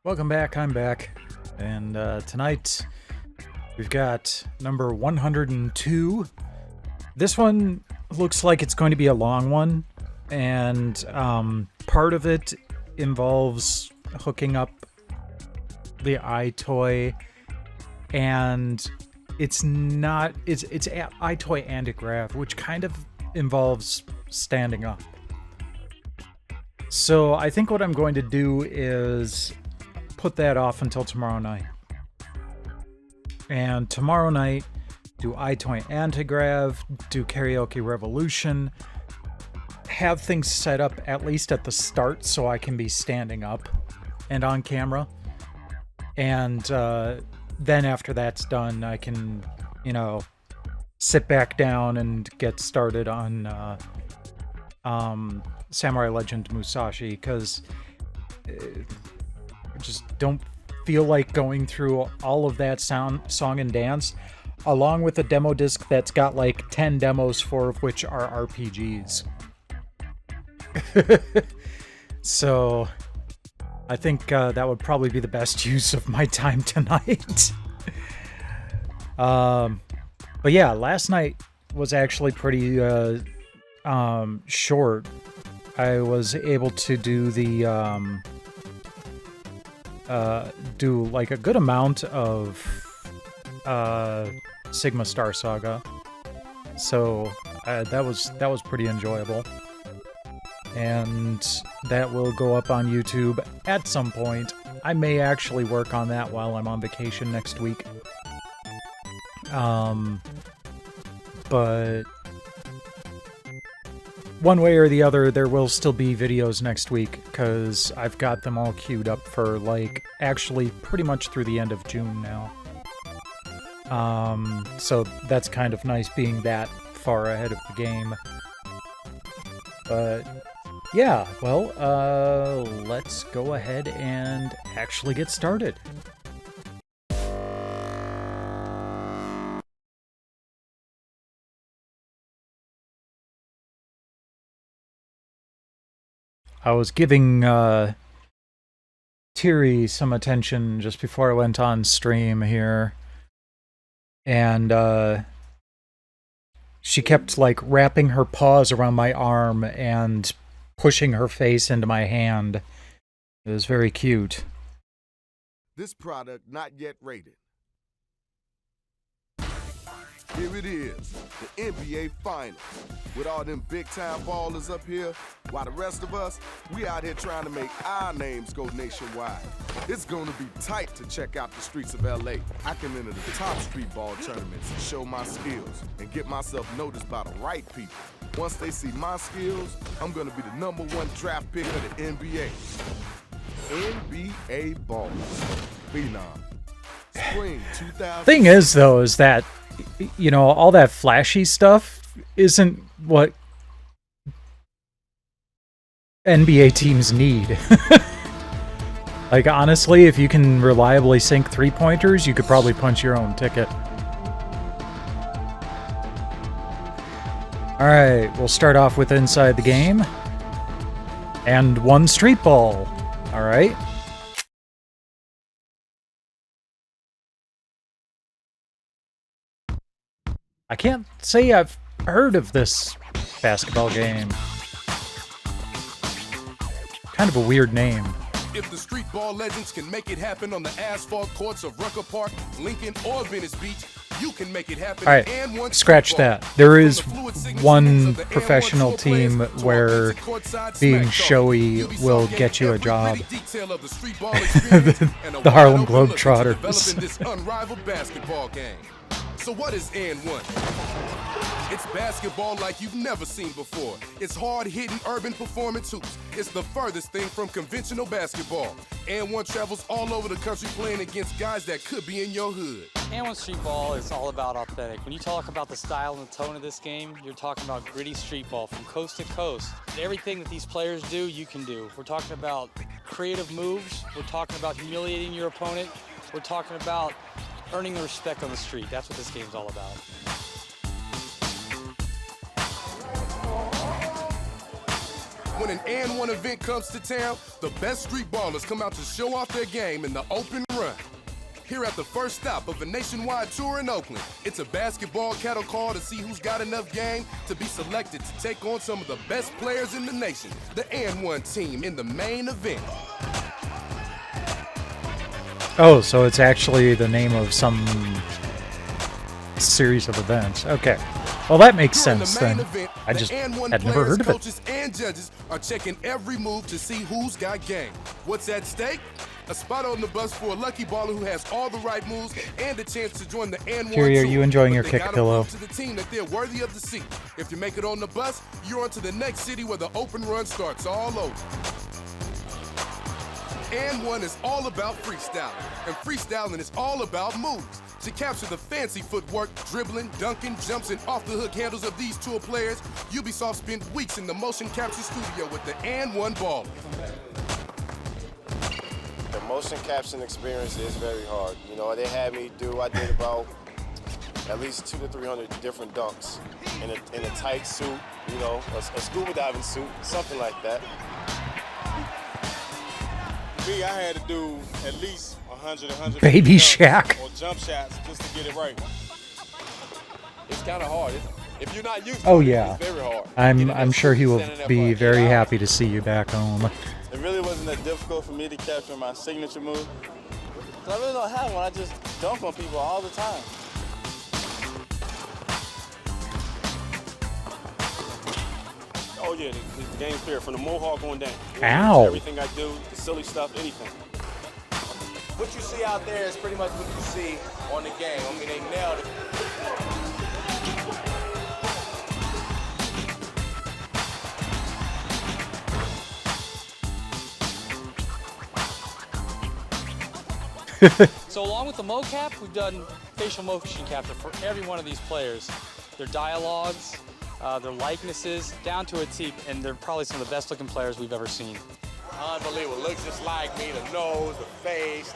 Welcome back, I'm back. And tonight we've got number 102. This one looks like it's going to be a long one, and part of it involves hooking up the iToy, and it's iToy and a Grav, which kind of involves standing up. So I think what I'm going to do is put that off until tomorrow night. And tomorrow night, do iToy Antigrav, do Karaoke Revolution, have things set up at least at the start so I can be standing up and on camera. And then after that's done, I can, sit back down and get started on Samurai Legend Musashi, because I just don't feel like going through all of that song and dance, along with a demo disc that's got like 10 demos, 4 of which are RPGs. So I think that would probably be the best use of my time tonight. But yeah, last night was actually pretty short. I was able to do the do like a good amount of Sigma Star Saga, so that was pretty enjoyable, and that will go up on YouTube at some point. I may actually work on that while I'm on vacation next week. But one way or the other, there will still be videos next week, because I've got them all queued up for, actually pretty much through the end of June now. So that's kind of nice being that far ahead of the game. But yeah, well, let's go ahead and actually get started. I was giving Tiri some attention just before I went on stream here, and she kept wrapping her paws around my arm and pushing her face into my hand. It was very cute. This product not yet rated. Here it is, the NBA Finals. With all them big-time ballers up here, while the rest of us, we out here trying to make our names go nationwide. It's gonna be tight to check out the streets of LA. I can enter the top street ball tournaments and show my skills and get myself noticed by the right people. Once they see my skills, I'm gonna be the #1 draft pick of the NBA. NBA Ballers. Phenom. Spring 2000. Thing is, though, is that all that flashy stuff isn't what NBA teams need. Honestly, if you can reliably sink three-pointers, you could probably punch your own ticket. Alright, we'll start off with inside the game. And 1 street ball. Alright. I can't say I've heard of this basketball game. Kind of a weird name. If the street ball legends can make it happen on the asphalt courts of Rucker Park, Lincoln, or Venice Beach, you can make it happen. All right, scratch that. There is one professional team where being showy will get you a job. The Harlem Globetrotters. So what is N1? It's basketball like you've never seen before. It's hard-hitting urban performance hoops. It's the furthest thing from conventional basketball. N1 travels all over the country playing against guys that could be in your hood. N1 street ball is all about authentic. When you talk about the style and the tone of this game, you're talking about gritty street ball from coast to coast. Everything that these players do, you can do. We're talking about creative moves. We're talking about humiliating your opponent. We're talking about earning the respect on the street. That's what this game's all about. When an and one event comes to town, the best street ballers come out to show off their game in the open run. Here at the first stop of a nationwide tour in Oakland, it's a basketball cattle call to see who's got enough game to be selected to take on some of the best players in the nation, the and one team in the main event. Oh, so it's actually the name of some series of events. Okay. Well, that makes During sense the main then. event, I the just and one had never players, heard of it. coaches, and judges are checking every move to see who's got game. What's at stake? A spot on the bus for a lucky baller who has all the right moves and a chance to join the and one Kiri, are tour. you enjoying But your they kick gotta pillow? prove to the team that they're worthy of the seat. If you make it on the bus, you're on to the next city where the open run starts all over. And one is all about freestyling, and freestyling is all about moves. To capture the fancy footwork, dribbling, dunking, jumps, and off-the-hook handles of these tour players, Ubisoft spent weeks in the motion capture studio with the and one baller. The motion caption experience is very hard. You know, they had me I did about at least 200 to 300 different dunks in a tight suit, you know, a scuba diving suit, something like that. Me, I had to do at least 100 Baby Shaq. or jump shots just to get it right. It's kind of hard. If you're not used to Oh it, yeah. it's very hard. I'm sure he will Standing there be for very 8 hours. happy to see you back home. It really wasn't that difficult for me to capture my signature move. 'Cause I really don't have one. I just dunk on people all the time. Oh yeah, the game's fair from the mohawk on down. Ow. Everything I do, the silly stuff, anything. What you see out there is pretty much what you see on the game. I mean, they nailed it. So along with the mocap, we've done facial motion capture for every one of these players. Their dialogues, their likenesses, down to a T, and they're probably some of the best looking players we've ever seen. Unbelievable. Looks just like me. The nose, the face,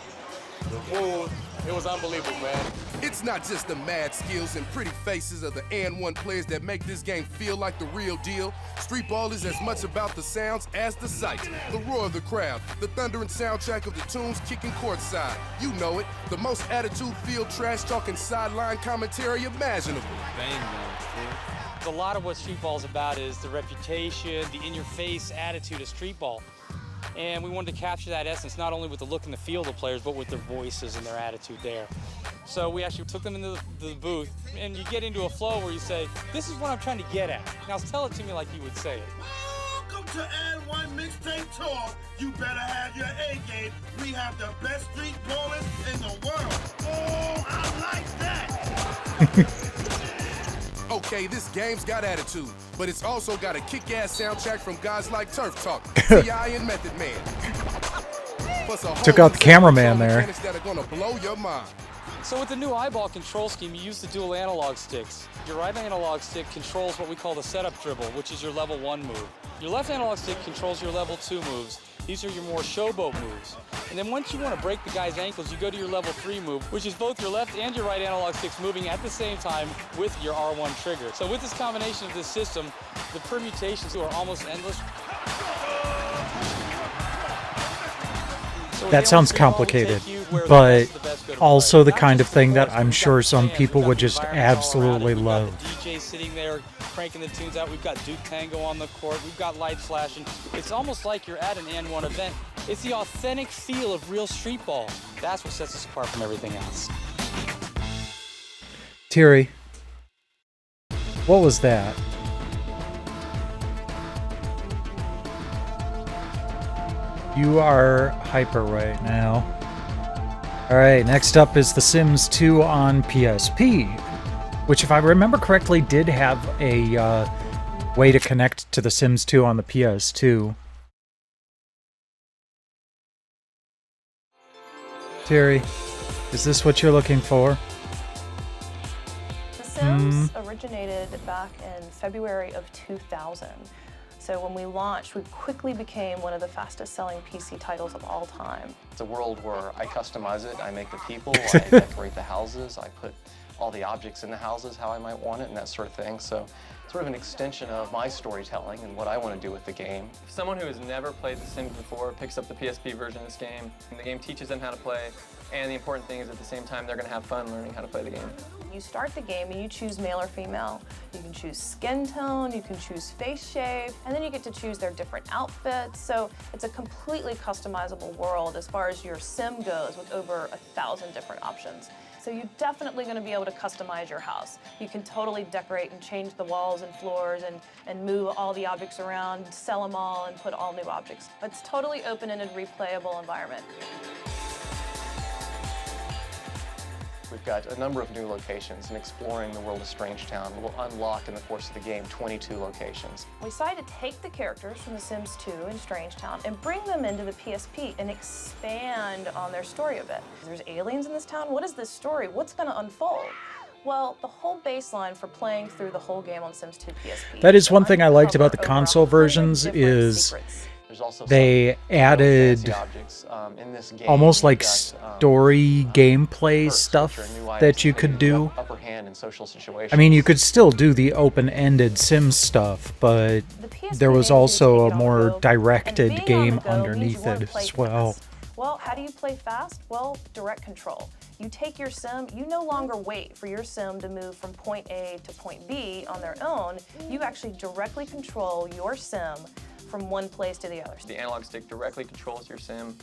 the moves. It was unbelievable, man. It's not just the mad skills and pretty faces of the and one players that make this game feel like the real deal. Street ball is as much about the sounds as the sights. The roar of the crowd, the thundering soundtrack of the tunes kicking courtside. You know it, the most attitude-filled, trash-talking sideline commentary imaginable. A lot of what street ball is about is the reputation, the in-your-face attitude of street ball. And we wanted to capture that essence not only with the look and the feel of the players, but with their voices and their attitude there. So we actually took them into the booth, and you get into a flow where you say, this is what I'm trying to get at. Now tell it to me like you would say it. Welcome to And One Mixtape Tour. You better have your A game. We have the best street ballers in the world. Oh, I like that. Okay, this game's got attitude, but it's also got a kick-ass soundtrack from guys like Turf Talk, T.I. and Method Man. Plus a whole Took out the set of cameraman control there. mechanics that are gonna blow your mind. So with the new eyeball control scheme, you use the dual analog sticks. Your right analog stick controls what we call the setup dribble, which is your level 1 move. Your left analog stick controls your level 2 moves. These are your more showboat moves. And then once you want to break the guy's ankles, you go to your level 3 move, which is both your left and your right analog sticks moving at the same time with your R1 trigger. So with this combination of this system, the permutations are almost endless. So That sounds complicated, but also the kind of thing that I'm sure some people would just absolutely love. DJ sitting there cranking the tunes out. We've got Duke Tango on the court. We've got lights flashing. It's almost like you're at an and one event. It's the authentic feel of real street ball. That's what sets us apart from everything else. Thierry, what was that? You are hyper right now. Alright, next up is The Sims 2 on PSP, which, if I remember correctly, did have a way to connect to The Sims 2 on the PS2. Terry, is this what you're looking for? The Sims originated back in February of 2000. So when we launched, we quickly became one of the fastest selling PC titles of all time. It's a world where I customize it, I make the people, I decorate the houses, I put all the objects in the houses how I might want it and that sort of thing. So sort of an extension of my storytelling and what I want to do with the game. If someone who has never played The Sims before picks up the PSP version of this game, and the game teaches them how to play, and the important thing is at the same time they're going to have fun learning how to play the game. You start the game and you choose male or female. You can choose skin tone, you can choose face shape, and then you get to choose their different outfits. So it's a completely customizable world as far as your sim goes, with over 1,000 different options. So you're definitely going to be able to customize your house. You can totally decorate and change the walls and floors and move all the objects around, sell them all, and put all new objects. It's totally open-ended, replayable environment. We've got a number of new locations, and exploring the world of Strangetown will unlock in the course of the game 22 locations. We decided to take the characters from The Sims 2 and Strangetown and bring them into the PSP and expand on their story a bit. There's aliens in this town. What is this story? What's going to unfold? Well, the whole baseline for playing through the whole game on Sims 2 PSP. That is one thing I liked about the console versions is they added almost like story gameplay stuff that you could do. I mean, you could still do the open-ended Sims stuff, but there was also a more directed game underneath it as well. Well, how do you play fast? Well, direct control. You take your sim, you no longer wait for your sim to move from point A to point B on their own. You actually directly control your sim from one place to the other. The analog stick directly controls your sim.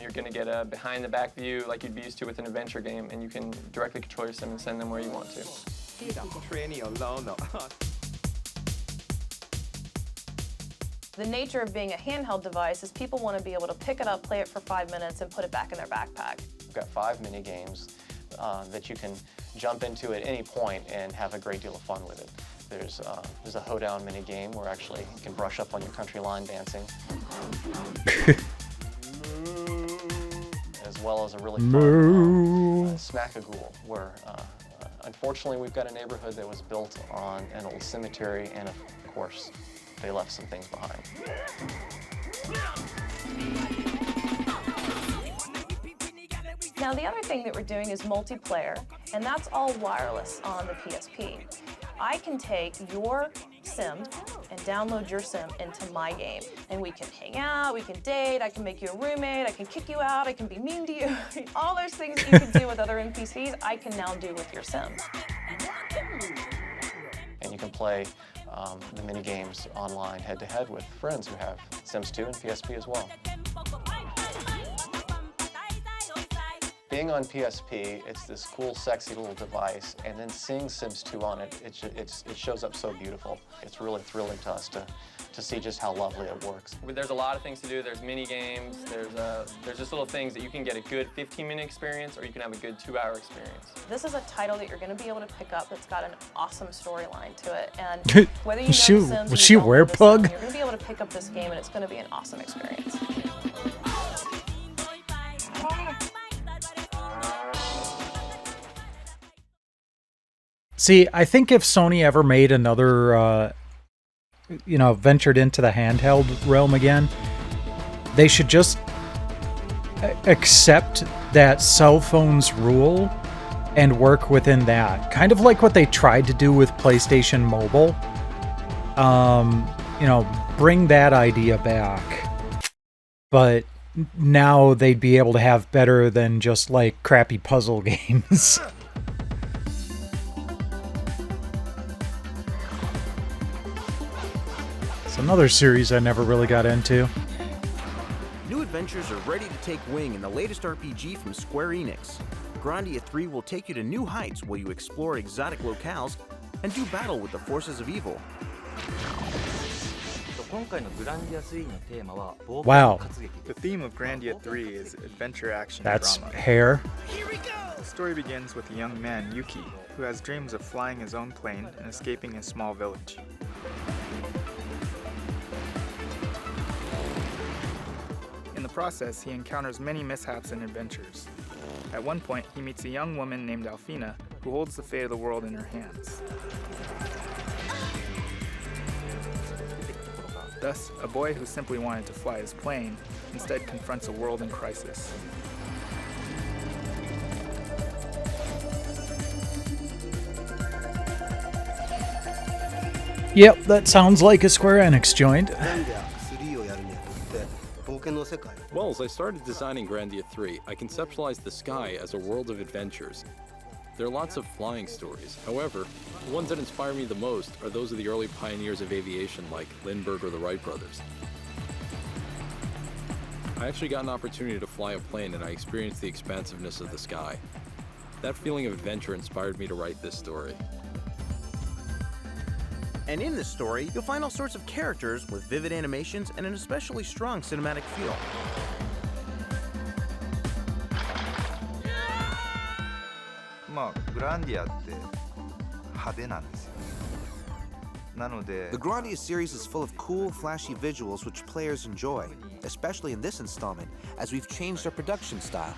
You're going to get a behind-the-back view like you'd be used to with an adventure game, and you can directly control your sim and send them where you want to. The nature of being a handheld device is people want to be able to pick it up, play it for 5 minutes, and put it back in their backpack. We've got 5 mini games that you can jump into at any point and have a great deal of fun with it. There's a hoedown mini game where actually you can brush up on your country line dancing. As well as a really fun Smack-a-Ghoul, where unfortunately we've got a neighborhood that was built on an old cemetery, and of course they left some things behind. Now the other thing that we're doing is multiplayer, and that's all wireless on the PSP. I can take your sim and download your sim into my game, and we can hang out, we can date, I can make you a roommate, I can kick you out, I can be mean to you. All those things you can do with other NPCs, I can now do with your sim. And you can play the mini games online head-to-head with friends who have Sims 2 and PSP as well. Being on PSP, it's this cool, sexy little device, and then seeing Sims 2 on it, it shows up so beautiful. It's really thrilling to us to see just how lovely it works. There's a lot of things to do. There's mini games. There's just little things that you can get a good 15-minute experience, or you can have a good 2-hour experience. This is a title that you're going to be able to pick up that's got an awesome storyline to it, and whether you know Sims, was she a werepug? You're going to be able to pick up this game, and it's going to be an awesome experience. See, I think if Sony ever made another, ventured into the handheld realm again, they should just accept that cell phones rule and work within that. Kind of like what they tried to do with PlayStation Mobile. Bring that idea back. But now they'd be able to have better than just like crappy puzzle games. Another series I never really got into. New adventures are ready to take wing in the latest RPG from Square Enix. Grandia 3 will take you to new heights while you explore exotic locales and do battle with the forces of evil. Wow. The theme of Grandia 3 is adventure action That's drama. hair. The story begins with a young man, Yuki, who has dreams of flying his own plane and escaping a small village. In the process, he encounters many mishaps and adventures. At one point, he meets a young woman named Alfina, who holds the fate of the world in her hands. Thus, a boy who simply wanted to fly his plane instead confronts a world in crisis. Yep, that sounds like a Square Enix joint. Well, as I started designing Grandia 3, I conceptualized the sky as a world of adventures. There are lots of flying stories. However, the ones that inspire me the most are those of the early pioneers of aviation like Lindbergh or the Wright brothers. I actually got an opportunity to fly a plane and I experienced the expansiveness of the sky. That feeling of adventure inspired me to write this story. And in this story, you'll find all sorts of characters with vivid animations and an especially strong cinematic feel. The Grandia series is full of cool, flashy visuals which players enjoy, especially in this installment, as we've changed our production style.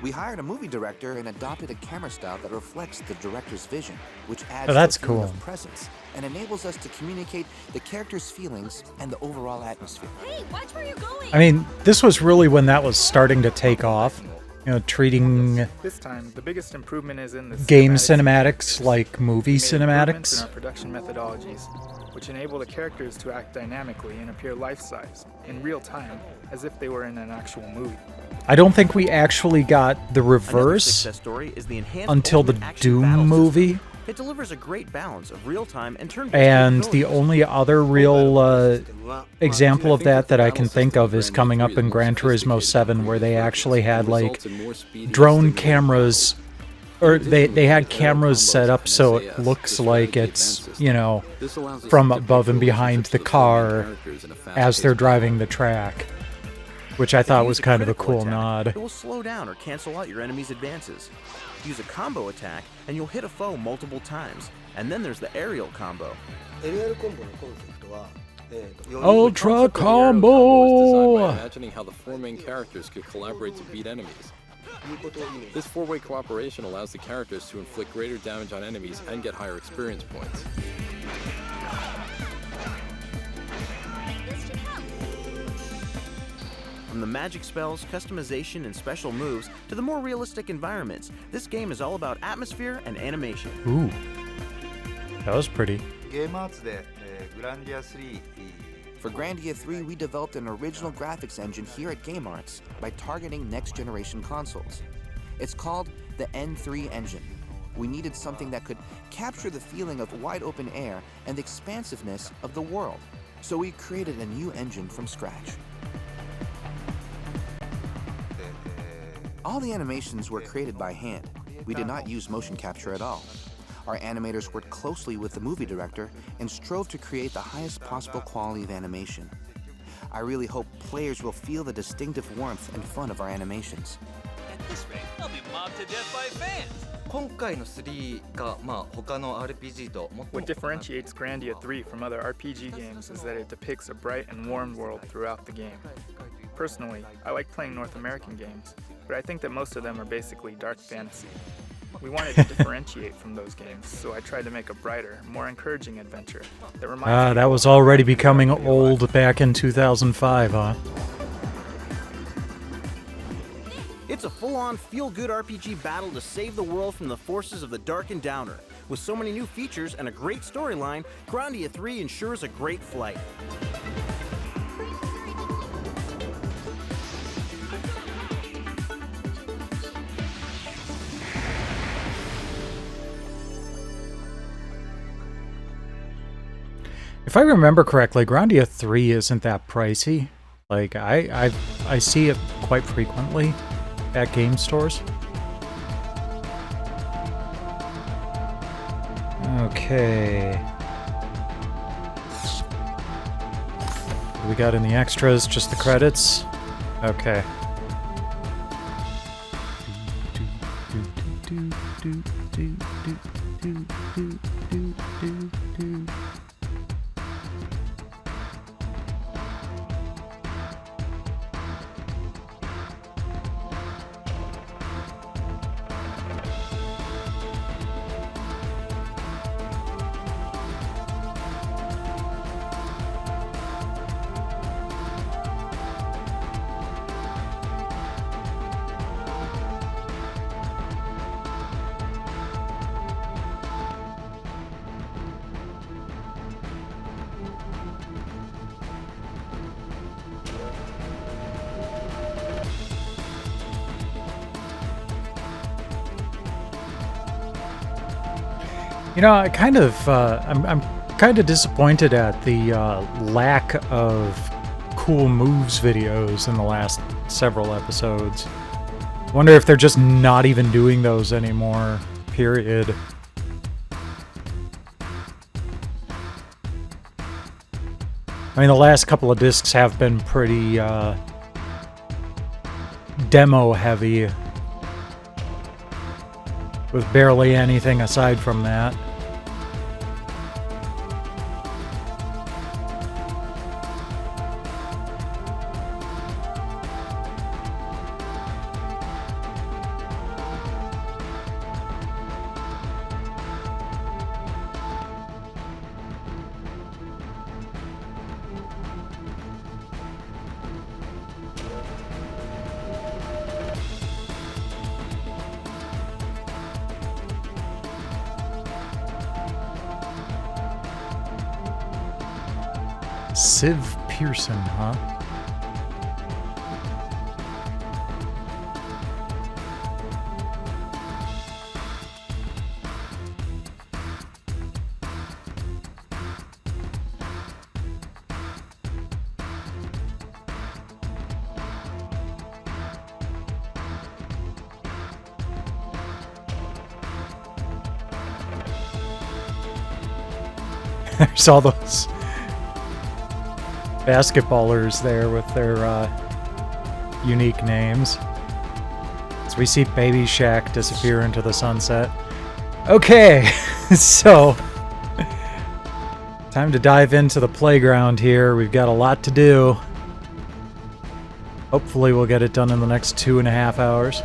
We hired a movie director and adopted a camera style that reflects the director's vision, which adds that's to a feeling cool. of presence and enables us to communicate the character's feelings and the overall atmosphere. Hey, watch where you're going! I mean, this was really when that was starting to take off. You know, treating This time, the biggest improvement is in the game cinematic cinematics like movie We made improvements in cinematics. our production methodologies, which enable the characters to act dynamically and appear life-size, in real time, as if they were in an actual movie. I don't think we actually got the Another reverse success story is the enhanced until the ultimate action Doom battle movie. system. It delivers a great balance of real-time and turn-based And the capabilities. only other real example of that I can think of is coming up in Gran Turismo 7, where they actually had like drone cameras, or they had cameras set up so it looks like it's, you know, from above and behind the car as they're driving the track, which I If you thought use was a kind of a critical cool attack, nod. It will slow down or cancel out your enemy's advances. Use a combo attack, and you'll hit a foe multiple times. And then there's the aerial combo. Ultra Was designed combo! by imagining how the four main characters could collaborate to beat enemies. This four-way cooperation allows the characters to inflict greater damage on enemies and get higher experience points. From the magic spells, customization, and special moves to the more realistic environments, this game is all about atmosphere and animation. Ooh, that was pretty. For Grandia 3, we developed an original graphics engine here at Game Arts by targeting next-generation consoles. It's called the N3 engine. We needed something that could capture the feeling of wide-open air and the expansiveness of the world, so we created a new engine from scratch. All the animations were created by hand. We did not use motion capture at all. Our animators worked closely with the movie director and strove to create the highest possible quality of animation. I really hope players will feel the distinctive warmth and fun of our animations. At this rate, I'll be mobbed to death by fans! What differentiates Grandia 3 from other RPG games is that it depicts a bright and warm world throughout the game. Personally, I like playing North American games, but I think that most of them are basically dark fantasy. We wanted to differentiate from those games, so I tried to make a brighter, more encouraging adventure that reminds me That of was what already RPG becoming would be old like. back in 2005, huh? It's a full-on, feel-good RPG battle to save the world from the forces of the Dark and Downer. With so many new features and a great storyline, Grandia 3 ensures a great flight. If I remember correctly, Grandia 3 isn't that pricey. Like, I see it quite frequently at game stores. Okay. What do we got in the extras? Just the credits? Okay. You know, I'm kind of disappointed at the lack of cool moves videos in the last several episodes. Wonder if they're just not even doing those anymore, period. I mean, the last couple of discs have been pretty demo heavy, with barely anything aside from that. Civ Pearson, huh? There's all those basketballers there with their unique names. As we see Baby Shaq disappear into the sunset. Okay, so time to dive into the playground here. We've got a lot to do. Hopefully we'll get it done in the next 2.5 hours.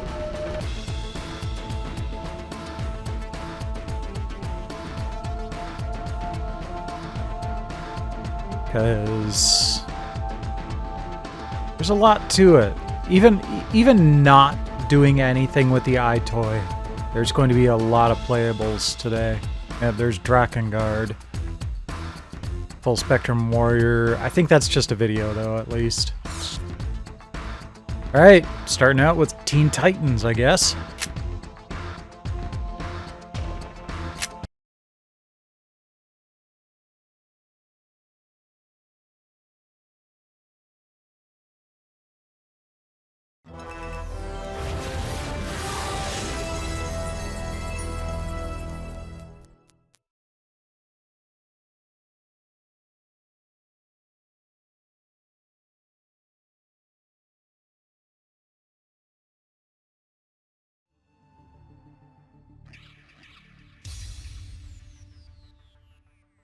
Because there's a lot to it. Even not doing anything with the iToy, there's going to be a lot of playables today. Yeah, there's Drakengard, Full Spectrum Warrior. I think that's just a video though, at least. Alright, starting out with Teen Titans, I guess.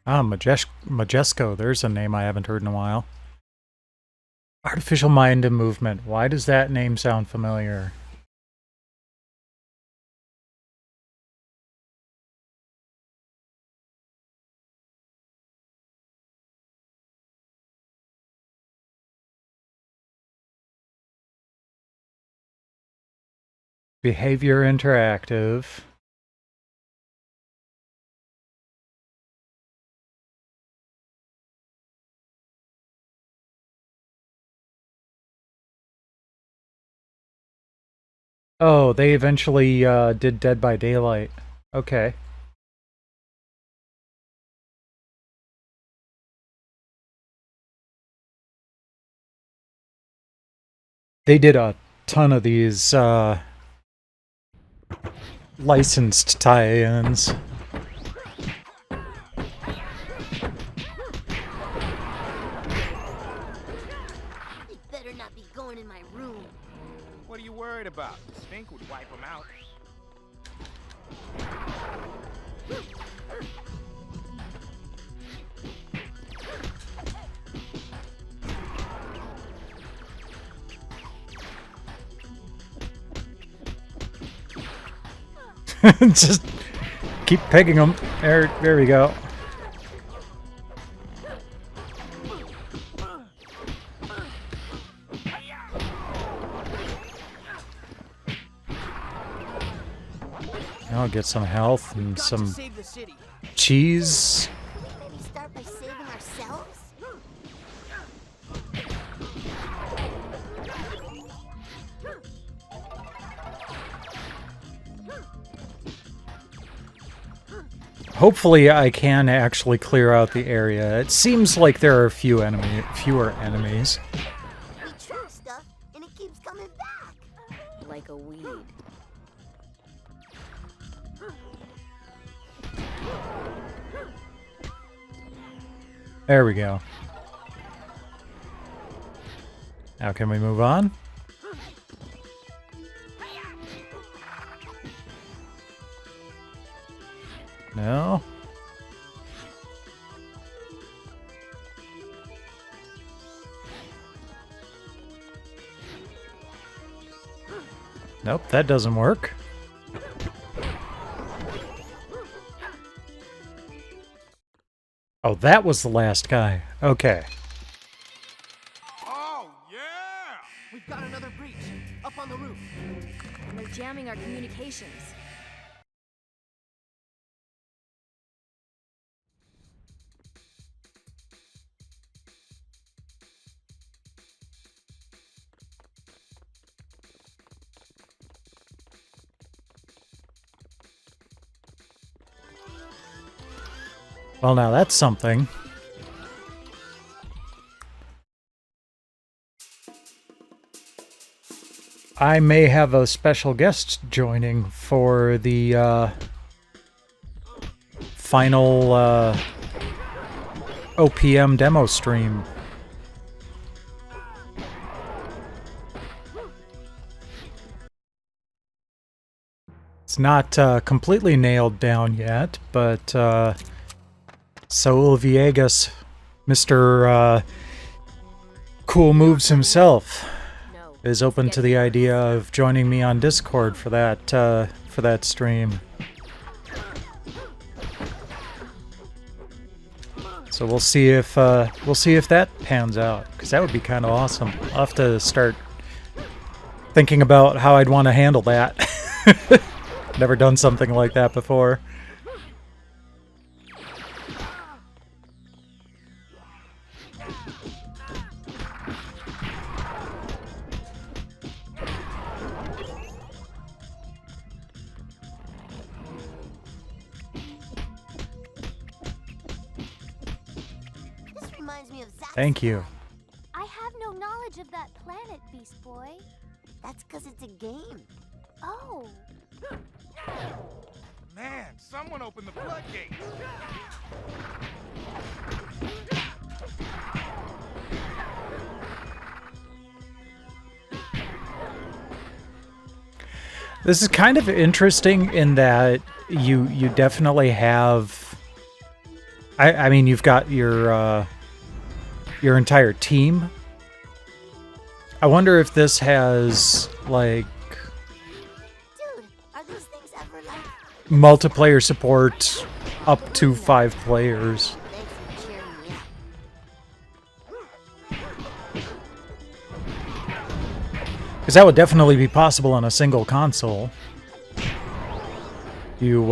Ah, Majesco, there's a name I haven't heard in a while. Artificial Mind and Movement. Why does that name sound familiar? Behavior Interactive. Oh, they eventually did Dead by Daylight. Okay. They did a ton of these licensed tie-ins. Better not be going in my room. What are you worried about? Spink would wipe them out. Just keep pegging them. There we go. I'll get some health and some cheese. Maybe start by saving ourselves? Hopefully I can actually clear out the area. It seems like there are fewer enemies. We try stuff, and it keeps coming back. Like a weed. There we go. Now can we move on? No? Nope, that doesn't work. Oh, that was the last guy. Okay. We've got another breach. Up on the roof. And they're jamming our communications. Well, now that's something. I may have a special guest joining for the final OPM demo stream. It's not completely nailed down yet, but Saul Villegas, Mr. Cool Moves himself, is open to the idea of joining me on Discord for that stream. So we'll see if that pans out, because that would be kind of awesome. I'll have to start thinking about how I'd want to handle that. Never done something like that before. Thank you. I have no knowledge of that planet, Beast Boy. That's because it's a game. Oh. Man, someone opened the floodgates. This is kind of interesting in that you definitely have. I mean, you've got your entire team. I wonder if this has like multiplayer support up to 5 players. Because that would definitely be possible on a single console. You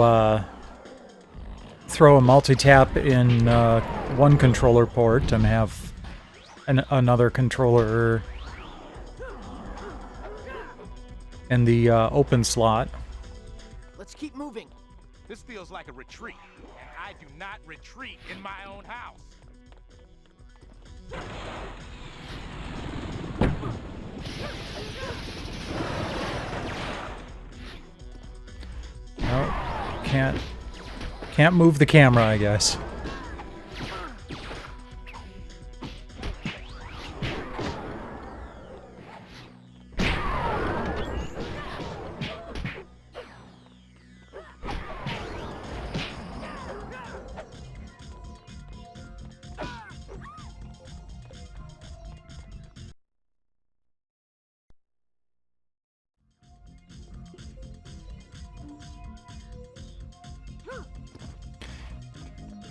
throw a multi-tap in one controller port and have another controller in the open slot. Let's keep moving. This feels like a retreat, and I do not retreat in my own house. No, can't move the camera, I guess.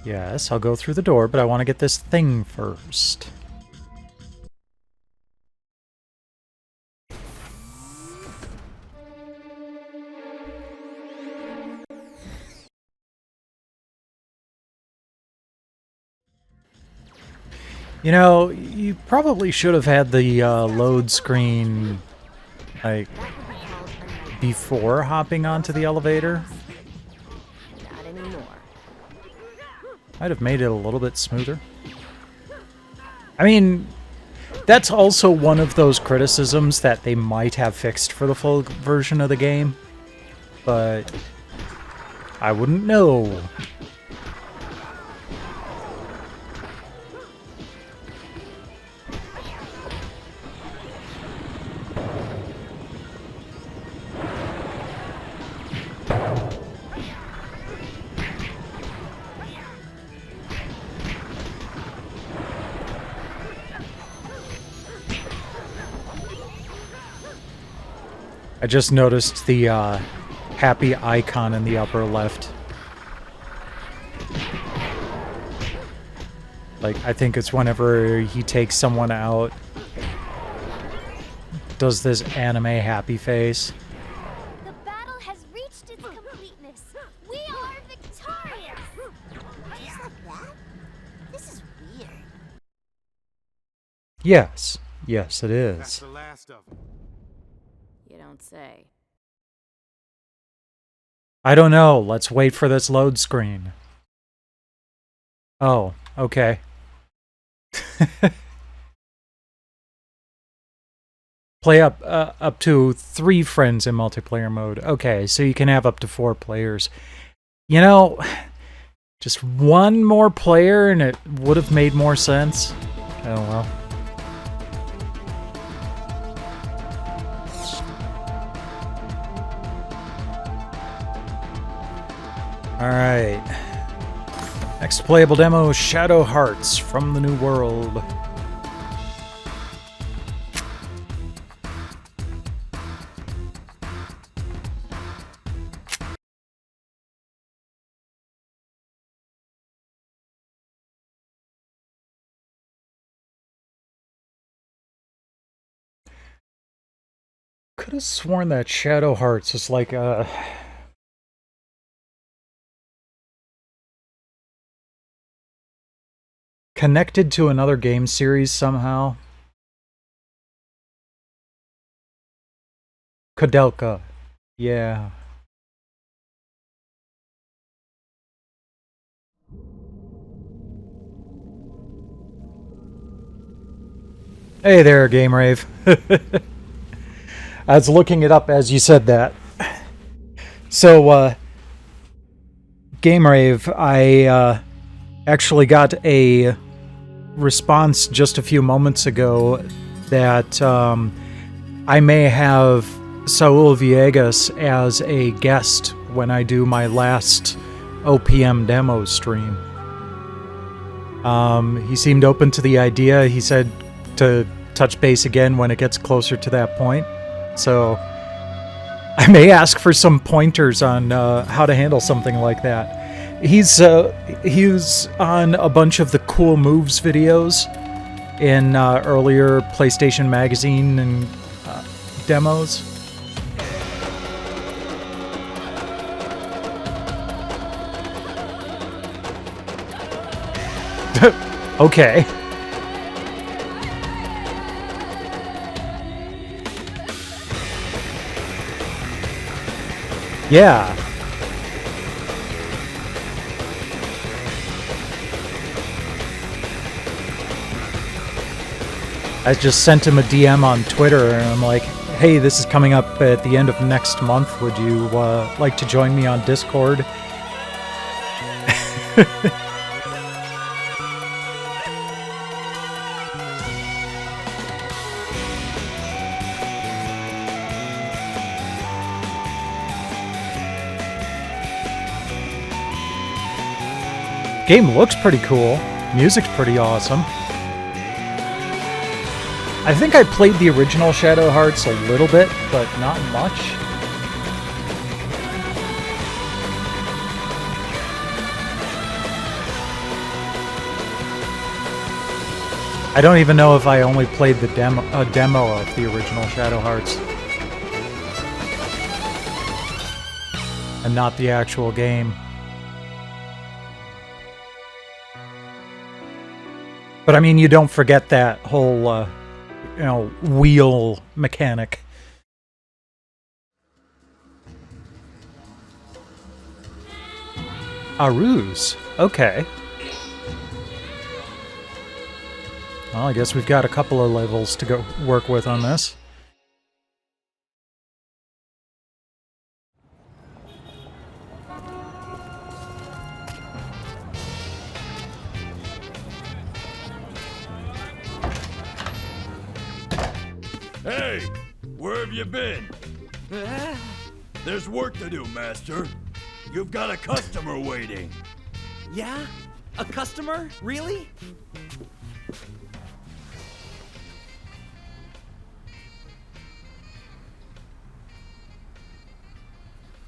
Yes, I'll go through the door, but I want to get this thing first. You know, you probably should have had the load screen, like, before hopping onto the elevator. Not anymore. Might have made it a little bit smoother. I mean, that's also one of those criticisms that they might have fixed for the full version of the game, but I wouldn't know. I just noticed the happy icon in the upper left. Like, I think it's whenever he takes someone out, does this anime happy face. The battle has reached its completeness. We are victorious. Just like that? This is weird. Yes. Yes, it is. That's the last of them. You don't say. I don't know. Let's wait for this load screen. Oh, okay. Play up to 3 friends in multiplayer mode. Okay, so you can have up to 4 players. You know, just one more player and it would have made more sense. Oh well. Alright. Next playable demo, Shadow Hearts from the New World. Could have sworn that Shadow Hearts is like a... connected to another game series somehow. Kodelka. Yeah. Hey there, Game Rave. I was looking it up as you said that. So, Game Rave, I actually got a response just a few moments ago that I may have Saul Villegas as a guest when I do my last OPM demo stream. He seemed open to the idea. He said to touch base again when it gets closer to that point. So I may ask for some pointers on how to handle something like that. He's on a bunch of the Cool Moves videos in earlier PlayStation Magazine and demos. Okay. Yeah. I just sent him a DM on Twitter and I'm like, hey, this is coming up at the end of next month. Would you like to join me on Discord? Game looks pretty cool. Music's pretty awesome. I think I played the original Shadow Hearts a little bit, but not much. I don't even know if I only played the demo of the original Shadow Hearts. And not the actual game. But I mean, you don't forget that whole, wheel mechanic. Aruz. Okay. Well, I guess we've got a couple of levels to go work with on this. Hey, where have you been? There's work to do, Master. You've got a customer waiting. Yeah? A customer? Really?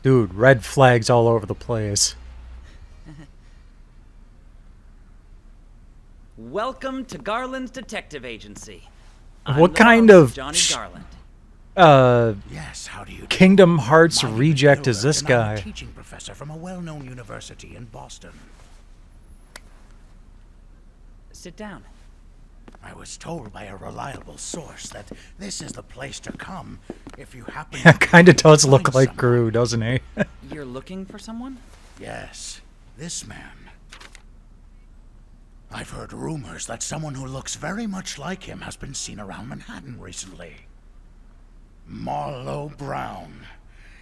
Dude, red flags all over the place. Welcome to Garland's Detective Agency. What kind of Johnny Garland. Yes, how do you do? Kingdom Hearts My name reject Miller, is this and I'm a guy? teaching professor from a well-known university in Boston. Sit down. I was told by a reliable source that this is the place to come if you happen Yeah, to kind of does find look like someone. Gru, doesn't he? You're looking for someone? Yes, this man. I've heard rumors that someone who looks very much like him has been seen around Manhattan recently. Marlowe Brown.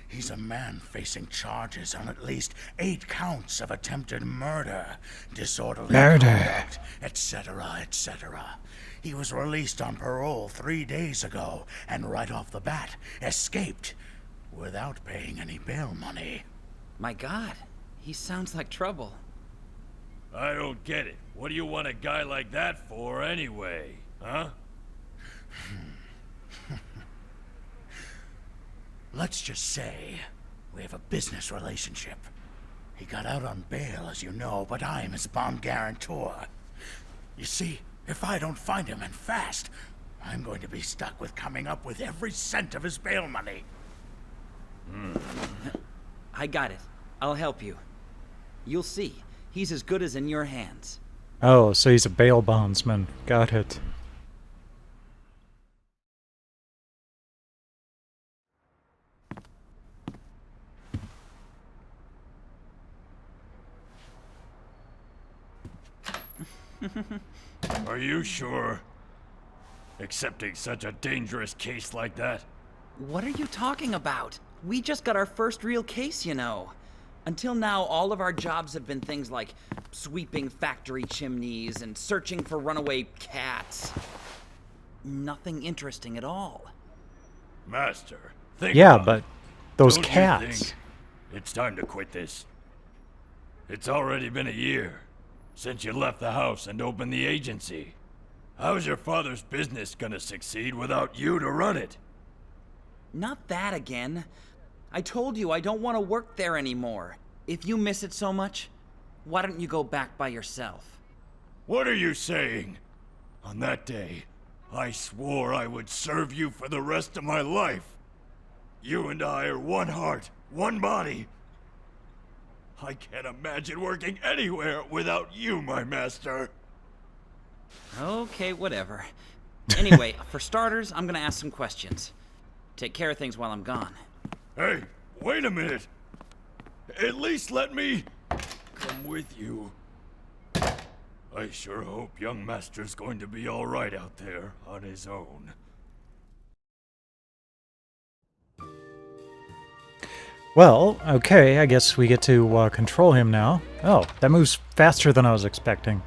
He's a man facing charges on at least 8 counts of attempted murder, disorderly conduct, etc., etc. He was released on parole 3 days ago, and right off the bat, escaped without paying any bail money. My God, he sounds like trouble. I don't get it. What do you want a guy like that for anyway, huh? Let's just say we have a business relationship. He got out on bail, as you know, but I'm his bond guarantor. You see, if I don't find him and fast, I'm going to be stuck with coming up with every cent of his bail money. I got it. I'll help you. You'll see. He's as good as in your hands. Oh, so he's a bail bondsman. Got it. Are you sure? Accepting such a dangerous case like that? What are you talking about? We just got our first real case, you know. Until now, all of our jobs have been things like sweeping factory chimneys and searching for runaway cats. Nothing interesting at all. Master, think Yeah, about but it. those Don't you cats. think it's time to quit this? It's already been a year since you left the house and opened the agency. How's your father's business gonna succeed without you to run it? Not that again. I told you I don't want to work there anymore. If you miss it so much, why don't you go back by yourself? What are you saying? On that day, I swore I would serve you for the rest of my life. You and I are one heart, one body. I can't imagine working anywhere without you, my master. Okay, whatever. Anyway, for starters, I'm gonna ask some questions. Take care of things while I'm gone. Hey, wait a minute. At least let me come with you. I sure hope young master's going to be all right out there on his own. Well, okay, I guess we get to control him now. Oh, that moves faster than I was expecting.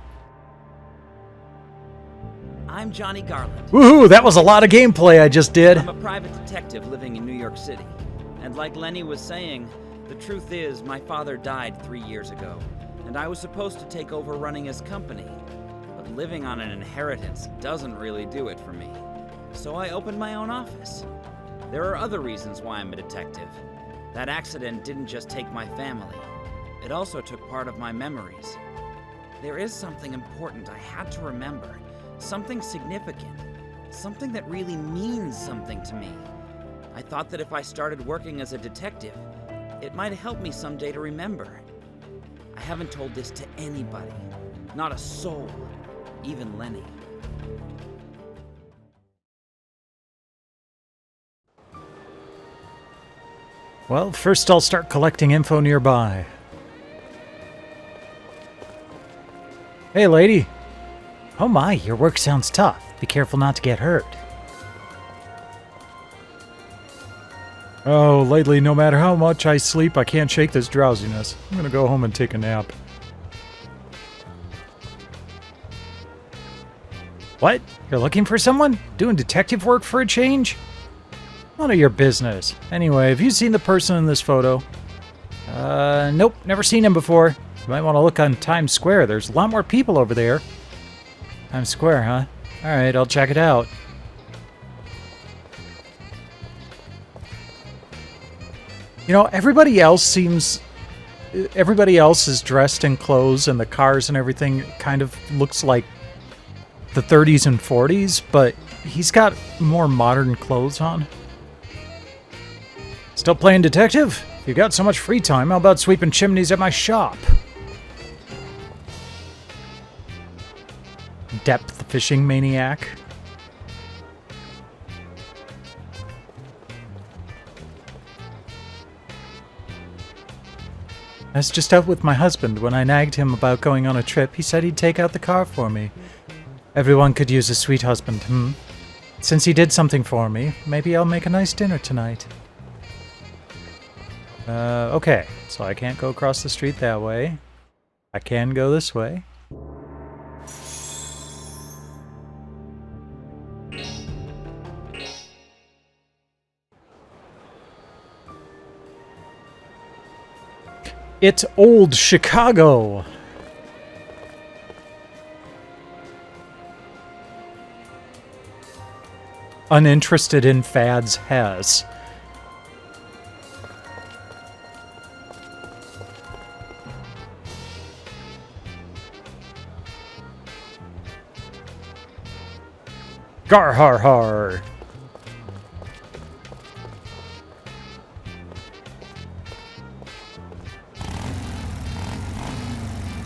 I'm Johnny Garland. Woohoo, that was a lot of gameplay I just did. I'm a private detective living in New York City. And like Lenny was saying, the truth is my father died 3 years ago, and I was supposed to take over running his company. But living on an inheritance doesn't really do it for me. So I opened my own office. There are other reasons why I'm a detective. That accident didn't just take my family. It also took part of my memories. There is something important I had to remember. Something significant. Something that really means something to me. I thought that if I started working as a detective, it might help me someday to remember. I haven't told this to anybody. Not a soul. Even Lenny. Well, first I'll start collecting info nearby. Hey, lady. Oh my, your work sounds tough. Be careful not to get hurt. Oh, lately, no matter how much I sleep, I can't shake this drowsiness. I'm gonna go home and take a nap. What? You're looking for someone? Doing detective work for a change? None of your business. Anyway, have you seen the person in this photo? Nope, never seen him before. You might want to look on Times Square. There's a lot more people over there. Times Square, huh? Alright, I'll check it out. You know, everybody else is dressed in clothes, and the cars and everything kind of looks like the 30s and 40s, but he's got more modern clothes on. Still playing detective? If you got so much free time, how about sweeping chimneys at my shop? Depth fishing maniac. I was just out with my husband. When I nagged him about going on a trip, he said he'd take out the car for me. Everyone could use a sweet husband, Since he did something for me, maybe I'll make a nice dinner tonight. Okay, so I can't go across the street that way. I can go this way. It's old Chicago! Uninterested in fads has. Gar har har!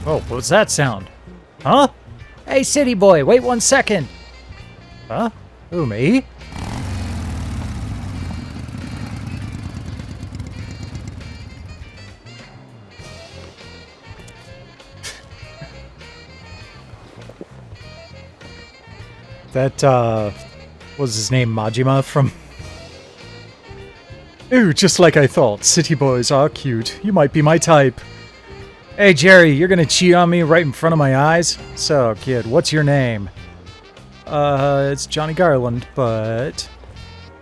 Oh, what was that sound? Huh? Hey, city boy, wait 1 second! Huh? Who, me? That, was his name Majima from... Ooh, just like I thought. City boys are cute. You might be my type. Hey, Jerry, you're gonna cheat on me right in front of my eyes? So, kid, what's your name? It's Johnny Garland, but...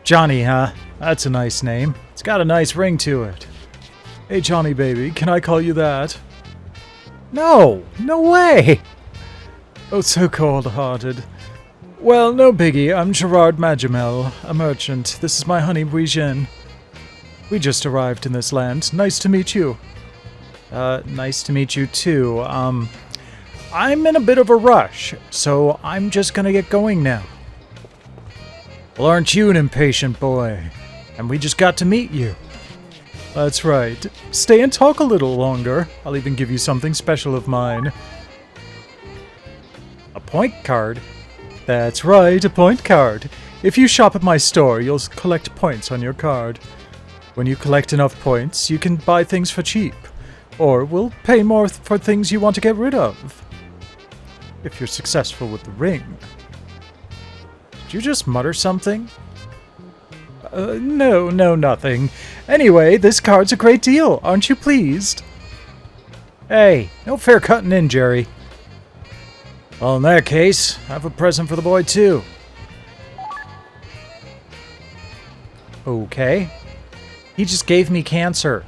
Johnny, huh? That's a nice name. It's got a nice ring to it. Hey, Johnny, baby, can I call you that? No! No way! Oh, so cold-hearted. Well, no biggie. I'm Gerard Magimel, a merchant. This is my honey, Brigienne. We just arrived in this land. Nice to meet you. Nice to meet you too. I'm in a bit of a rush, so I'm just gonna get going now. Well, aren't you an impatient boy? And we just got to meet you. That's right. Stay and talk a little longer. I'll even give you something special of mine. A point card? That's right, a point card. If you shop at my store, you'll collect points on your card. When you collect enough points, you can buy things for cheap. Or we'll pay more for things you want to get rid of. If you're successful with the ring. Did you just mutter something? No, nothing. Anyway, this card's a great deal. Aren't you pleased? Hey, no fair cutting in, Jerry. Well, in that case, I have a present for the boy, too. Okay. He just gave me cancer.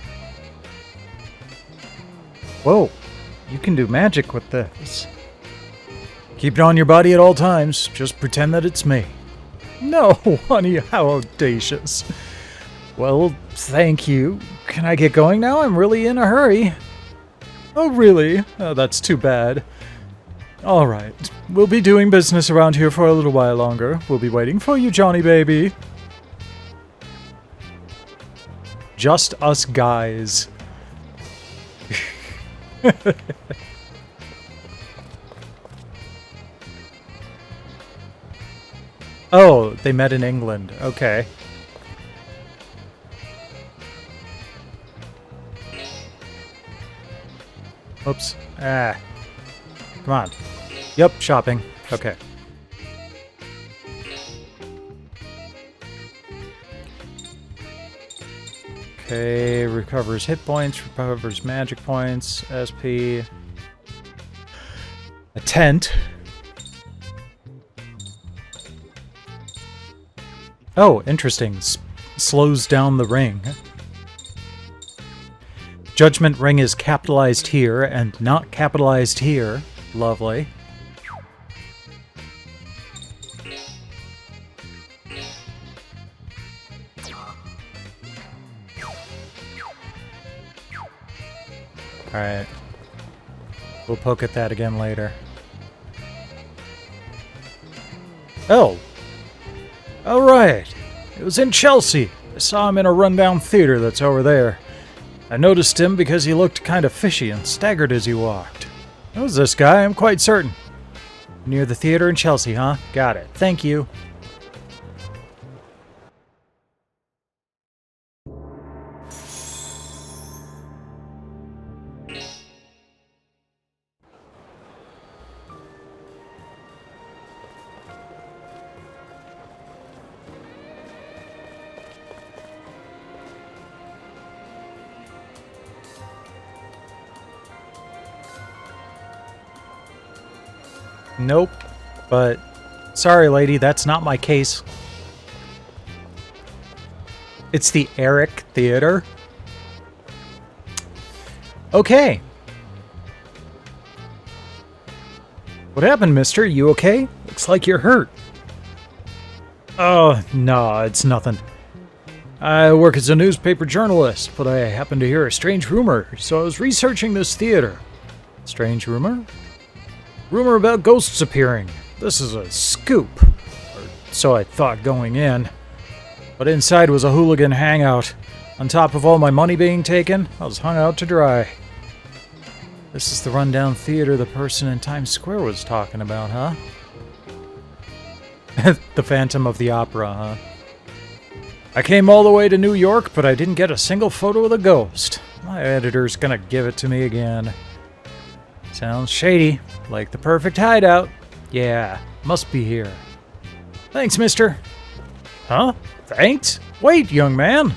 Whoa, you can do magic with this. Keep it on your body at all times. Just pretend that it's me. No, honey, how audacious. Well, thank you. Can I get going now? I'm really in a hurry. Oh, really? Oh, that's too bad. All right. We'll be doing business around here for a little while longer. We'll be waiting for you, Johnny baby. Just us guys. Oh, they met in England. Okay. Oops. Ah. Come on. Yep, shopping. Okay. Okay, recovers hit points, recovers magic points, SP. A tent. Oh, interesting. Slows down the ring. Judgment ring is capitalized here and not capitalized here. Lovely. Alright. We'll poke at that again later. Oh! Alright! It was in Chelsea! I saw him in a rundown theater that's over there. I noticed him because he looked kind of fishy and staggered as he walked. Who's this guy? I'm quite certain. Near the theater in Chelsea, huh? Got it. Thank you. Nope. But, sorry lady, that's not my case. It's the Eric Theater. Okay. What happened, mister? You okay? Looks like you're hurt. Oh, no, it's nothing. I work as a newspaper journalist, but I happened to hear a strange rumor, so I was researching this theater. Strange rumor? Rumor about ghosts appearing. This is a scoop. Or so I thought going in. But inside was a hooligan hangout. On top of all my money being taken, I was hung out to dry. This is the rundown theater the person in Times Square was talking about, huh? The Phantom of the Opera, huh? I came all the way to New York, but I didn't get a single photo of the ghost. My editor's gonna give it to me again. Sounds shady. Like the perfect hideout. Yeah, must be here. Thanks, mister. Huh? Thanks? Wait, young man.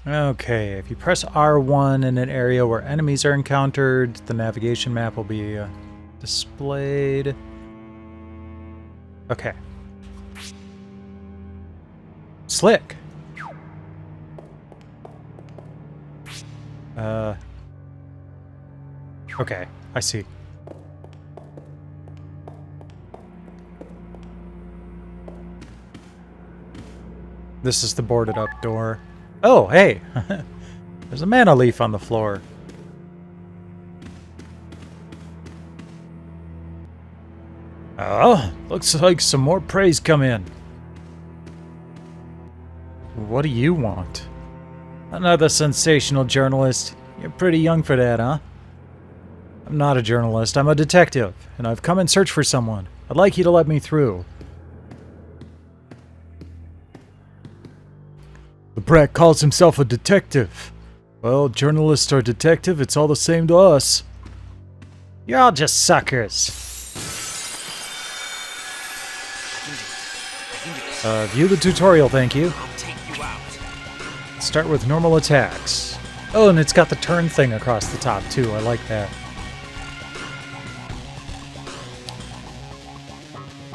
Okay, if you press R1 in an area where enemies are encountered, the navigation map will be displayed. Okay. Slick. Okay, I see. This is the boarded up door. Oh, hey! There's a mana leaf on the floor. Oh, looks like some more praise come in. What do you want? Another sensational journalist. You're pretty young for that, huh? I'm not a journalist, I'm a detective, and I've come in search for someone. I'd like you to let me through. The brat calls himself a detective. Well, journalist or detective, it's all the same to us. You're all just suckers. View the tutorial, thank you. Start with normal attacks. Oh, and it's got the turn thing across the top, too. I like that.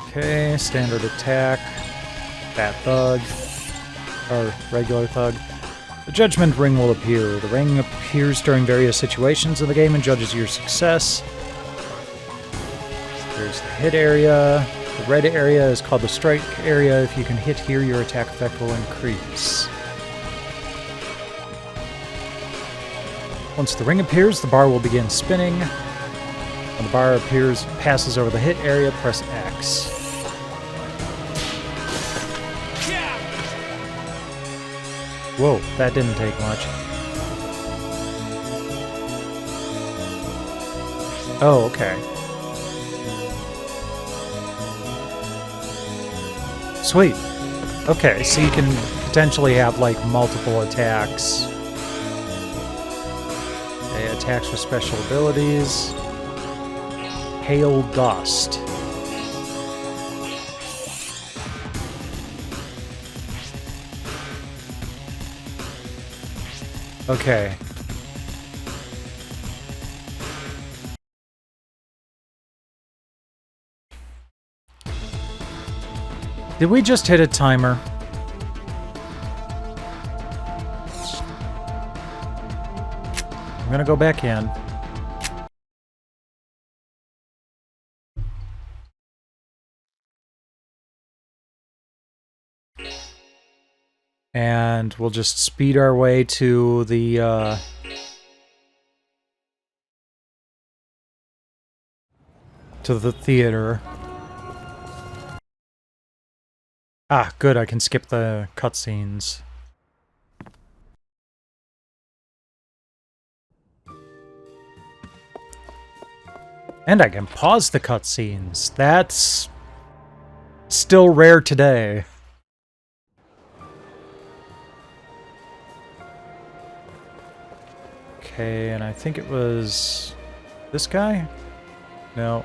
Okay, standard attack. Fat thug. Or regular thug. The judgment ring will appear. The ring appears during various situations of the game and judges your success. There's the hit area. The red area is called the strike area. If you can hit here, your attack effect will increase. Once the ring appears, the bar will begin spinning. When the bar passes over the hit area, press X. Whoa, that didn't take much. Oh, okay. Sweet. Okay, so you can potentially have like multiple attacks. Okay, attacks with special abilities. Hail Dust. Okay. Did we just hit a timer? I'm gonna go back in. And we'll just speed our way to the theater. Ah, good, I can skip the cutscenes. And I can pause the cutscenes. That's still rare today. Okay, and I think it was this guy? No.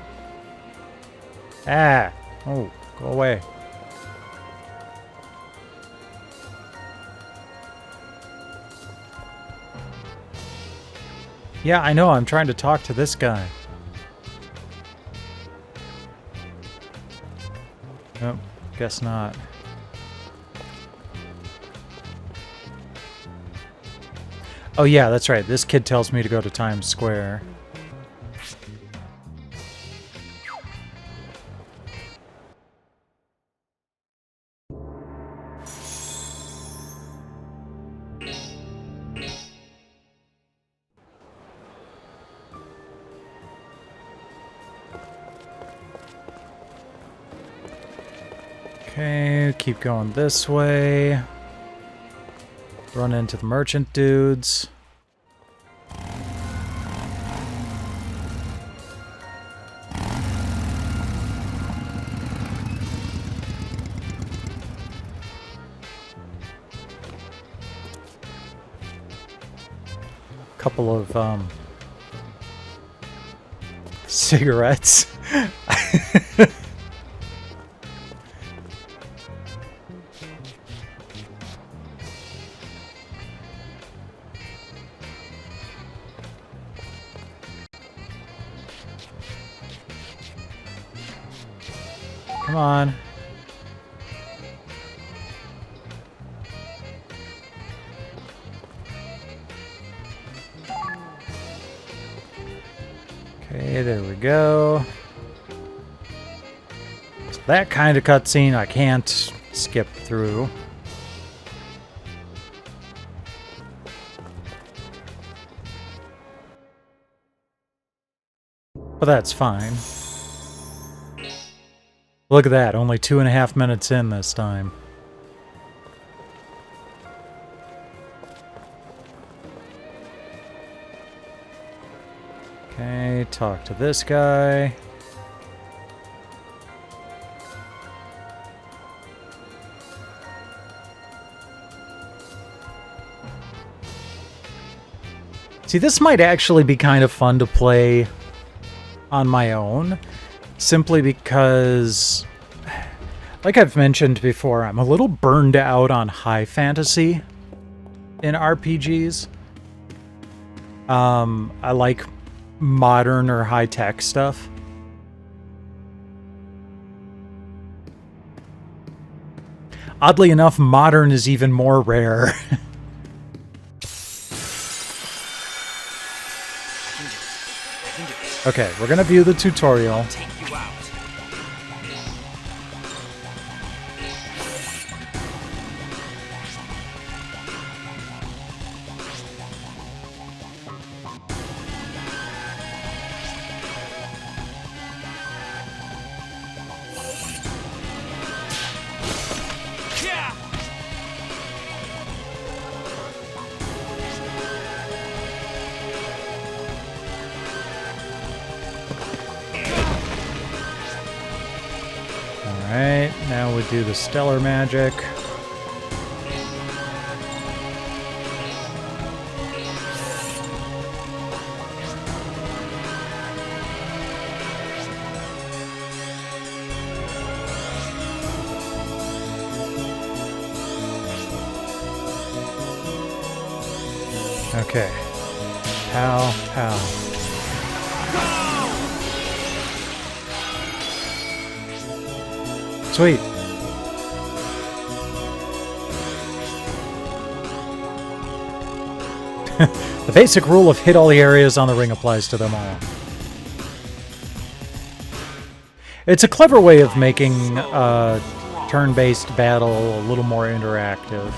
Ah! Oh, go away. Yeah, I know, I'm trying to talk to this guy. Nope, guess not. Oh yeah, that's right. This kid tells me to go to Times Square. Okay, keep going this way. Run into the merchant dudes. Couple of cigarettes. Come on. Okay, there we go. So that kind of cutscene I can't skip through. But that's fine. Look at that, only 2.5 minutes in this time. Okay, talk to this guy. See, this might actually be kind of fun to play on my own. Simply because, like I've mentioned before, I'm a little burned out on high fantasy in RPGs. I like modern or high-tech stuff. Oddly enough, modern is even more rare. Okay, we're gonna view the tutorial. Alright, now we do the stellar magic. Okay. Pow, pow. Sweet. The basic rule of hit all the areas on the ring applies to them all. It's a clever way of making turn-based battle a little more interactive.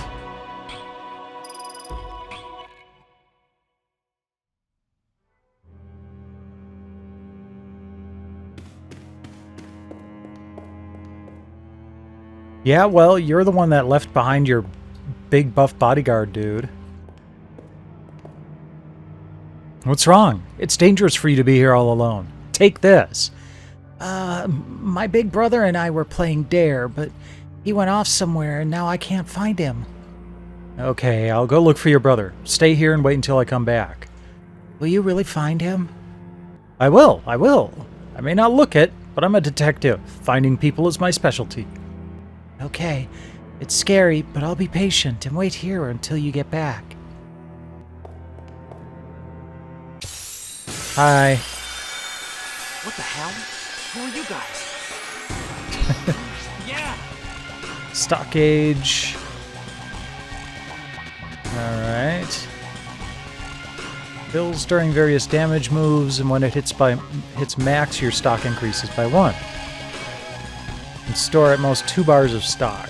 Yeah, well, you're the one that left behind your big buff bodyguard dude. What's wrong? It's dangerous for you to be here all alone. Take this. My big brother and I were playing Dare, but he went off somewhere and now I can't find him. Okay, I'll go look for your brother. Stay here and wait until I come back. Will you really find him? I will. I may not look it, but I'm a detective. Finding people is my specialty. Okay. It's scary, but I'll be patient and wait here until you get back. Hi. What the hell? Who are you guys? Yeah! Stock gauge. Alright. Bills during various damage moves, and when it hits max, your stock increases by 1. And store at most 2 bars of stock.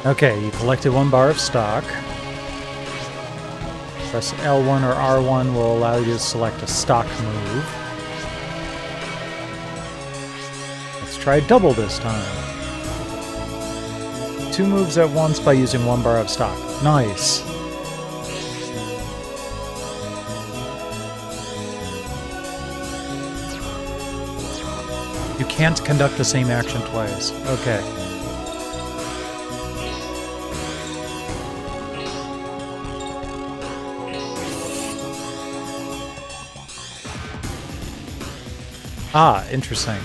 Okay, you collected 1 bar of stock. Press L1 or R1 will allow you to select a stock move. Let's try double this time. 2 moves at once by using 1 bar of stock. Nice. You can't conduct the same action twice. Okay. Ah, interesting.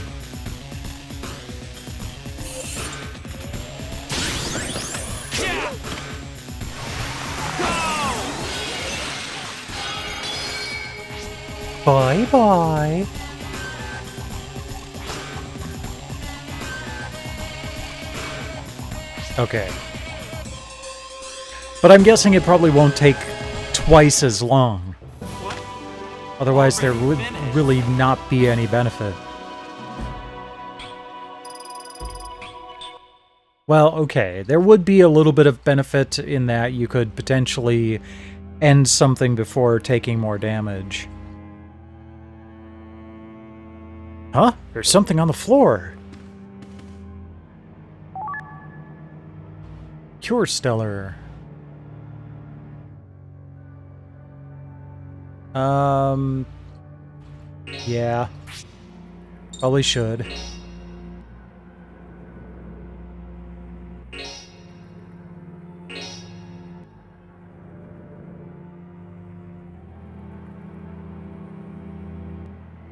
Bye-bye. Okay. But I'm guessing it probably won't take twice as long. Otherwise, there would really not be any benefit. Well, okay, there would be a little bit of benefit in that you could potentially end something before taking more damage. Huh? There's something on the floor. Cure Stellar. Yeah. Probably should.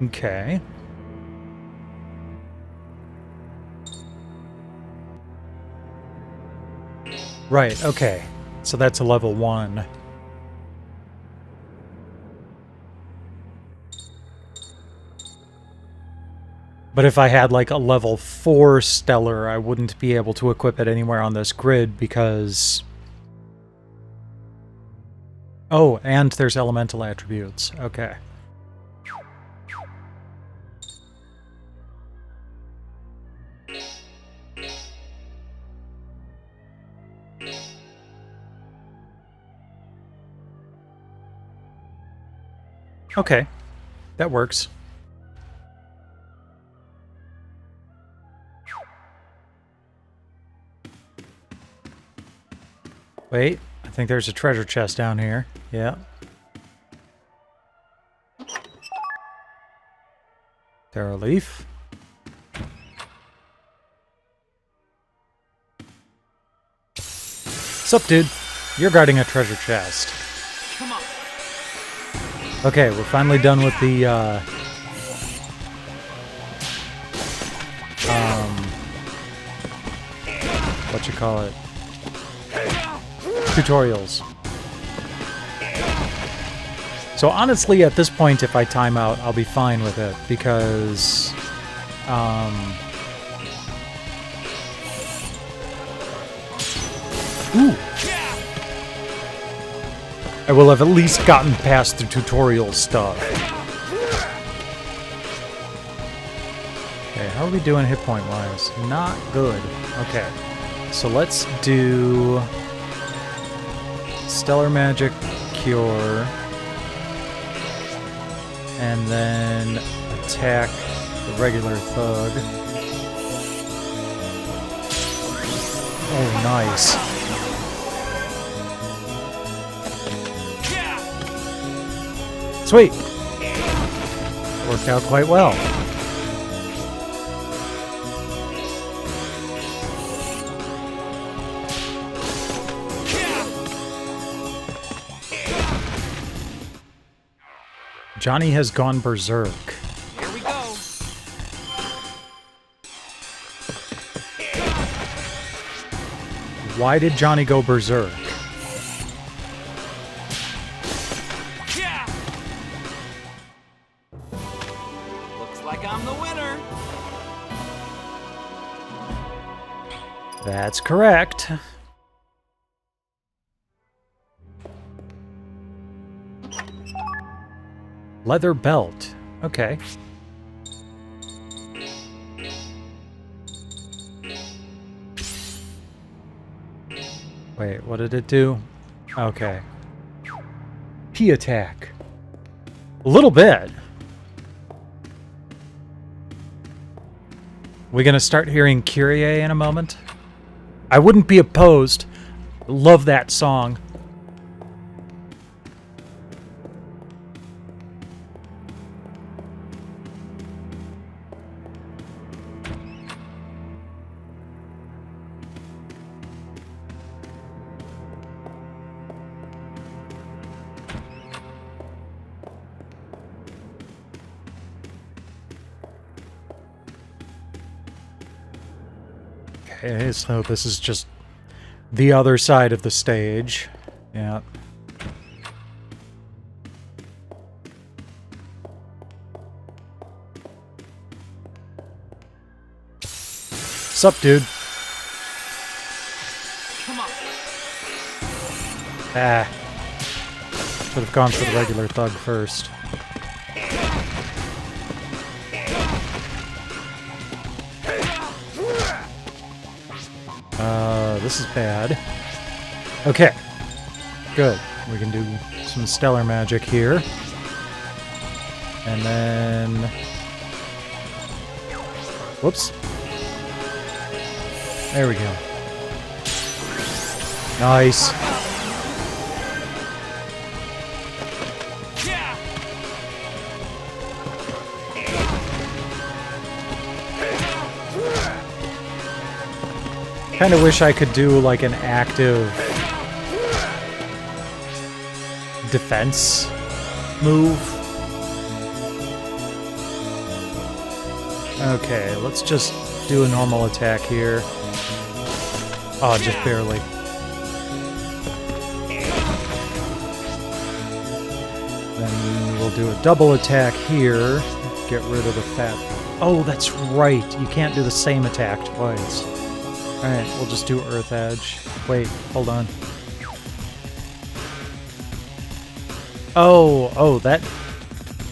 Okay. Right, okay. So that's a level 1. But if I had like a level 4 Stellar, I wouldn't be able to equip it anywhere on this grid because... Oh, and there's elemental attributes. Okay. Okay, that works. Wait, I think there's a treasure chest down here. Yeah. Terra leaf. Sup, dude? You're guarding a treasure chest. Come on. Okay, we're finally done with the, what you call it? Tutorials. So honestly, at this point, if I time out, I'll be fine with it, because, ooh. I will have at least gotten past the tutorial stuff. Okay, how are we doing hit point wise? Not good. Okay, so let's do Stellar Magic Cure, and then attack the regular thug. Oh, nice. Sweet. Worked out quite well. Johnny has gone berserk. Here we go. Why did Johnny go berserk? Looks like I'm the winner. That's correct. Leather belt. Okay. Wait, what did it do? Okay. P attack. A little bit. We gonna start hearing Kyrie in a moment? I wouldn't be opposed. Love that song. Okay, so this is just the other side of the stage. Yeah. Sup, dude? Come on. Ah. Should have gone for the regular thug first. This is bad. Okay. Good. We can do some stellar magic here. And then... Whoops. There we go. Nice. Kind of wish I could do like an active defense move. Okay, let's just do a normal attack here. Oh, just barely. Then we'll do a double attack here. Get rid of the fat. Oh, that's right. You can't do the same attack twice. Alright, we'll just do Earth Edge. Wait, hold on. Oh, that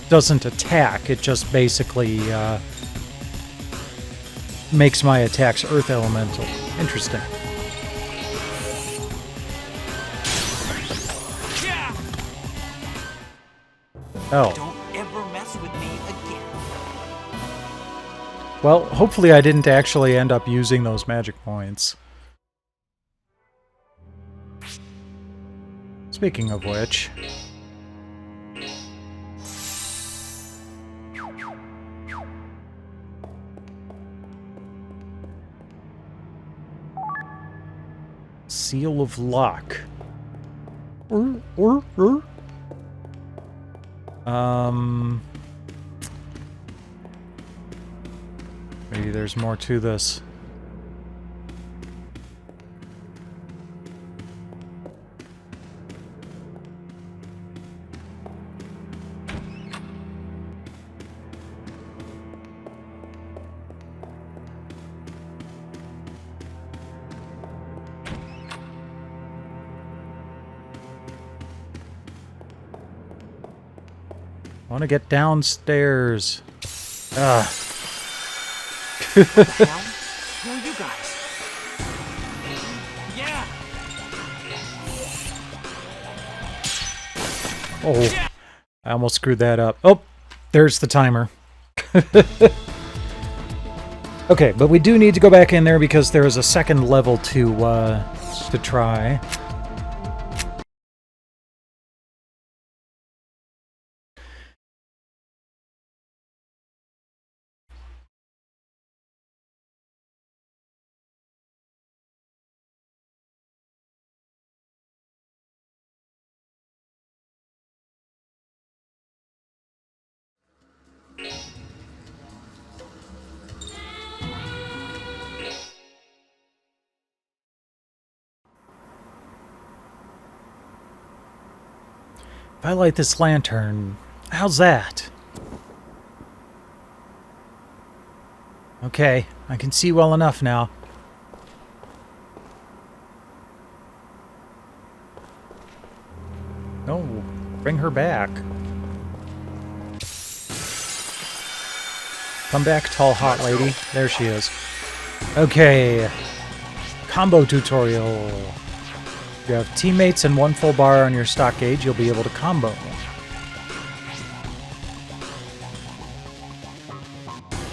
doesn't attack. It just basically makes my attacks Earth Elemental. Interesting. Oh. Don't ever mess with me again. Well, hopefully I didn't actually end up using those magic points. Speaking of which... Seal of Luck. Maybe there's more to this. I want to get downstairs. Ugh. Who are you guys? Yeah. Oh, I almost screwed that up. Oh, there's the timer. Okay, but we do need to go back in there because there is a second level to try. If I light this lantern, how's that? Okay, I can see well enough now. No, bring her back. Come back, tall hot lady. There she is. Okay. Combo tutorial. If you have teammates and one full bar on your stock gauge, you'll be able to combo.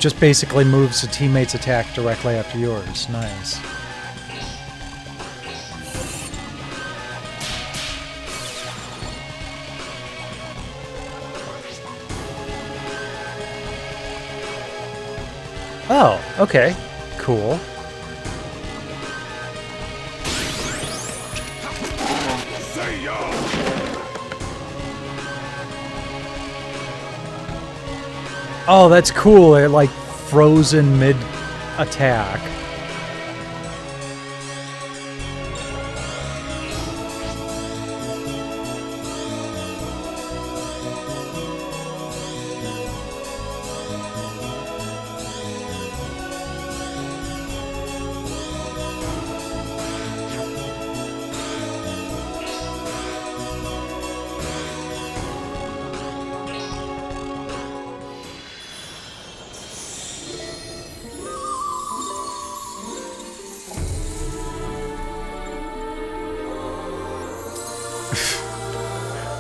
Just basically moves a teammate's attack directly after yours. Nice. Oh, okay. Cool. Oh, that's cool. It like frozen mid-attack.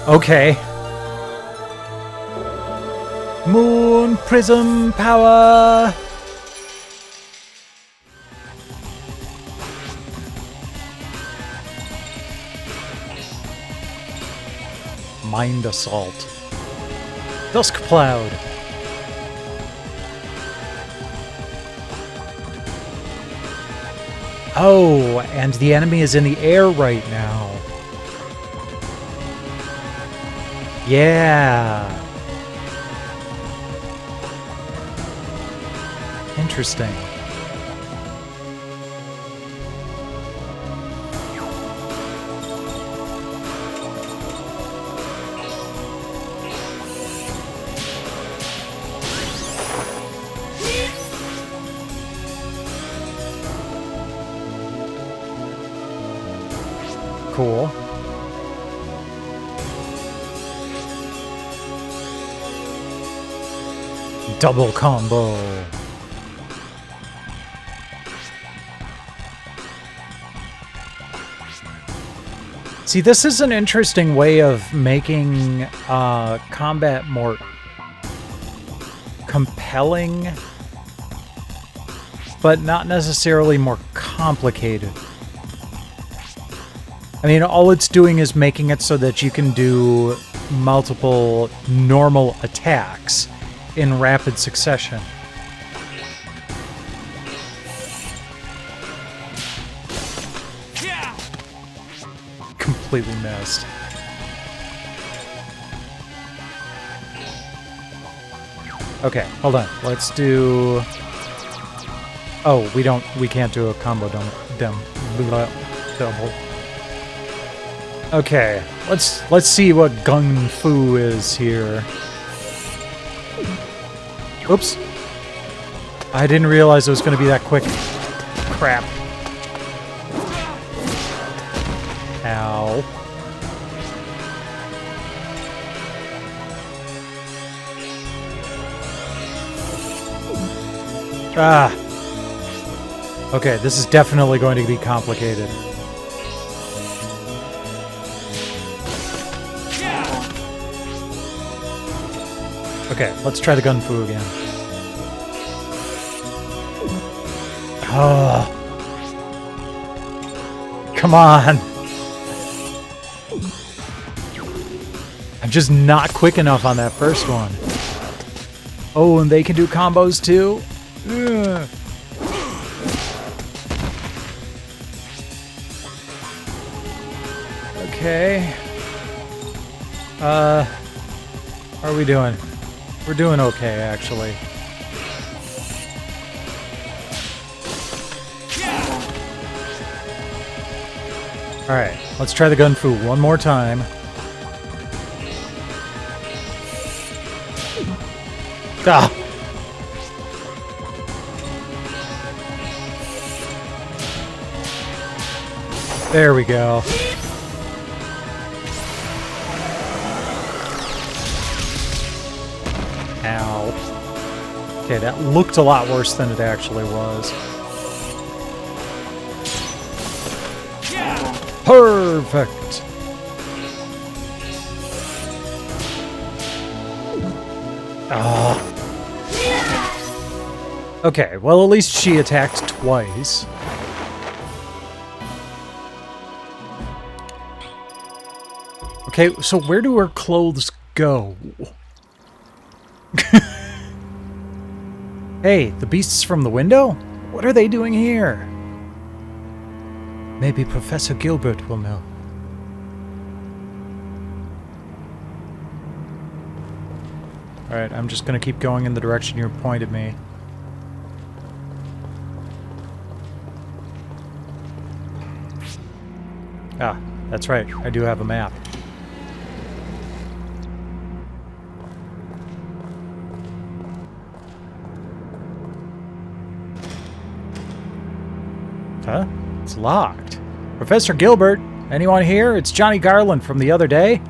Okay. Moon Prism Power! Mind Assault. Dusk Cloud. Oh, and the enemy is in the air right now. Yeah. Interesting. Cool. Double combo. See, this is an interesting way of making combat more compelling, but not necessarily more complicated. I mean, all it's doing is making it so that you can do multiple normal attacks in rapid succession. completely missed. Okay, hold on. Let's do... Oh, we can't do a combo double. Okay, let's see what gung fu is here. Oops. I didn't realize it was going to be that quick. Crap. Ow. Ah. Okay, this is definitely going to be complicated. Okay, let's try the gun fu again. Oh. Come on. I'm just not quick enough on that first one. Oh, and they can do combos too? Ugh. Okay. How are we doing? We're doing okay, actually. Alright, let's try the gun fu one more time. Ah! There we go. Ow. Okay, that looked a lot worse than it actually was. Perfect! Ah. Okay, well at least she attacked twice. Okay, so where do her clothes go? Hey, the beasts from the window? What are they doing here? Maybe Professor Gilbert will know. Alright, I'm just gonna keep going in the direction you pointed me. Ah, that's right. I do have a map. Huh? It's locked. Professor Gilbert, anyone here? It's Johnny Garland from the other day.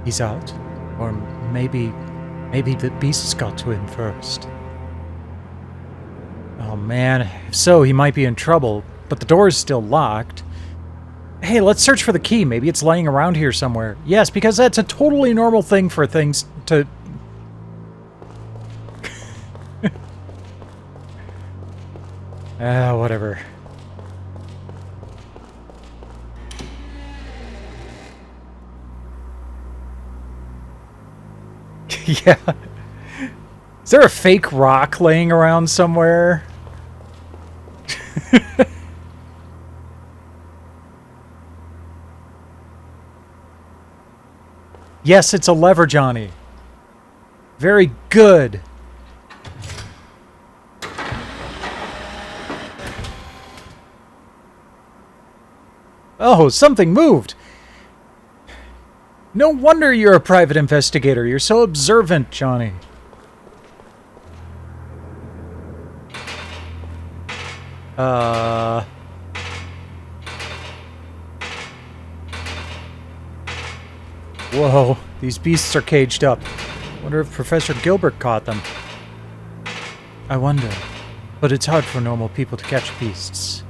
He's out. Or maybe the beasts got to him first. Oh man, if so, he might be in trouble, but the door is still locked. Hey, let's search for the key. Maybe it's laying around here somewhere. Yes, because that's a totally normal thing for things to... whatever. Yeah. Is there a fake rock laying around somewhere? Yes, it's a lever, Johnny. Very good. Oh, something moved. No wonder you're a private investigator. You're so observant, Johnny. Whoa, these beasts are caged up. Wonder if Professor Gilbert caught them. I wonder. But it's hard for normal people to catch beasts.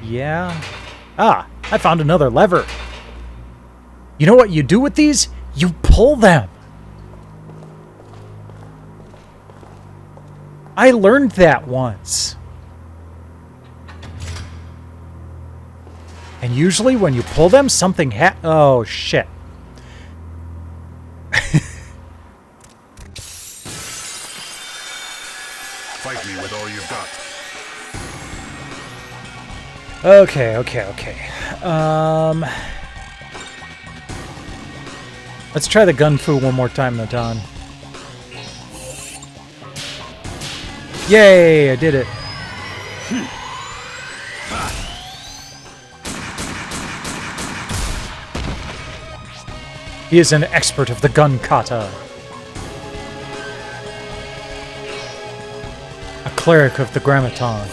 Yeah? Ah, I found another lever. You know what you do with these? You pull them. I learned that once. And usually when you pull them, something oh, shit. Fight me with all you've got. Okay. Let's try the gun fu one more time, Natan. Yay, I did it. He is an expert of the gun kata. A cleric of the grammaton.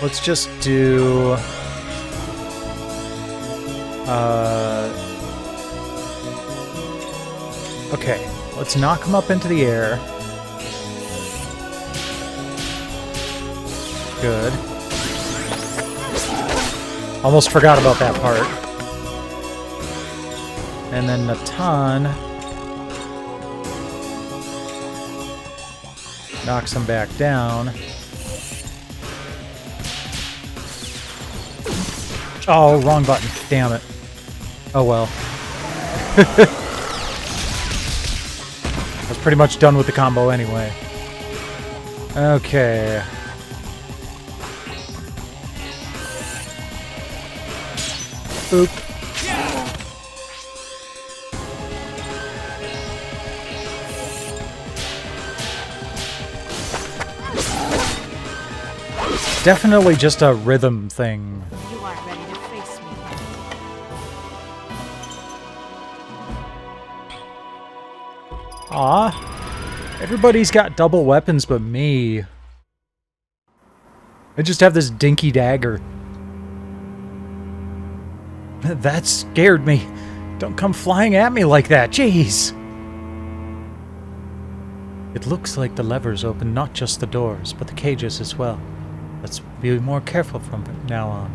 Let's just do... Okay, let's knock him up into the air. Good. Almost forgot about that part. And then Natan knocks him back down. Oh, wrong button. Damn it. Oh well. I was pretty much done with the combo anyway. Okay. Boop. Definitely just a rhythm thing. You aren't ready to face me. Aw. Everybody's got double weapons but me. I just have this dinky dagger. That scared me. Don't come flying at me like that, jeez! It looks like the levers open not just the doors, but the cages as well. Let's be more careful from now on.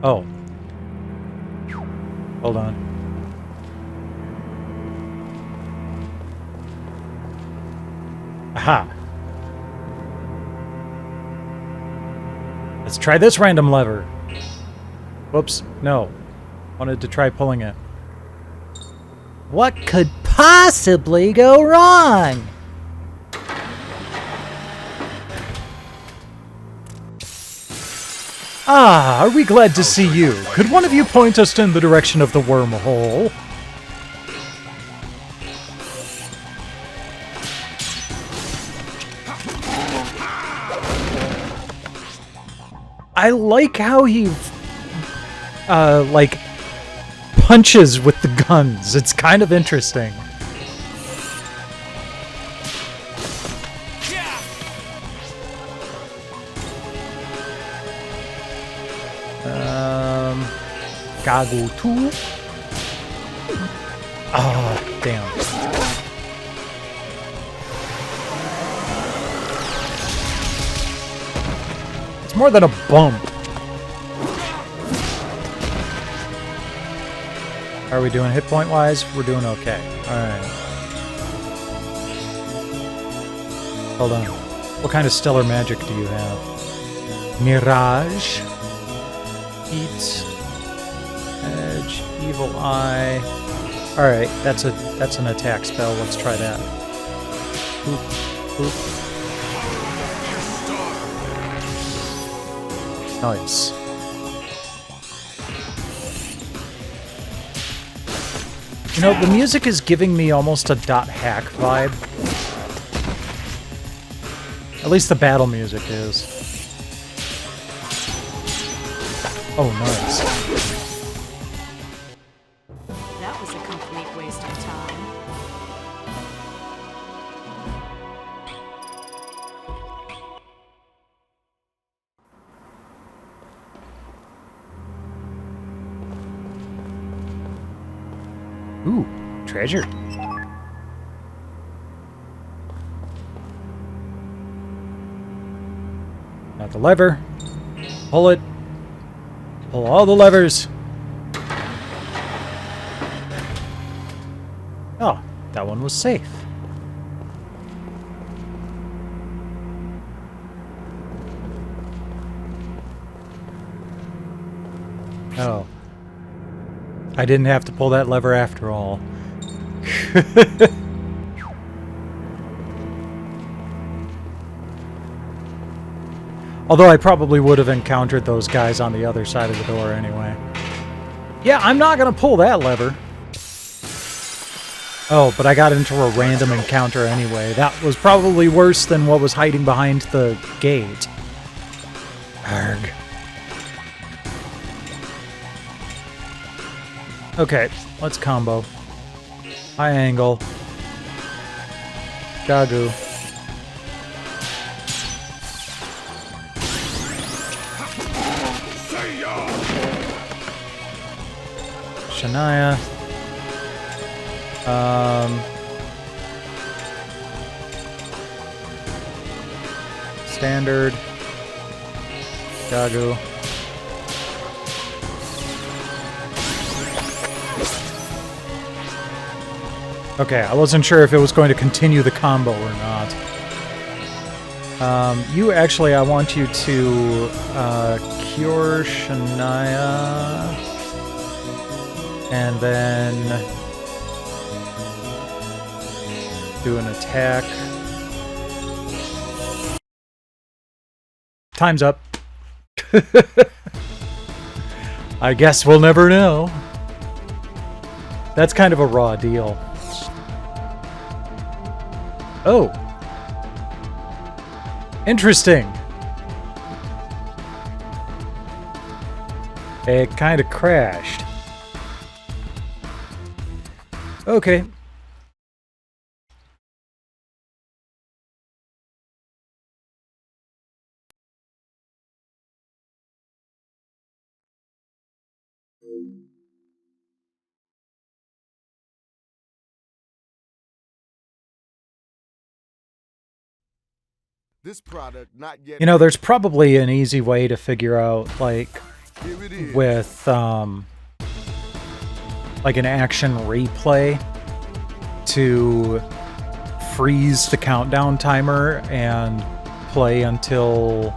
Oh. Hold on. Aha. Let's try this random lever. Whoops, no. Wanted to try pulling it. What could possibly go wrong? Ah, are we glad to see you? Could one of you point us in the direction of the wormhole? I like how he, like, punches with the guns. It's kind of interesting. Gago 2. Ah, damn. It's more than a bump. How are we doing hit point wise? We're doing okay. Alright. Hold on. What kind of stellar magic do you have? Mirage. Eat. Edge. Evil Eye. Alright, that's an attack spell. Let's try that. Boop. Boop. Nice. You know, the music is giving me almost a .hack vibe. At least the battle music is. Oh, nice. That was a complete waste of time. Ooh, treasure. Got the lever. Pull it. Pull all the levers. Oh, that one was safe. Oh. I didn't have to pull that lever after all. Although I probably would have encountered those guys on the other side of the door anyway. Yeah, I'm not gonna pull that lever. Oh, but I got into a random encounter anyway. That was probably worse than what was hiding behind the gate. Arg. Okay, let's combo. High angle. Gagu. Shania. Standard. Gagu. Okay, I wasn't sure if it was going to continue the combo or not. You actually, I want you to cure Shania, and then do an attack. Time's up. I guess we'll never know. That's kind of a raw deal. Oh. Interesting. It kind of crashed. Okay. This product not yet. You know, there's probably an easy way to figure out, like, with, like an action replay to freeze the countdown timer and play until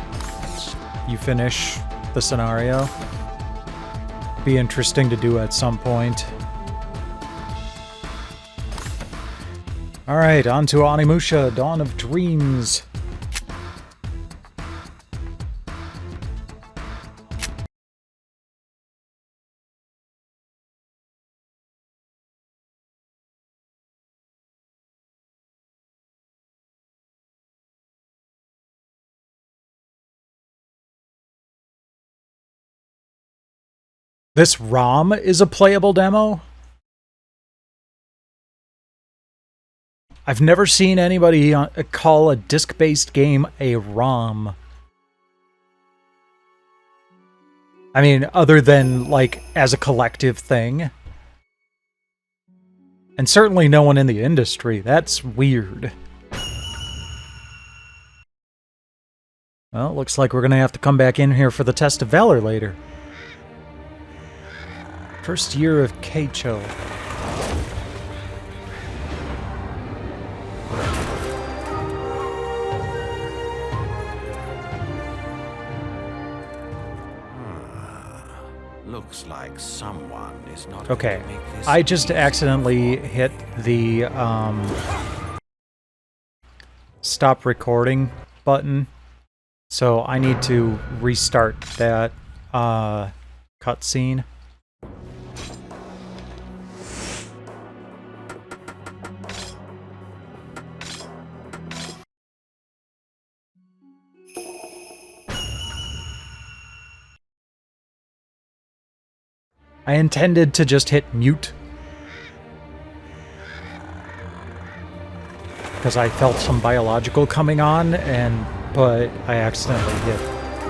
you finish the scenario. Be interesting to do at some point. Alright, on to Onimusha, Dawn of Dreams. This ROM is a playable demo? I've never seen anybody call a disc-based game a ROM. I mean, other than, like, as a collective thing. And certainly no one in the industry. That's weird. Well, looks like we're gonna have to come back in here for the Test of Valor later. First year of Keicho. Looks like someone is not Okay, going to make this I just easy. accidentally hit the stop recording button, so I need to restart that cutscene. I intended to just hit mute because I felt some biological coming on, but I accidentally hit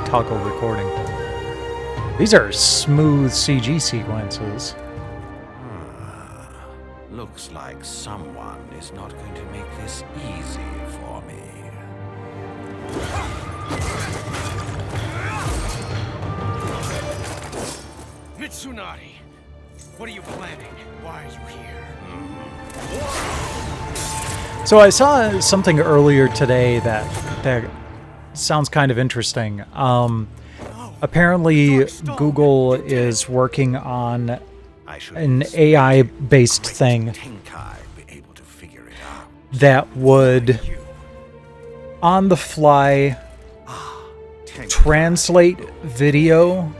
toggle recording. These are smooth CG sequences. Looks like someone is not going to make this easy for me. Tsunade, what are you planning? Why are you here? So I saw something earlier today that sounds kind of interesting. Apparently, Google is working on an AI-based thing that would, on the fly, translate video,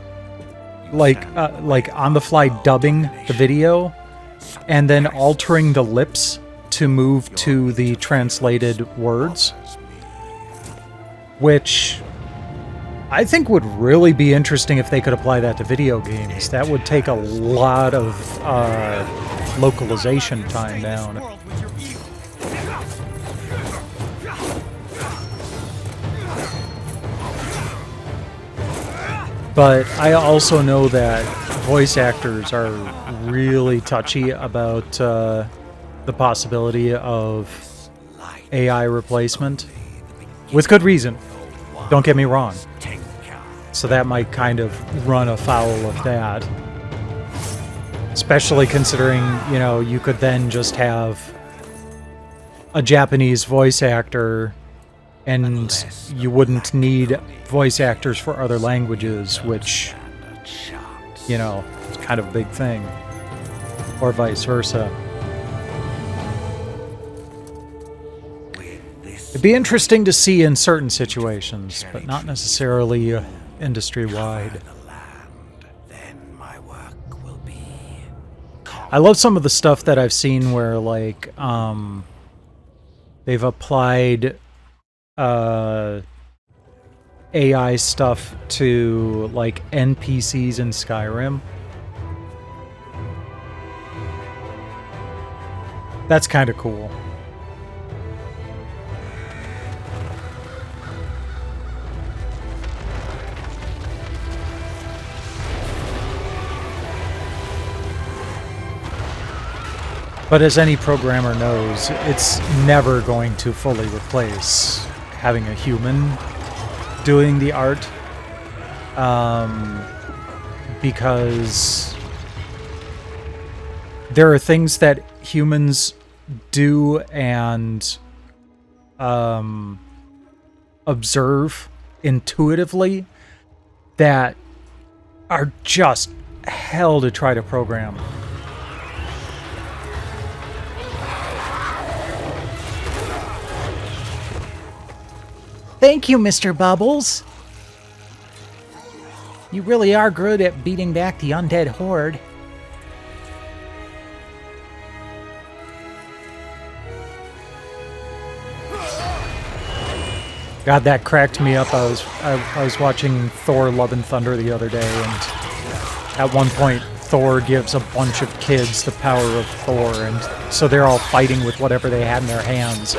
like on the fly dubbing the video, and then altering the lips to move to the translated words, which I think would really be interesting if they could apply that to video games. That would take a lot of localization time down. But I also know that voice actors are really touchy about the possibility of AI replacement. With good reason. Don't get me wrong. So that might kind of run afoul of that. Especially considering, you know, you could then just have a Japanese voice actor and you wouldn't need voice actors for other languages, which, you know, is kind of a big thing. Or vice versa. It'd be interesting to see in certain situations, but not necessarily industry-wide. I love some of the stuff that I've seen where, like, they've applied AI stuff to, like, NPCs in Skyrim. That's kind of cool. But as any programmer knows, it's never going to fully replace having a human doing the art, because there are things that humans do and observe intuitively that are just hell to try to program. Thank you, Mr. Bubbles. You really are good at beating back the undead horde. God, that cracked me up. I was watching Thor: Love and Thunder the other day, and at one point Thor gives a bunch of kids the power of Thor, and so they're all fighting with whatever they had in their hands.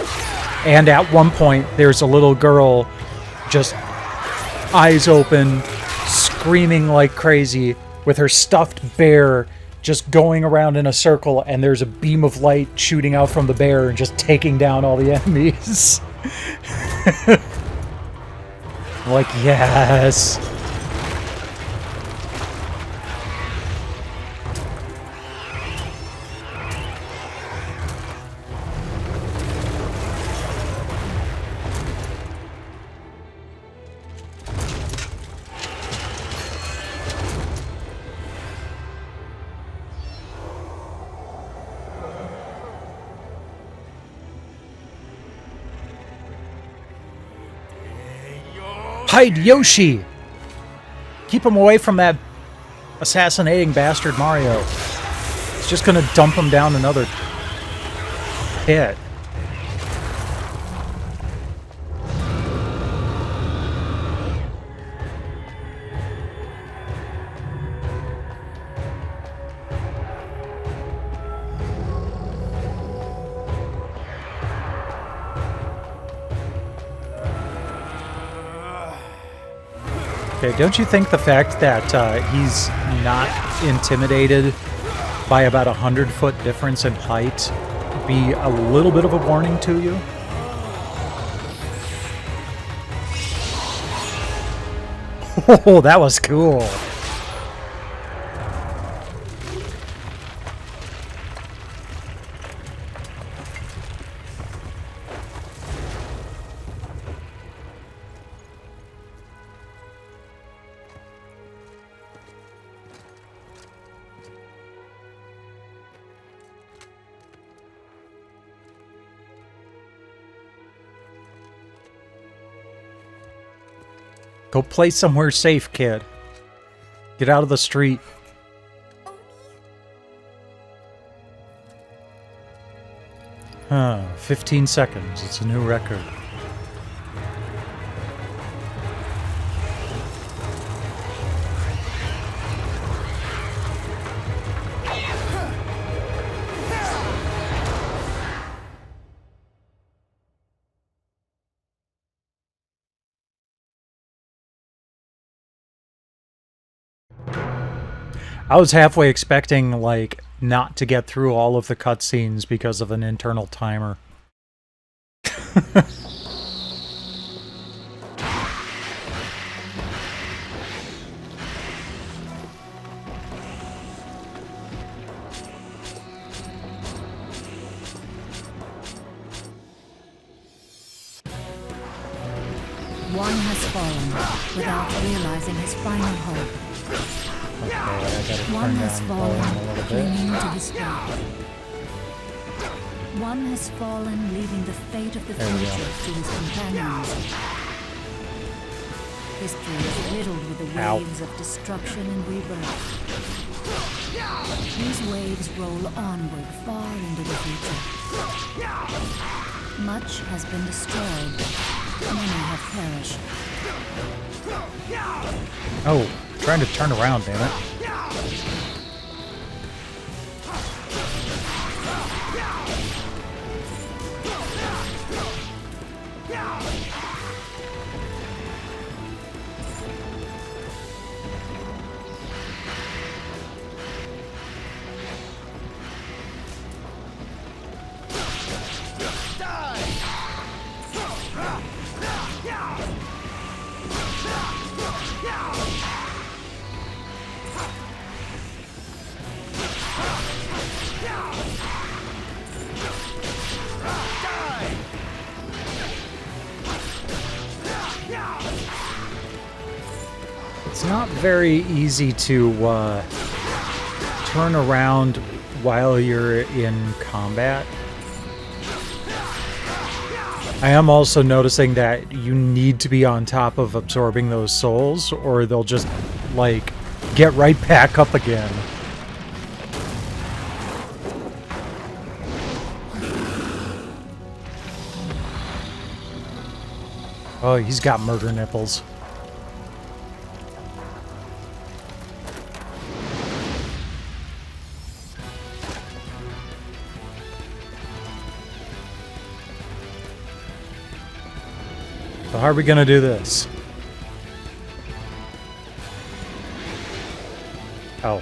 And at one point, there's a little girl just eyes open, screaming like crazy, with her stuffed bear just going around in a circle, and there's a beam of light shooting out from the bear and just taking down all the enemies. Like, yes. Hide Yoshi! Keep him away from that assassinating bastard Mario. He's just gonna dump him down another pit. Okay, don't you think the fact that he's not intimidated by about 100-foot difference in height be a little bit of a warning to you? Oh, that was cool. Go play somewhere safe, kid. Get out of the street. Huh, 15 seconds. It's a new record. I was halfway expecting, like, not to get through all of the cutscenes because of an internal timer. One has fallen without realizing his final hope. Okay, I gotta One turn has down volume a fallen, little bit. clinging to his faith. One has fallen, leaving the fate of the There we go. future to his companions. History is riddled with the Ow. waves of destruction and rebirth. These waves roll onward far into the future. Much has been destroyed. Many have perished. Oh, trying to turn around, damn it. It's not very easy to turn around while you're in combat. I am also noticing that you need to be on top of absorbing those souls, or they'll just, like, get right back up again. Oh, he's got murder nipples. So how are we gonna do this? Oh.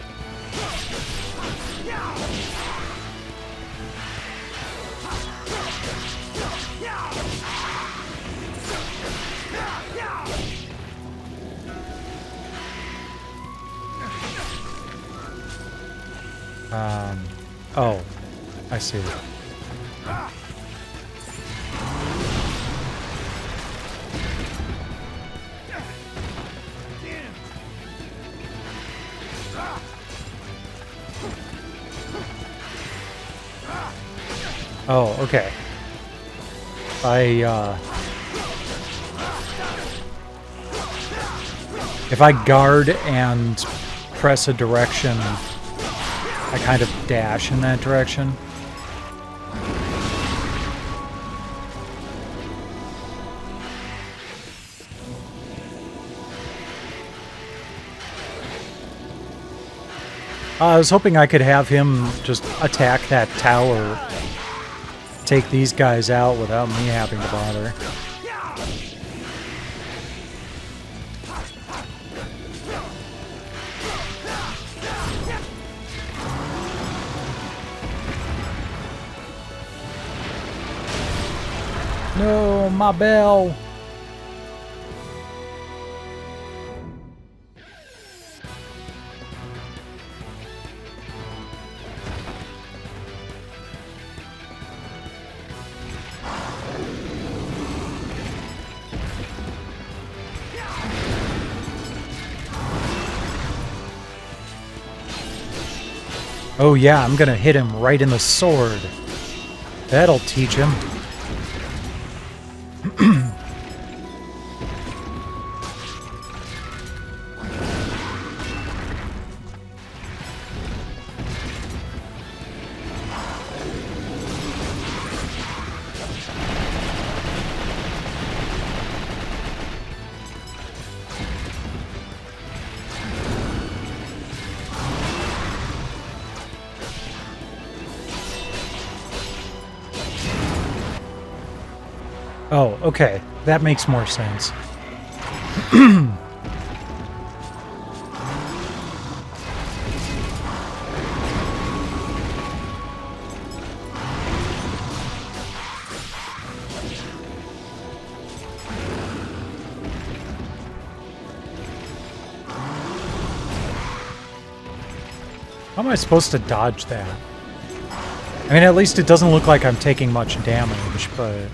Oh, I see. Oh, okay. If I guard and press a direction, I kind of dash in that direction. I was hoping I could have him just attack that tower, take these guys out without me having to bother. No, my bell. Oh yeah, I'm gonna hit him right in the sword. That'll teach him. Oh, okay. That makes more sense. How am I supposed to dodge that? I mean, at least it doesn't look like I'm taking much damage, but...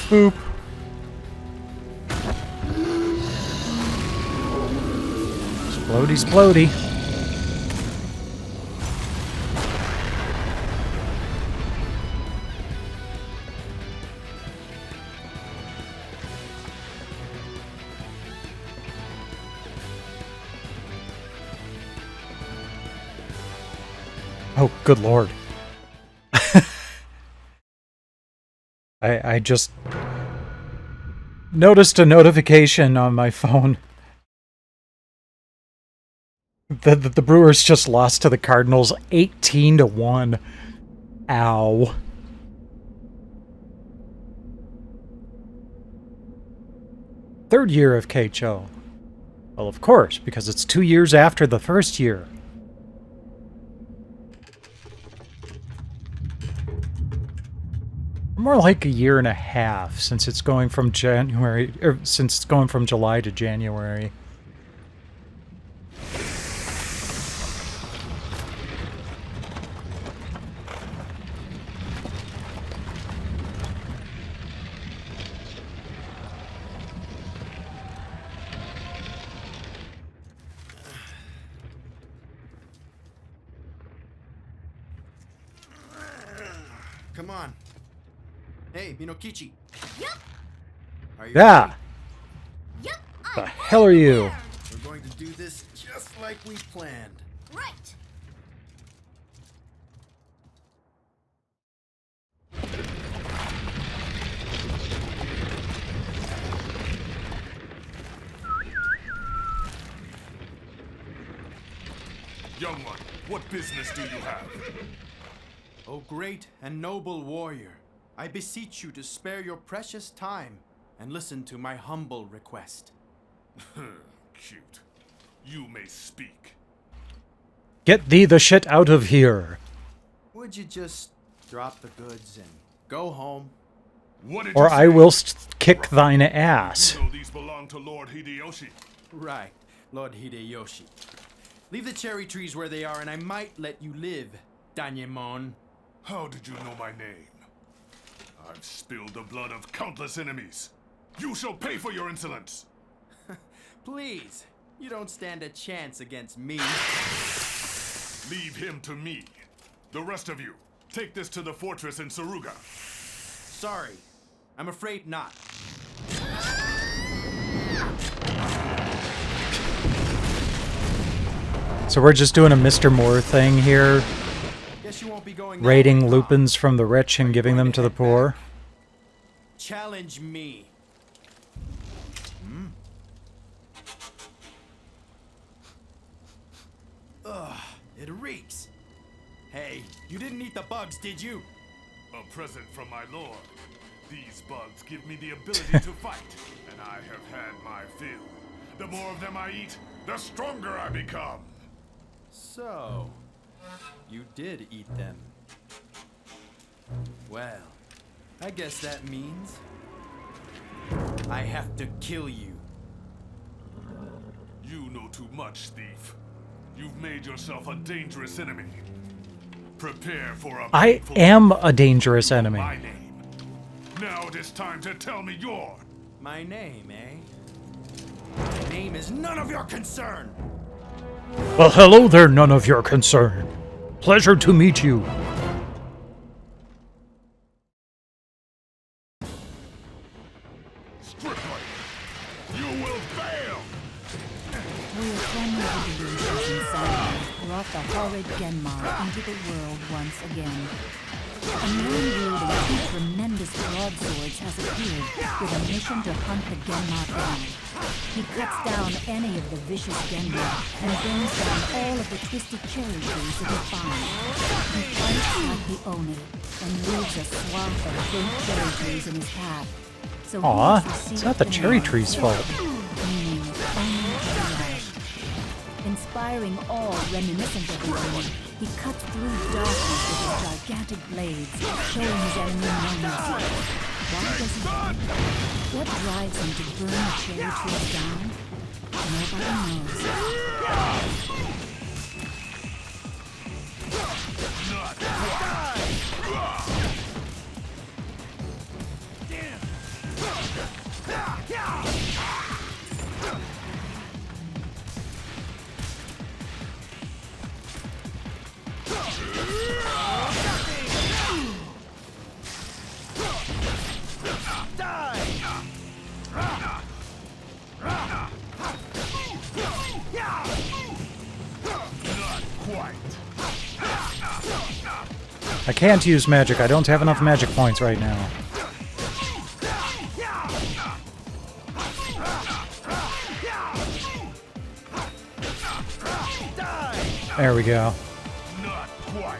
Boop. Splody, splody. Oh, good lord. I just noticed a notification on my phone that the Brewers just lost to the Cardinals 18-1. Ow. Third year of KHO. Well, of course, because it's 2 years after the first year. More like a year and a half, since it's going from July to January. Come on. Hey, Minokichi. Yep. Are you Yeah. ready? Yep. The hell are you? We're going to do this just like we planned. Right. Young one, what business do you have? O great and noble warrior, I beseech you to spare your precious time and listen to my humble request. Cute. You may speak. Get thee the shit out of here. Would you just drop the goods and go home? What did Or you say? I will kick thine ass. You know these belong to Lord Hideyoshi. Right, Lord Hideyoshi. Leave the cherry trees where they are and I might let you live, Danyemon. How did you know my name? I've spilled the blood of countless enemies. You shall pay for your insolence. Please, you don't stand a chance against me. Leave him to me. The rest of you, take this to the fortress in Saruga. Sorry, I'm afraid not. So we're just doing a Mr. Moore thing here. Guess you won't be going Raiding lupins from the rich and giving them to the poor. Challenge me. Ugh, it reeks. Hey, you didn't eat the bugs, did you? A present from my lord. These bugs give me the ability to fight, and I have had my fill. The more of them I eat, the stronger I become. So, you did eat them. Well, I guess that means I have to kill you. You know too much, thief. You've made yourself a dangerous enemy. Prepare for a I painful am a dangerous enemy. my name. Now it is time to tell me your. My name, eh? name is none of your concern! Well, hello there, none of your concern. Pleasure to meet you. You will fail! We are friendly delusions inside brought the horrid Genmar into the world once again. A man wielding two tremendous broadswords has appeared with a mission to hunt the Genmar down. He cuts down any of the vicious Genmar and burns down all of the twisted cherry trees that he finds. He fights like the Oni and leaves a swath of burnt cherry trees in his path. So Aw, it's not the cherry tree's fault. Meaning only to the ash. Inspiring awe reminiscent of the Oni, he cuts through darkness with his gigantic blades, showing his enemy no mercy. Why does he fight? What drives him to burn the cherry trees down? Nobody I can't use magic. I don't have enough magic points right now. There we go. Not quite.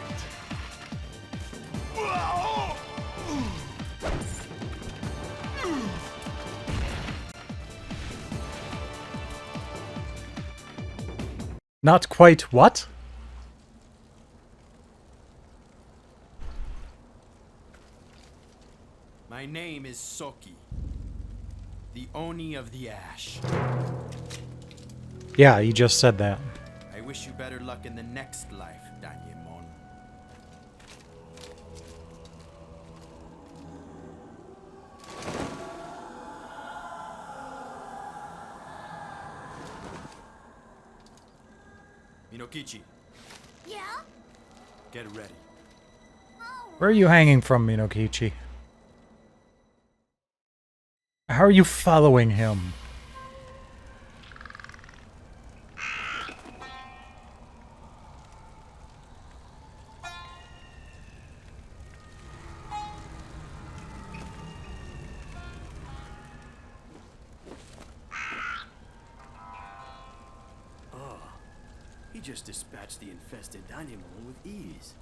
Not quite what? My name is Soki, the Oni of the Ash. Yeah, you just said that. I wish you better luck in the next life, Danyemon. Minokichi. Yeah? Get ready. Where are you hanging from, Minokichi? How are you following him? He just dispatched the infested Danyemon with ease.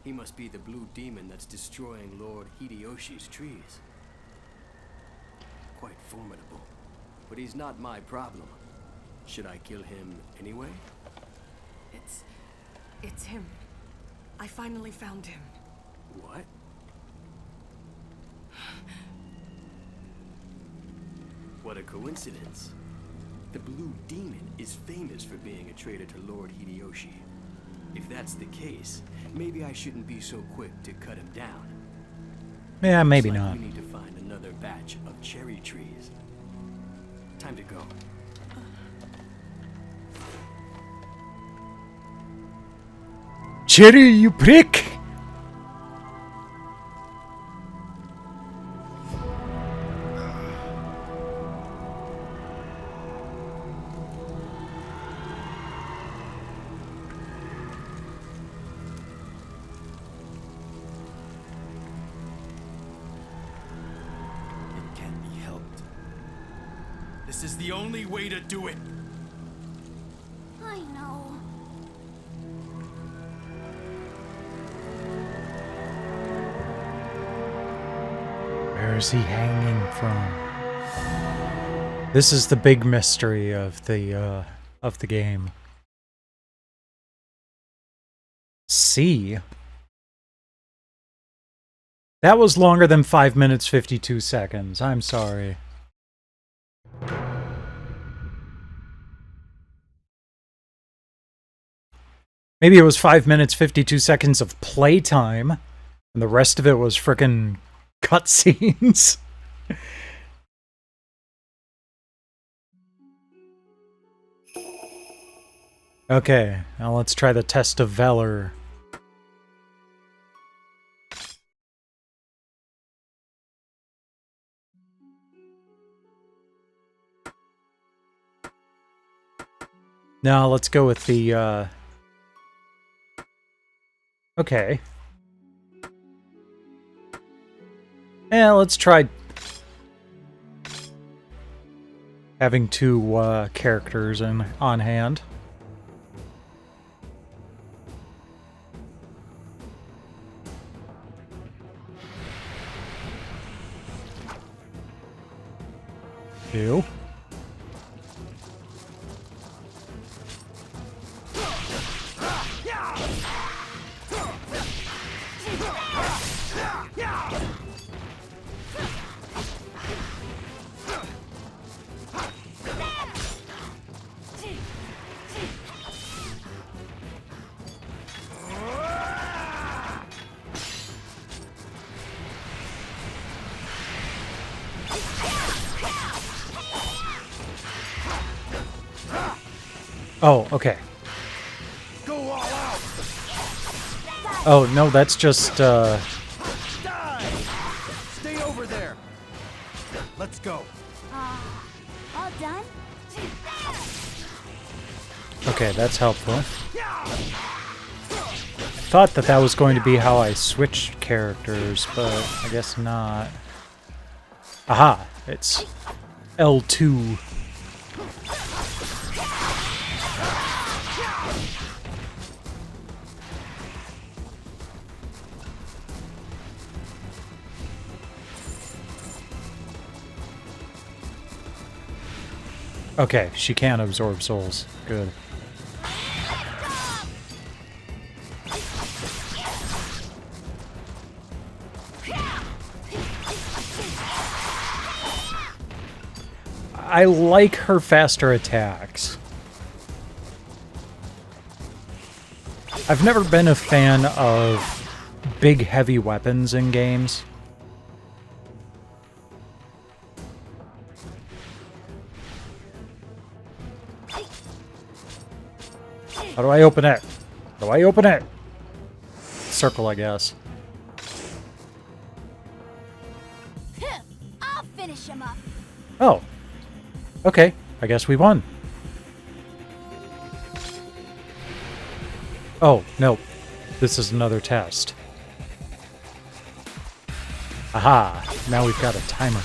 He must be the blue demon that's destroying Lord Hideyoshi's trees. Quite formidable. But he's not my problem. Should I kill him anyway? It's him. I finally found him. What? What a coincidence. The Blue Demon is famous for being a traitor to Lord Hideyoshi. If that's the case, maybe I shouldn't be so quick to cut him down. Yeah, maybe Looks like not. We need to find another batch of cherry trees. Time to go. Cherry, you prick! It can't be helped. This is the only way to do it. I know. Where is he hanging from? This is the big mystery of the game. C. That was longer than 5 minutes 52 seconds. I'm sorry. Maybe it was 5 minutes 52 seconds of playtime, and the rest of it was frickin' cutscenes. Okay, now let's try the test of valor. Now let's go with the, okay. Yeah, let's try having two characters on hand. Two. Oh, okay. Go all out. Oh, no, that's just, Die! Stay over there. Let's go. All done? Okay, that's helpful. Thought that was going to be how I switched characters, but I guess not. Aha! It's L2. Okay, she can absorb souls. Good. I like her faster attacks. I've never been a fan of big heavy weapons in games. How do I open it? How do I open it? Circle, I guess. I'll finish him up. Oh. Okay, I guess we won. Oh, no. This is another test. Aha! Now we've got a timer.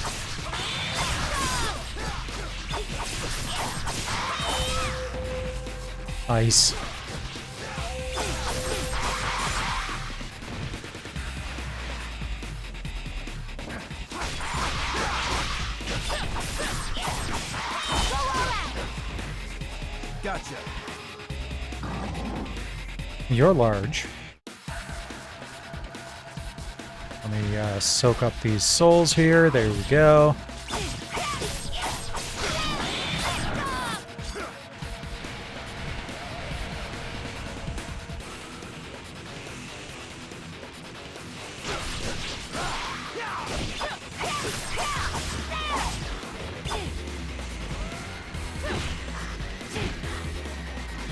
Ice. Gotcha. You're large. Let me soak up these souls here. There we go.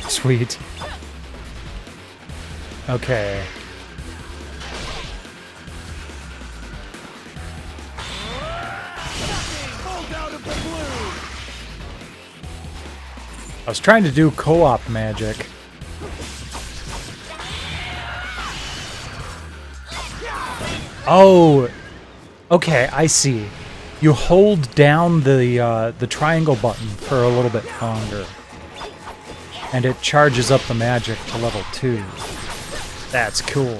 Sweet. Okay. I was trying to do co-op magic. Oh, okay, I see. You hold down the triangle button for a little bit longer, and it charges up the magic to level 2. That's cool.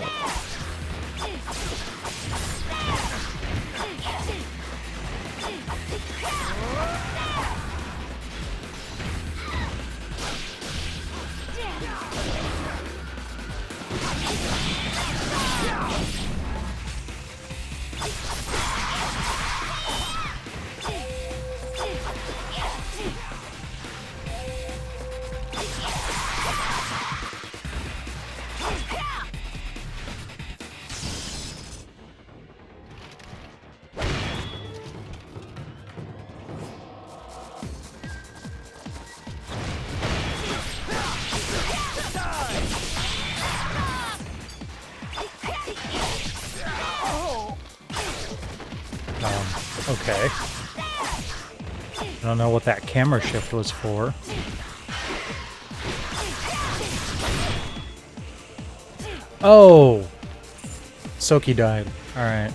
Okay. I don't know what that camera shift was for. Oh! Soki died. Alright.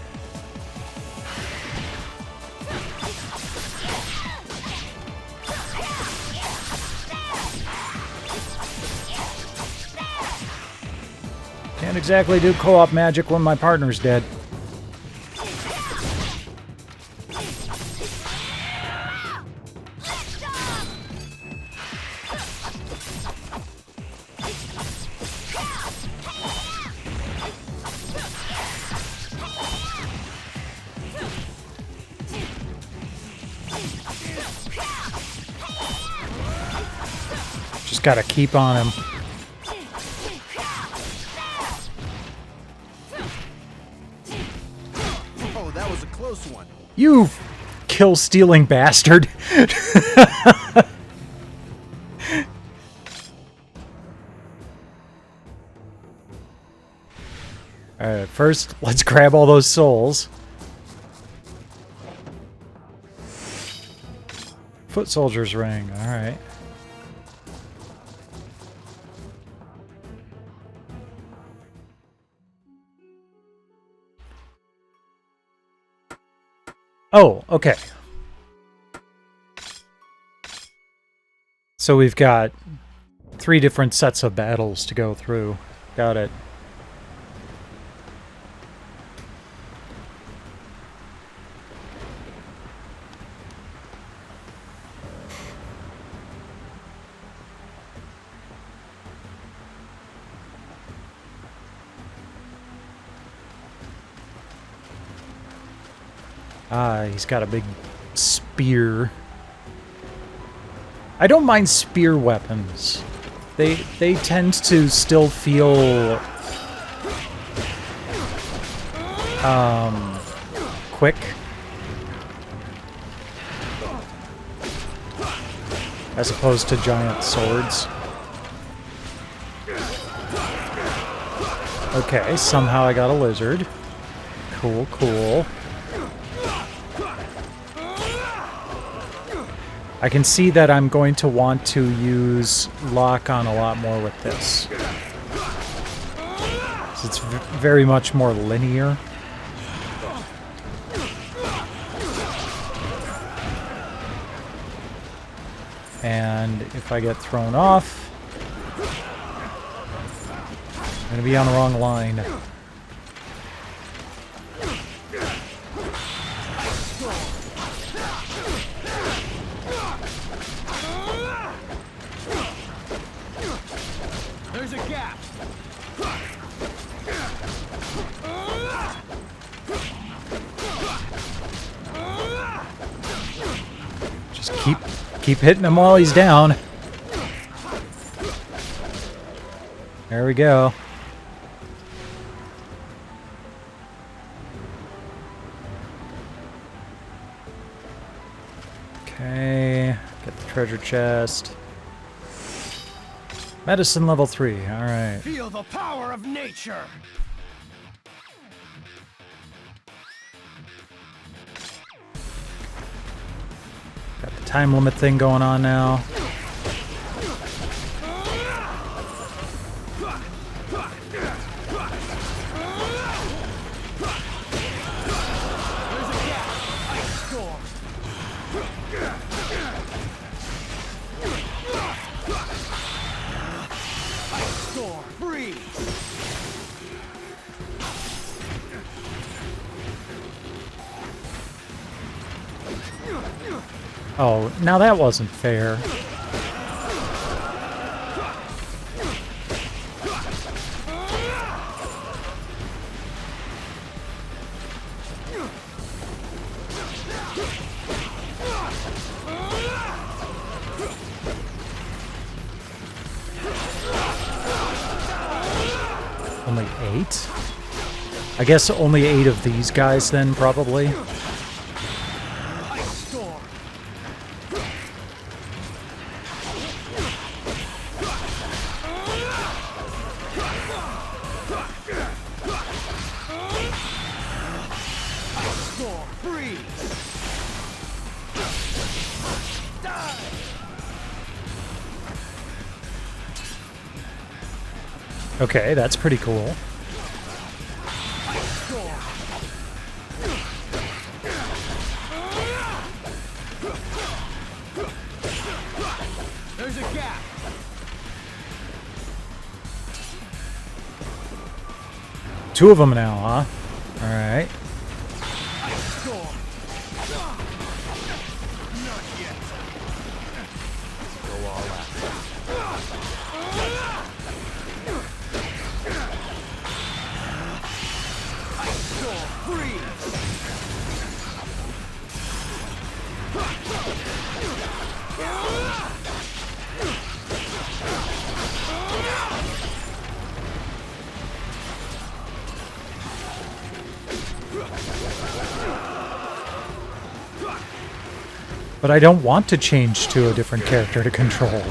Can't exactly do co-op magic when my partner's dead. Just gotta keep on him. Oh, that was a close one. You kill-stealing bastard. Alright, first, let's grab all those souls. Foot soldier's ring, alright. Oh, okay. So we've got 3 different sets of battles to go through. Got it. Ah, he's got a big spear. I don't mind spear weapons. They tend to still feel quick. As opposed to giant swords. Okay, somehow I got a lizard. Cool, cool. I can see that I'm going to want to use lock-on a lot more with this. So it's very much more linear. And if I get thrown off, I'm going to be on the wrong line. There's a gap. Just keep hitting him while he's down. There we go. Okay, get the treasure chest. Medicine level 3, alright. Feel the power of nature. Got the time limit thing going on now. Oh, now that wasn't fair. Only 8? I guess only 8 of these guys then, probably. Okay, that's pretty cool. There's a gap. Two of them now, huh? All right. But I don't want to change to a different character to control.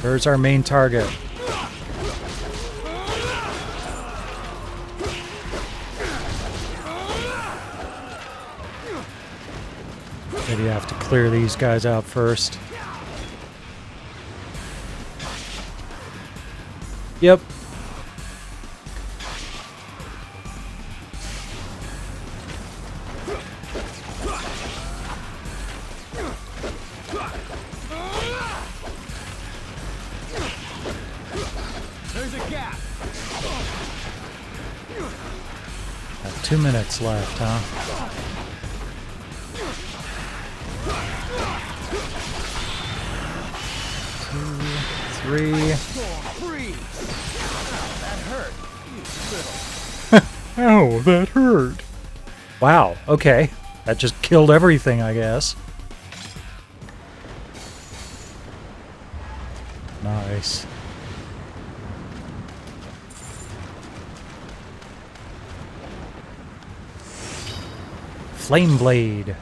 Where's our main target? Maybe I have to clear these guys out first. Yep. There's a gap. 2 minutes left, huh? Three. That hurt. You little. Oh, that hurt. Wow, okay. That just killed everything, I guess. Nice. Flame Blade.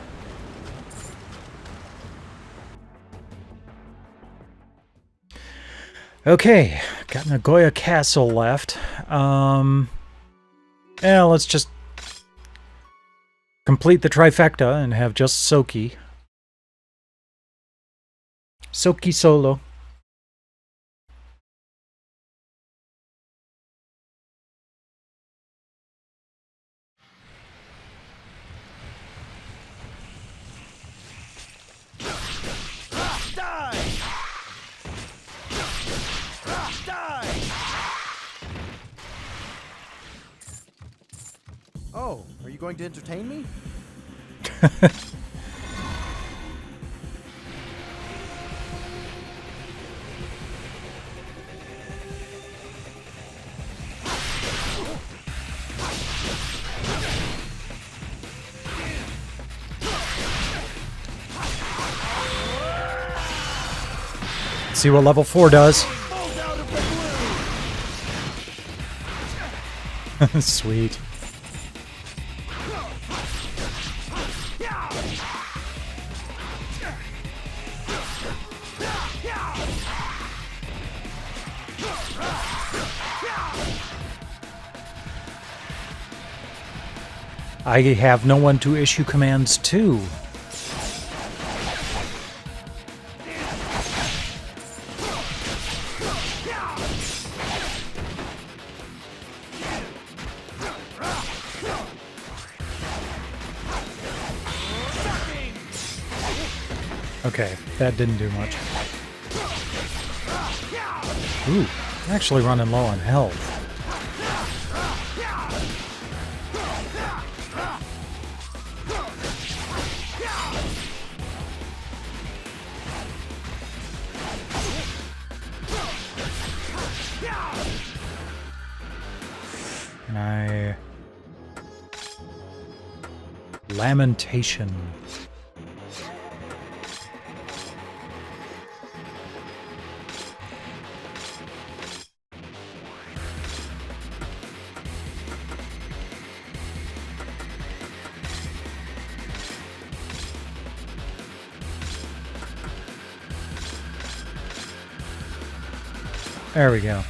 Okay, got Nagoya Castle left. Yeah, let's just complete the trifecta and have just Soki. Soki solo. Oh, are you going to entertain me? See what level 4 does. Sweet. I have no one to issue commands to. Okay, that didn't do much. Ooh, I'm actually running low on health. And Lamentation. There we go.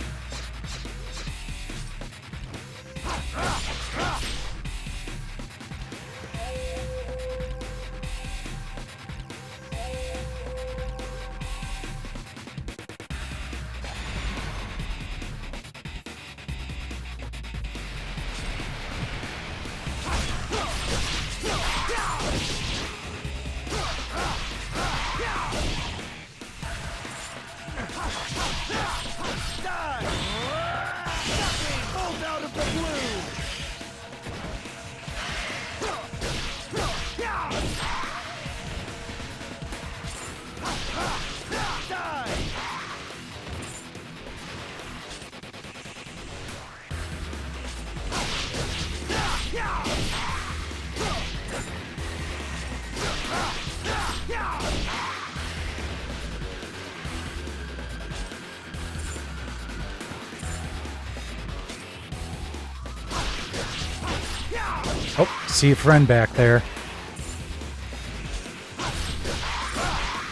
Oh, see a friend back there.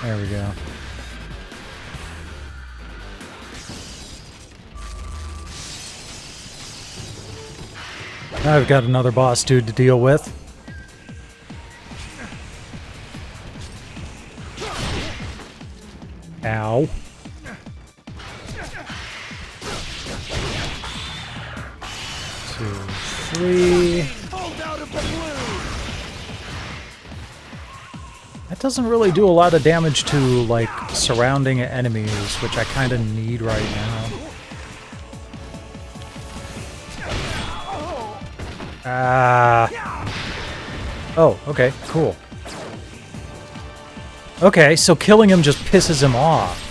There we go. I've got another boss dude to deal with. Ow. Two, three. That doesn't really do a lot of damage to, like, surrounding enemies, which I kind of need right now. Oh, okay, cool. Okay, so killing him just pisses him off.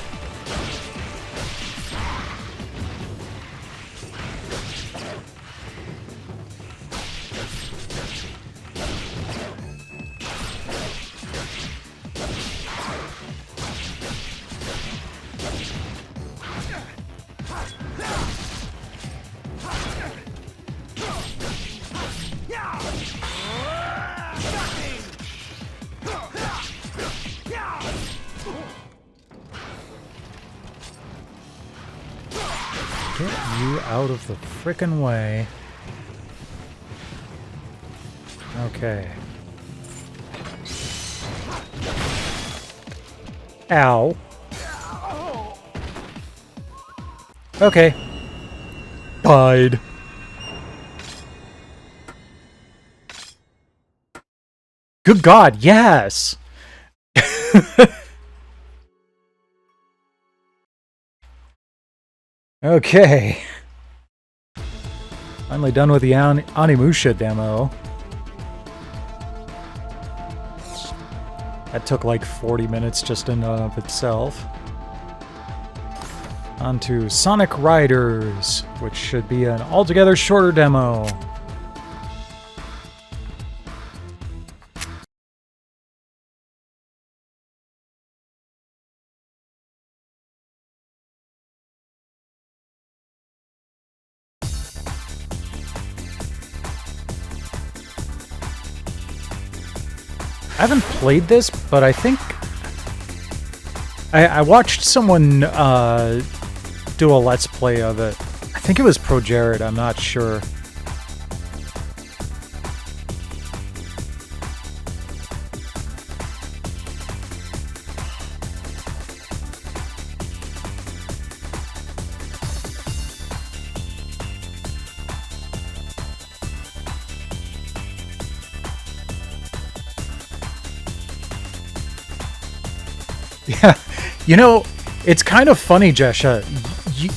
Get you out of the frickin' way. Okay. Ow. Okay. Died. Good God, yes! Okay. Finally done with the Onimusha demo. That took like 40 minutes just in and of itself. On to Sonic Riders, which should be an altogether shorter demo. I haven't played this, but I think I watched someone do a Let's Play of it. I think it was Pro Jared, I'm not sure. Yeah, you know, it's kind of funny, Jesha.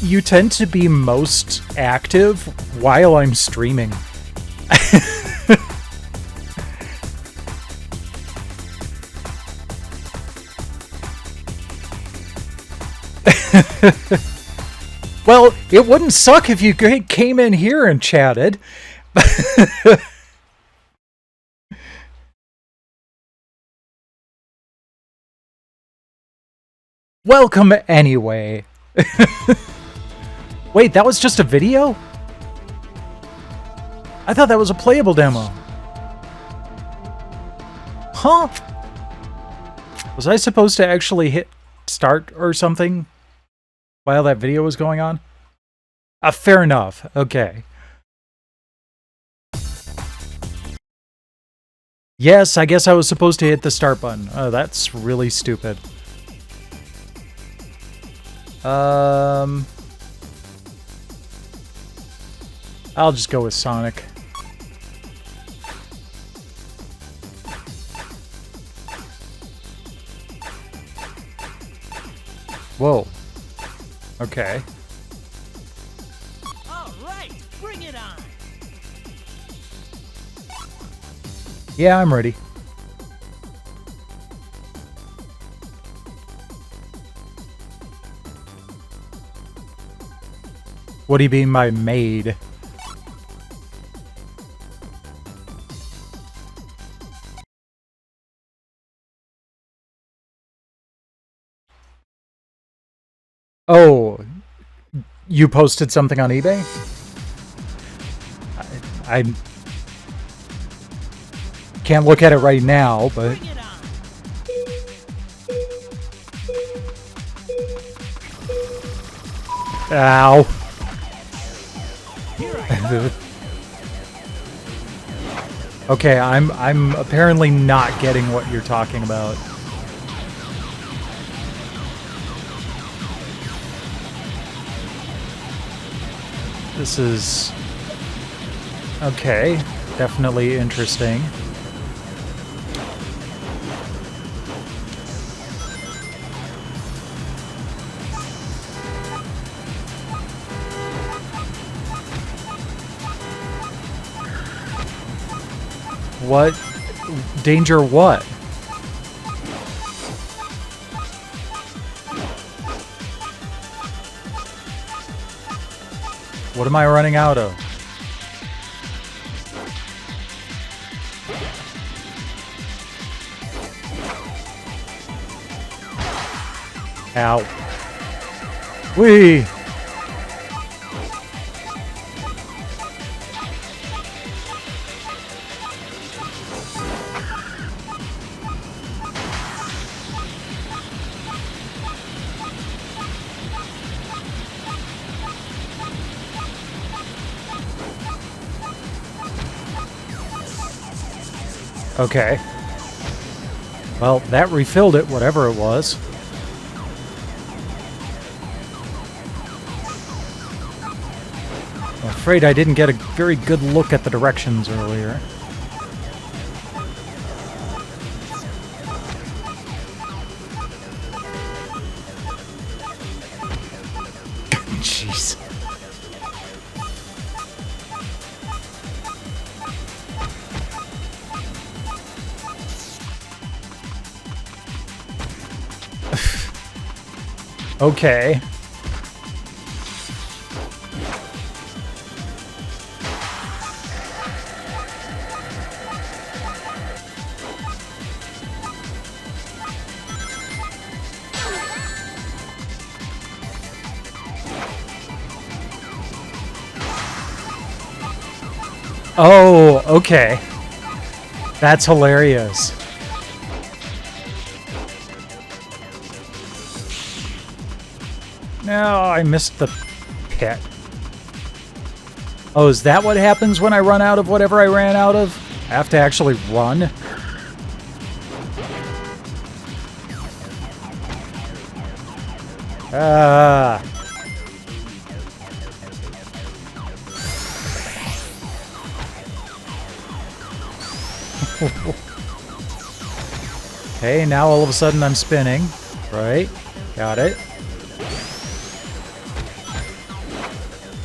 You tend to be most active while I'm streaming. Well, it wouldn't suck if you came in here and chatted. Welcome anyway. Wait, that was just a video? I thought that was a playable demo. Huh? Was I supposed to actually hit start or something? while that video was going on? Fair enough. Okay. Yes, I guess I was supposed to hit the start button. Oh, that's really stupid. I'll just go with Sonic. Whoa. Okay. All right, bring it on. Yeah, I'm ready. What do you mean by maid? Oh, you posted something on eBay? I can't look at it right now, but... Ow. Okay, I'm apparently not getting what you're talking about. This is... okay, definitely interesting. What? Danger what? What am I running out of? Ow. Whee! Okay. Well, that refilled it, whatever it was. I'm afraid I didn't get a very good look at the directions earlier. Jeez. Okay. Oh, okay. That's hilarious. No, I missed the pit. Oh, is that what happens when I run out of whatever I ran out of? I have to actually run? Ah. Okay, now all of a sudden I'm spinning. Right. Got it.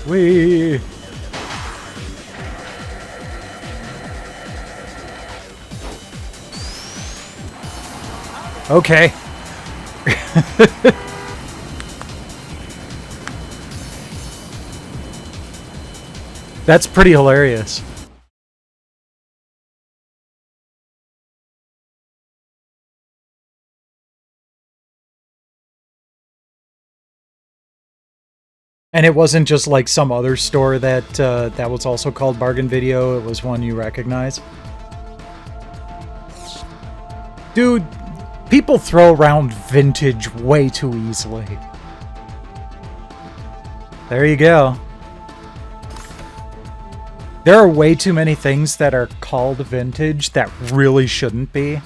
Whee! Okay. That's pretty hilarious. And it wasn't just like some other store that that was also called Bargain Video. It was one you recognize. Dude, people throw around vintage way too easily. There you go. There are way too many things that are called vintage that really shouldn't be.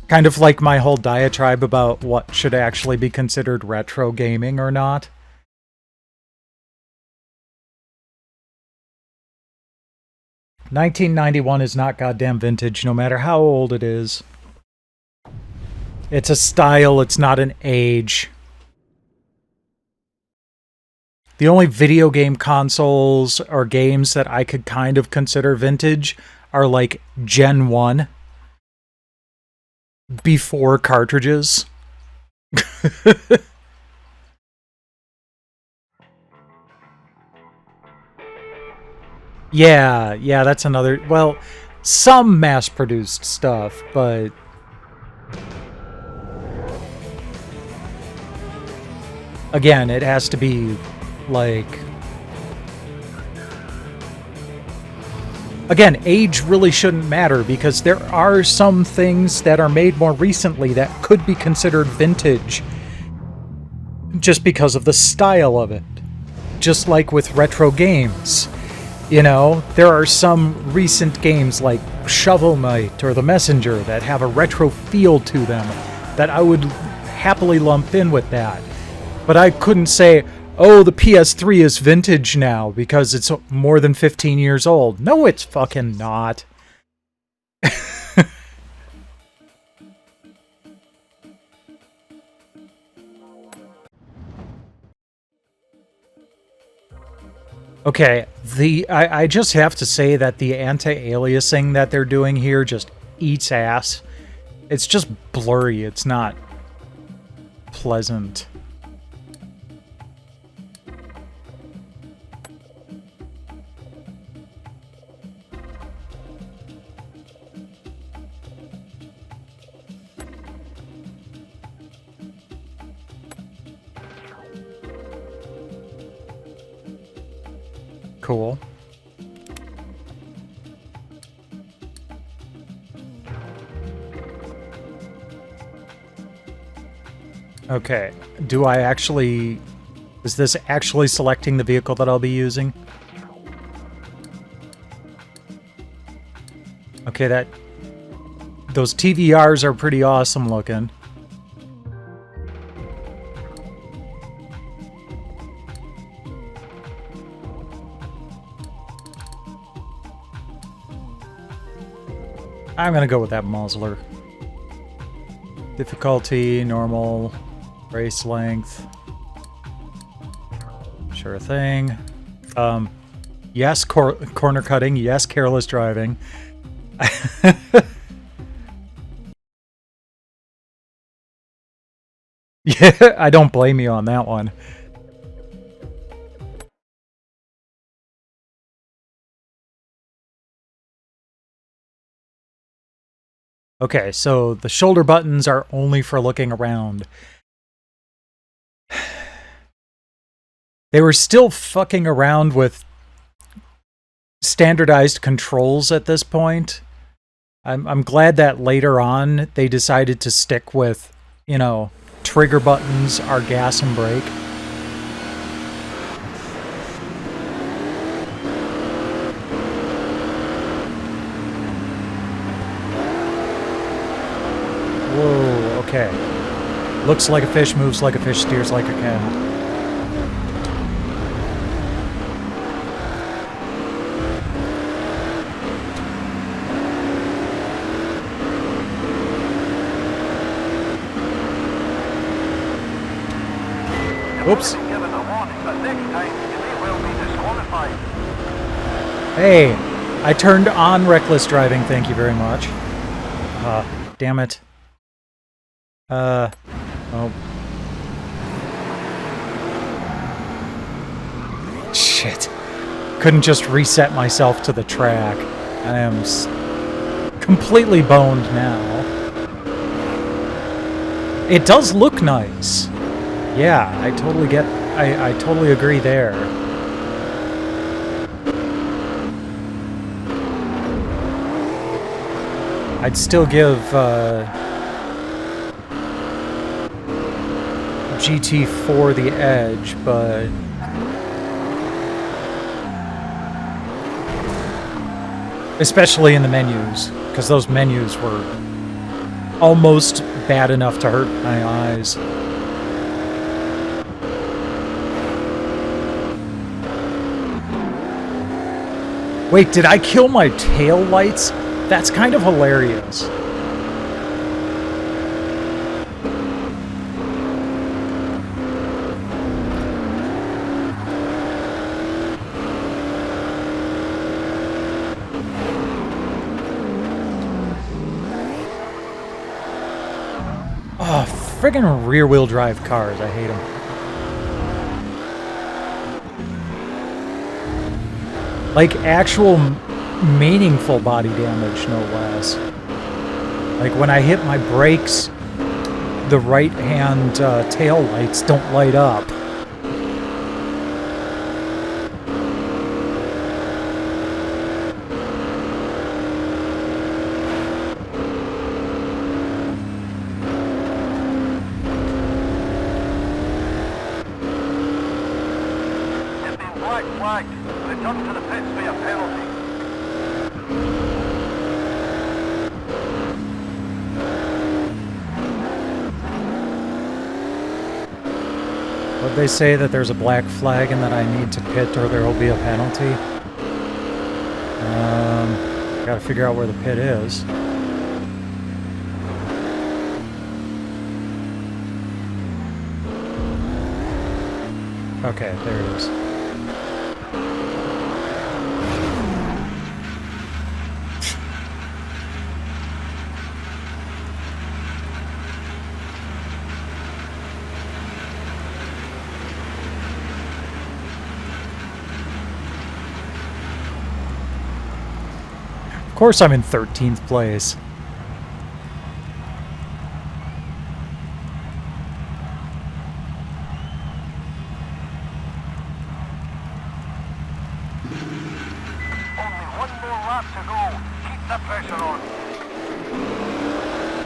Kind of like my whole diatribe about what should actually be considered retro gaming or not. $1991 is not goddamn vintage, no matter how old it is. It's a style, it's not an age. The only video game consoles or games that I could kind of consider vintage are like Gen 1. Before cartridges. Yeah, that's another... Well, some mass-produced stuff, but... Again, it has to be, like... Again, age really shouldn't matter, because there are some things that are made more recently that could be considered vintage, just because of the style of it. Just like with retro games. You know, there are some recent games like Shovel Knight or The Messenger that have a retro feel to them that I would happily lump in with that. But I couldn't say, oh, the PS3 is vintage now because it's more than 15 years old. No, it's fucking not. Okay, I just have to say that the anti-aliasing that they're doing here just eats ass. It's just blurry, it's not pleasant. Cool. Okay, do I actually... Is this actually selecting the vehicle that I'll be using? Okay, those TVRs are pretty awesome looking. I'm gonna go with that muzzler. Difficulty, normal, race length. Sure thing. Yes, corner cutting. Yes, careless driving. Yeah, I don't blame you on that one. Okay, so the shoulder buttons are only for looking around. They were still fucking around with standardized controls at this point. I'm glad that later on they decided to stick with, you know, trigger buttons are gas and brake. Whoa, okay. Looks like a fish, moves like a fish, steers like a cat. Oops. Hey, I turned on reckless driving, thank you very much. Damn it. Oh. Shit. Couldn't just reset myself to the track. I am completely boned now. It does look nice. Yeah, I totally get... I totally agree there. I'd still give GT4 the Edge, but especially in the menus, because those menus were almost bad enough to hurt my eyes. Wait, did I kill my tail lights? That's kind of hilarious. Oh, friggin' rear-wheel drive cars. I hate them. Like, actual meaningful body damage, no less. Like, when I hit my brakes, the right-hand tail lights don't light up. Would they say that there's a black flag and that I need to pit or there will be a penalty? Gotta figure out where the pit is. Okay, there it is. Of course I'm in 13th place.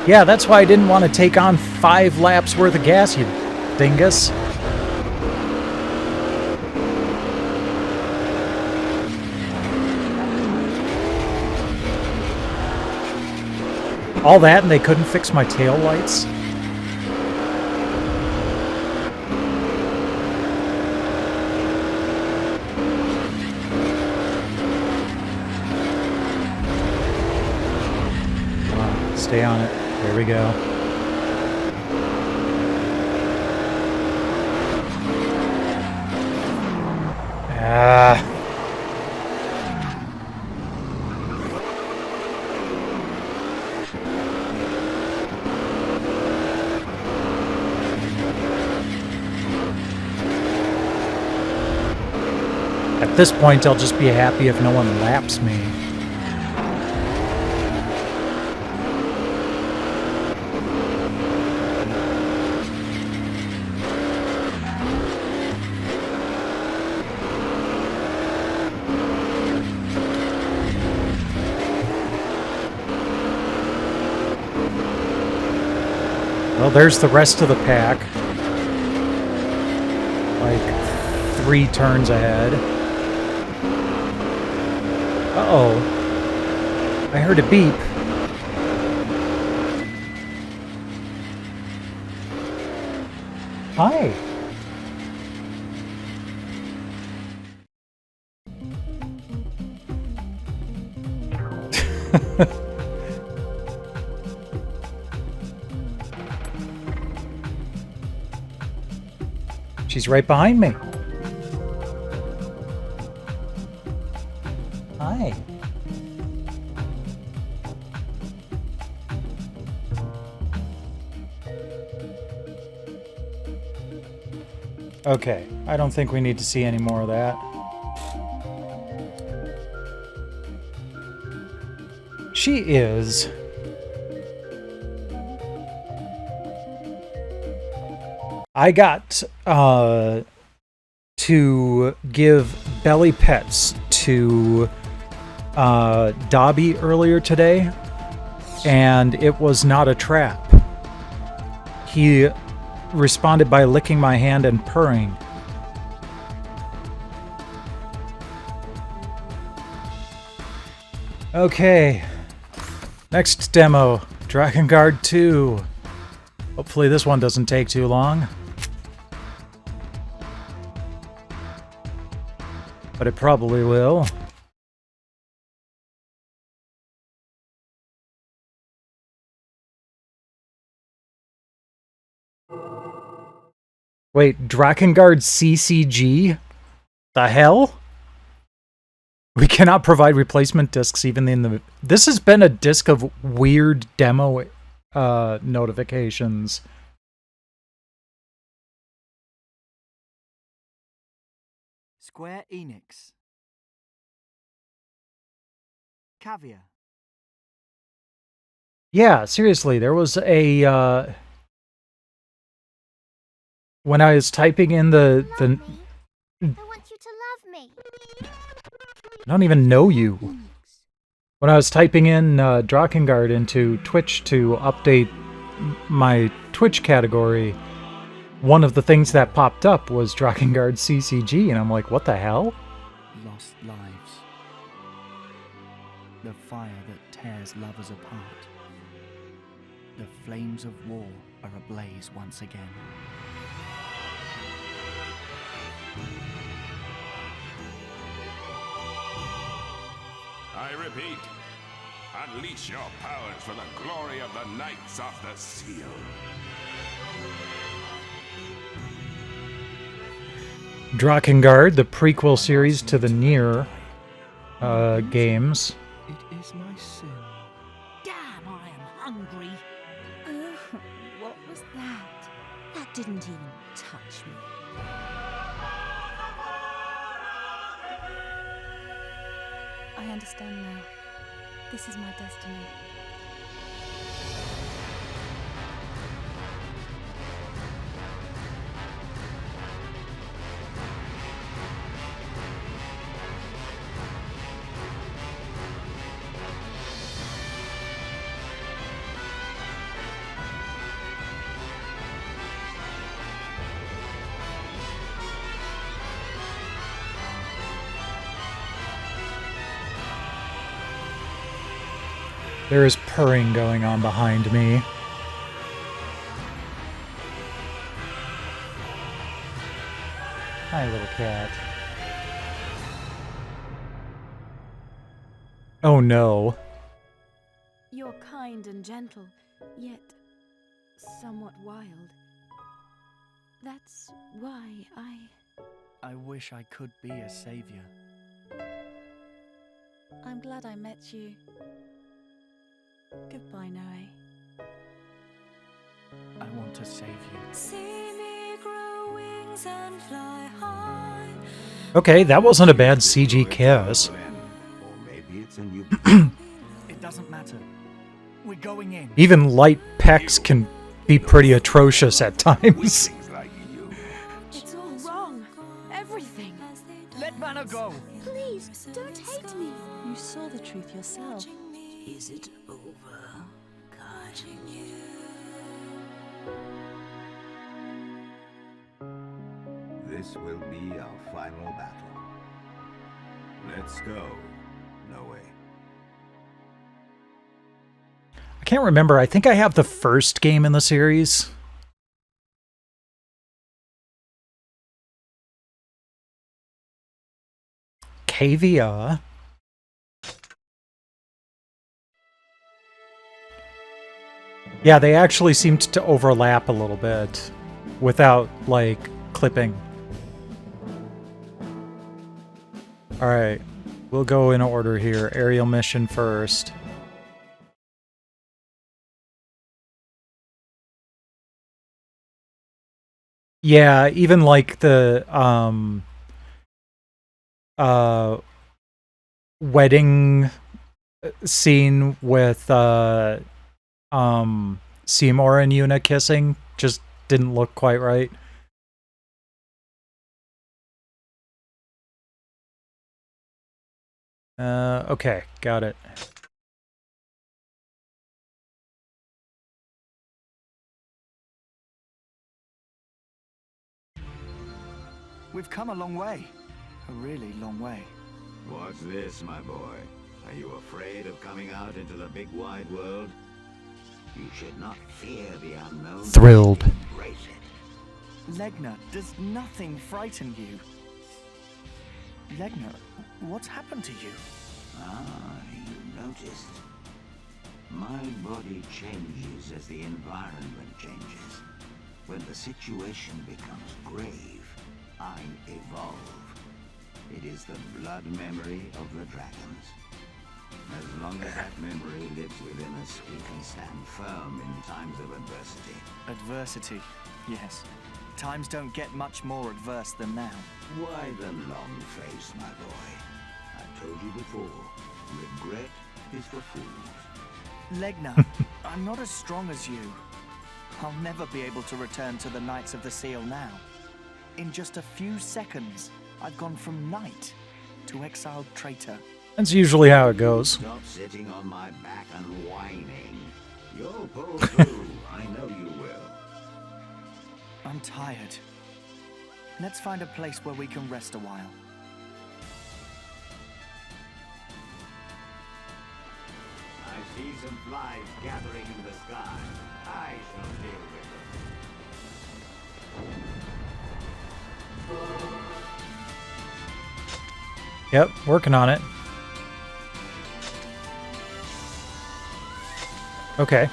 Yeah, that's why I didn't want to take on 5 laps worth of gas, you dingus. All that and they couldn't fix my tail lights? Come on, stay on it. There we go. At this point, I'll just be happy if no one laps me. Well, there's the rest of the pack. Like 3 turns ahead. Uh-oh. I heard a beep. Hi. She's right behind me. Hi. Okay, I don't think we need to see any more of that. She is. I got to give belly pets to Dobby earlier today, and it was not a trap. He responded by licking my hand and purring. Okay. Next demo, Drakengard 2. Hopefully this one doesn't take too long. But it probably will. Wait, Drakengard CCG? The hell? We cannot provide replacement discs even in the... This has been a disc of weird demo notifications. Square Enix. Caviar. Yeah, seriously, there was a... when I was typing in the... I want you to love me. I don't even know you. When I was typing in Drakengard into Twitch to update my Twitch category, one of the things that popped up was Drakengard CCG, and I'm like, what the hell? Lost lives. The fire that tears lovers apart. The flames of war are ablaze once again. I repeat, unleash your powers for the glory of the Knights of the Seal. Drakengard, the prequel series to the Nier games. It is my sin. Damn, I am hungry. Oh, what was that? That didn't even touch me. I understand now. This is my destiny. There is purring going on behind me. Hi, little cat. Oh no. You're kind and gentle, yet somewhat wild. That's why I wish I could be a savior. I'm glad I met you. Goodbye, Noe. I want to save you. See me grow wings and fly high. Okay, that wasn't a bad CG kiss. Maybe it's a new. It doesn't matter. We're going in. Even light pecs can be pretty atrocious at times. It's all wrong. Everything. Let Mana go. Please, don't hate me. You saw the truth yourself. Is it over, Kai? This will be our final battle. Let's go, Noe. I can't remember. I think I have the first game in the series. Cavia. Yeah, they actually seemed to overlap a little bit without, like, clipping. Alright, we'll go in order here. Aerial mission first. Yeah, even like the wedding scene with Seymour and Yuna kissing just didn't look quite right. Okay, got it. We've come a long way. A really long way. What's this, my boy? Are you afraid of coming out into the big wide world? You should not fear the unknown. Thrilled. Embrace it. Legna, does nothing frighten you? Legna, what's happened to you? Ah, you noticed. My body changes as the environment changes. When the situation becomes grave, I evolve. It is the blood memory of the dragons. As long as that memory lives within us, we can stand firm in times of adversity. Adversity, yes. Times don't get much more adverse than now. Why the long face, my boy? I told you before, regret is for fools. Legna, I'm not as strong as you. I'll never be able to return to the Knights of the Seal now. In just a few seconds, I've gone from knight to exiled traitor. That's usually how it goes. Stop sitting on my back and whining. You'll pull through. I know you will. I'm tired. Let's find a place where we can rest a while. I see some flies gathering in the sky. I shall deal with them. Yep, working on it. Okay.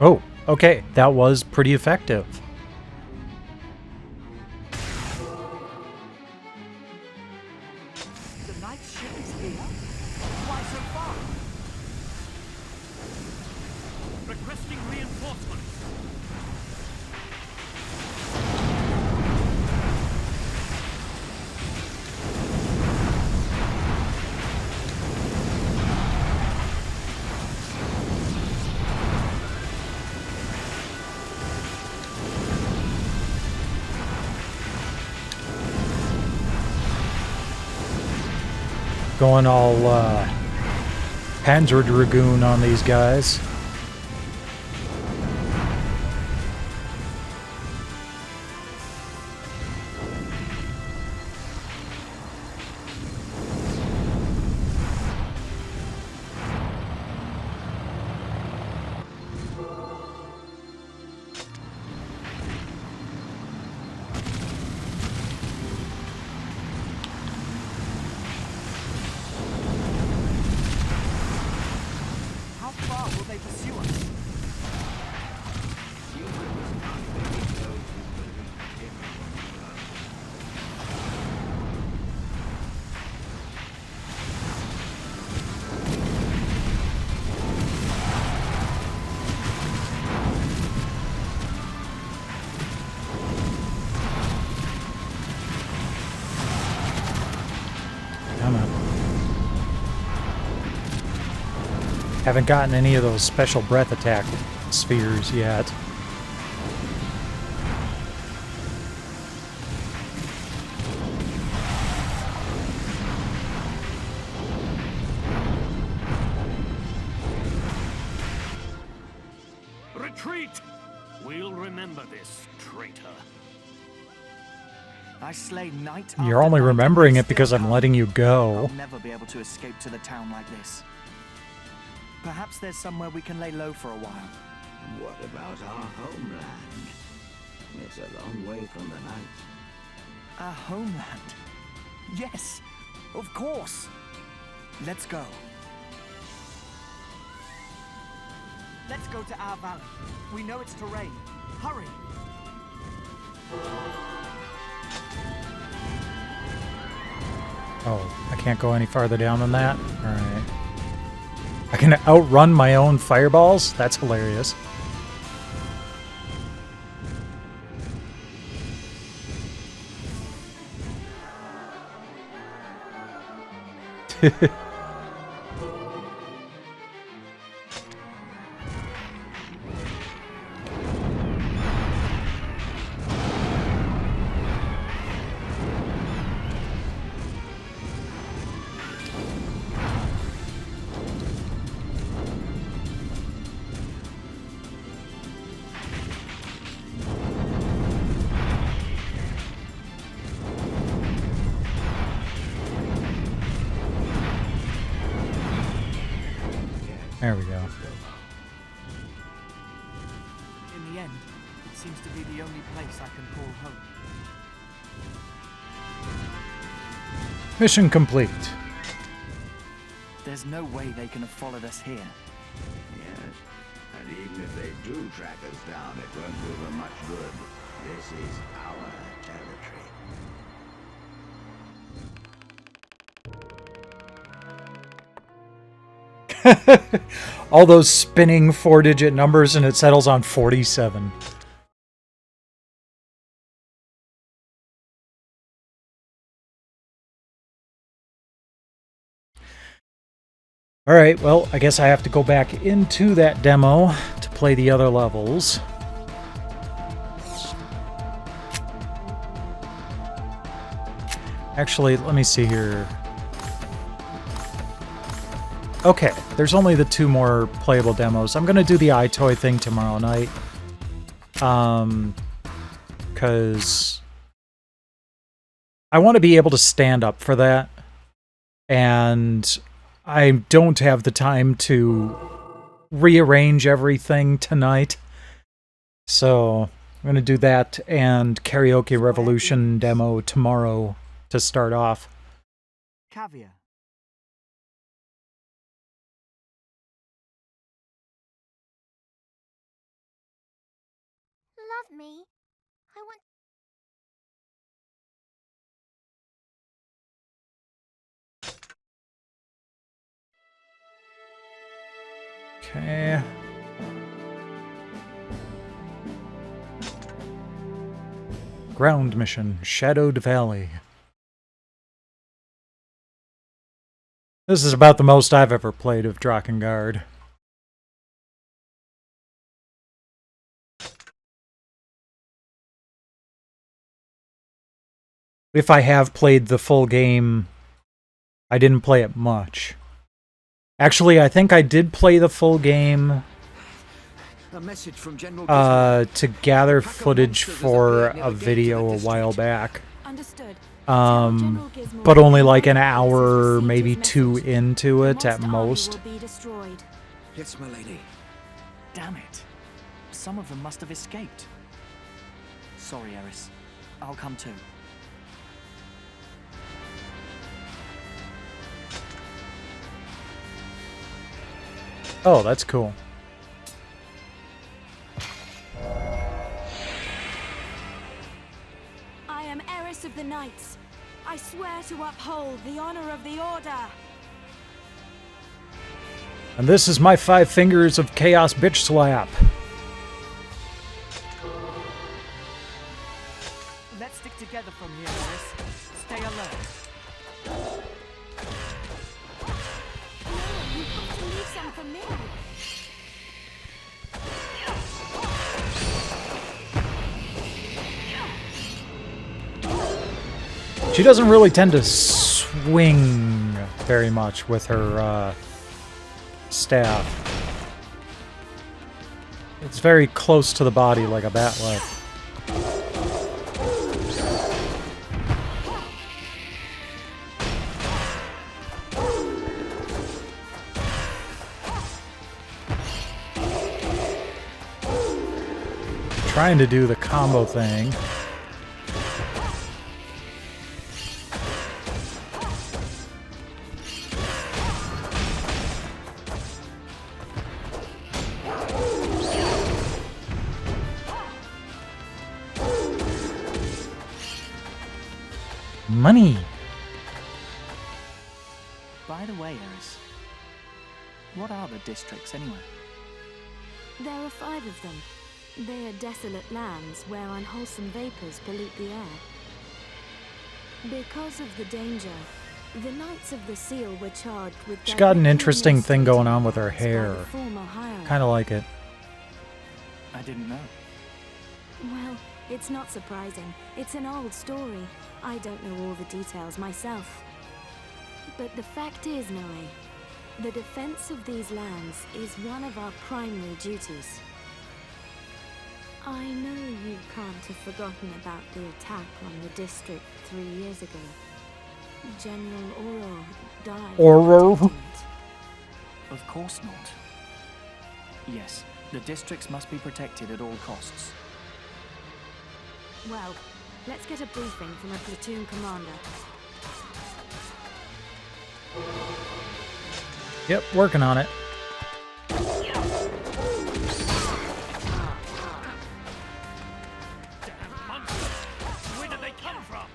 Oh, okay. That was pretty effective. The knight's ship is here? Why so far? Requesting reinforcements. Going all Panzer Dragoon on these guys. How far will they pursue us? Come on. Haven't gotten any of those special breath attack spheres yet. Retreat! We'll remember this, traitor. I slay knight You're after only knight, remembering and it because I'm letting you go. I'll never be able to escape to the town like this. Perhaps there's somewhere we can lay low for a while. What about our homeland? It's a long way from the Knights. Our homeland? Yes, of course. Let's go. Let's go to our valley. We know its terrain. Hurry! Oh, I can't go any farther down than that? Alright. I can outrun my own fireballs? That's hilarious. There we go. In the end, it seems to be the only place I can call home. Mission complete. There's no way they can have followed us here. Yes. And even if they do track us down, it won't do them much good. This is our territory. All those spinning 4-digit numbers and it settles on 47. Alright, well, I guess I have to go back into that demo to play the other levels. Actually, let me see here. Okay, there's only the 2 more playable demos. I'm gonna do the iToy thing tomorrow night. Because I want to be able to stand up for that. And I don't have the time to rearrange everything tonight. So I'm gonna do that and Karaoke Revolution demo tomorrow to start off. Caviar. Love me. I want... Okay. Ground mission, Shadowed Valley. This is about the most I've ever played of Drakengard. If I have played the full game, I didn't play it much. Actually, I think I did play the full game A message from General to gather footage for a video a while back. Understood. But only like an hour, maybe 2 into it at most. Yes, my lady. Damn it. Some of them must have escaped. Sorry, Eris. I'll come too. Oh, that's cool. I am Heiress of the Knights. I swear to uphold the honor of the Order. And this is my 5 fingers of Chaos Bitch Slap. Let's stick together from here, Eris. Stay alert. You have to leave some for me. She doesn't really tend to swing very much with her staff. It's very close to the body like a batlet. Trying to do the combo thing. Money. By the way, Eris, what are the districts anyway? There are 5 of them. They are desolate lands where unwholesome vapors pollute the air. Because of the danger, The Knights of the Seal were charged with... She's got an interesting thing going on with her hair. Kind of like it. I didn't know. Well, it's not surprising. It's an old story. I don't know all the details myself. But the fact is, Noe, the defense of these lands is one of our primary duties. I know you can't have forgotten about the attack on the district 3 years ago. General Auror died. Auror? Of course not. Yes, the districts must be protected at all costs. Well, let's get a briefing from a platoon commander. Yep, working on it. Where did they come from?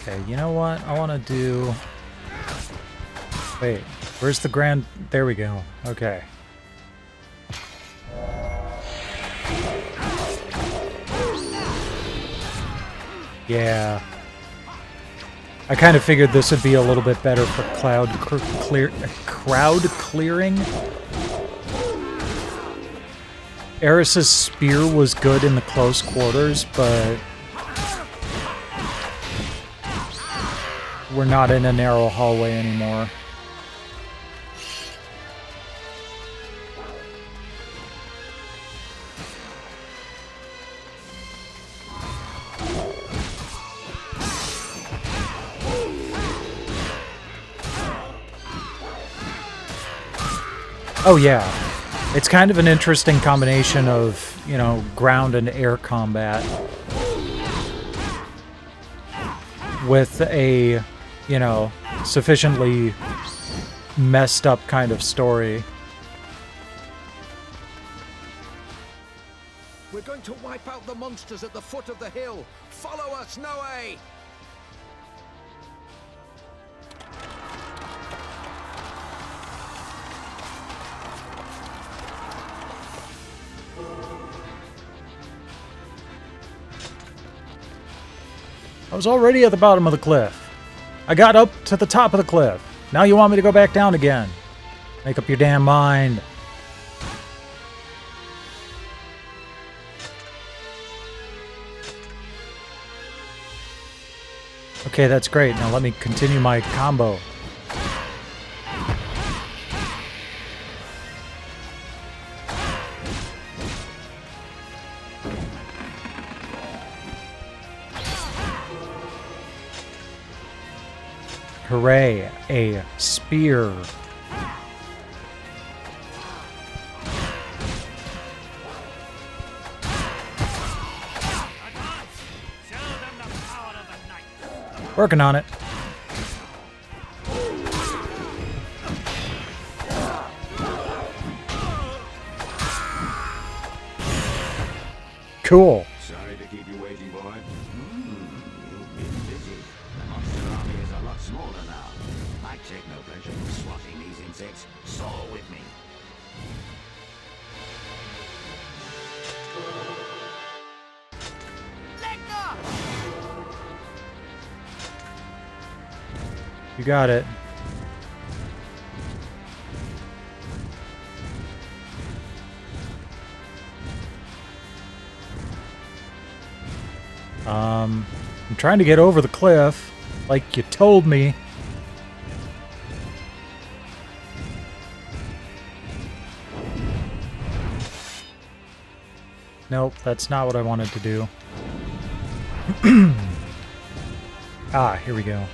Okay, you know what? I want to do... Wait, where's the grand... There we go. Okay. Yeah. I kind of figured this would be a little bit better for crowd clearing. Eris's spear was good in the close quarters, but we're not in a narrow hallway anymore. Oh yeah, it's kind of an interesting combination of, you know, ground and air combat with a, you know, sufficiently messed up kind of story. We're going to wipe out the monsters at the foot of the hill. Follow us, Noe! I was already at the bottom of the cliff. I got up to the top of the cliff. Now you want me to go back down again? Make up your damn mind. Okay, that's great. Now let me continue my combo. Hooray, a spear. Working on it. Cool. Sorry to keep you waiting, boy. You've been busy. The monster army is a lot smaller now. I take no pleasure in swatting these insects. Soar with me. You got it. I'm trying to get over the cliff, like you told me. Nope, that's not what I wanted to do. Ah, here we go.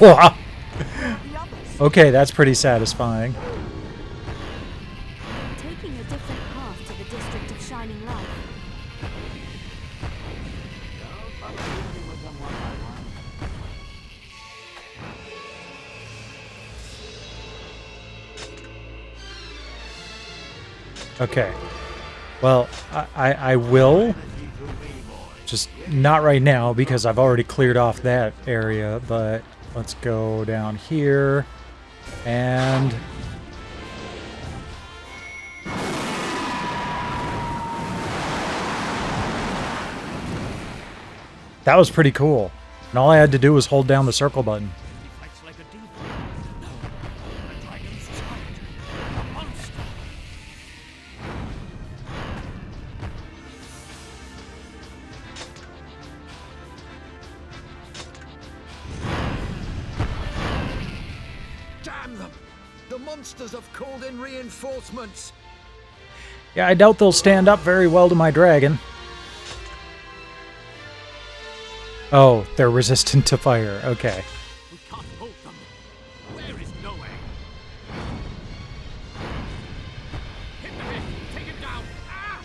Wow. Okay, that's pretty satisfying. Taking a different path to the district of Shining Light. Okay. Well, I will. Just not right now because I've already cleared off that area, but let's go down here and That was pretty cool. And all I had to do was hold down the circle button. Damn them! The monsters have called in reinforcements. Yeah, I doubt they'll stand up very well to my dragon. Oh, they're resistant to fire. Okay. We can't hold them. Where is Noe? Hit the hit! Take him down! Ah!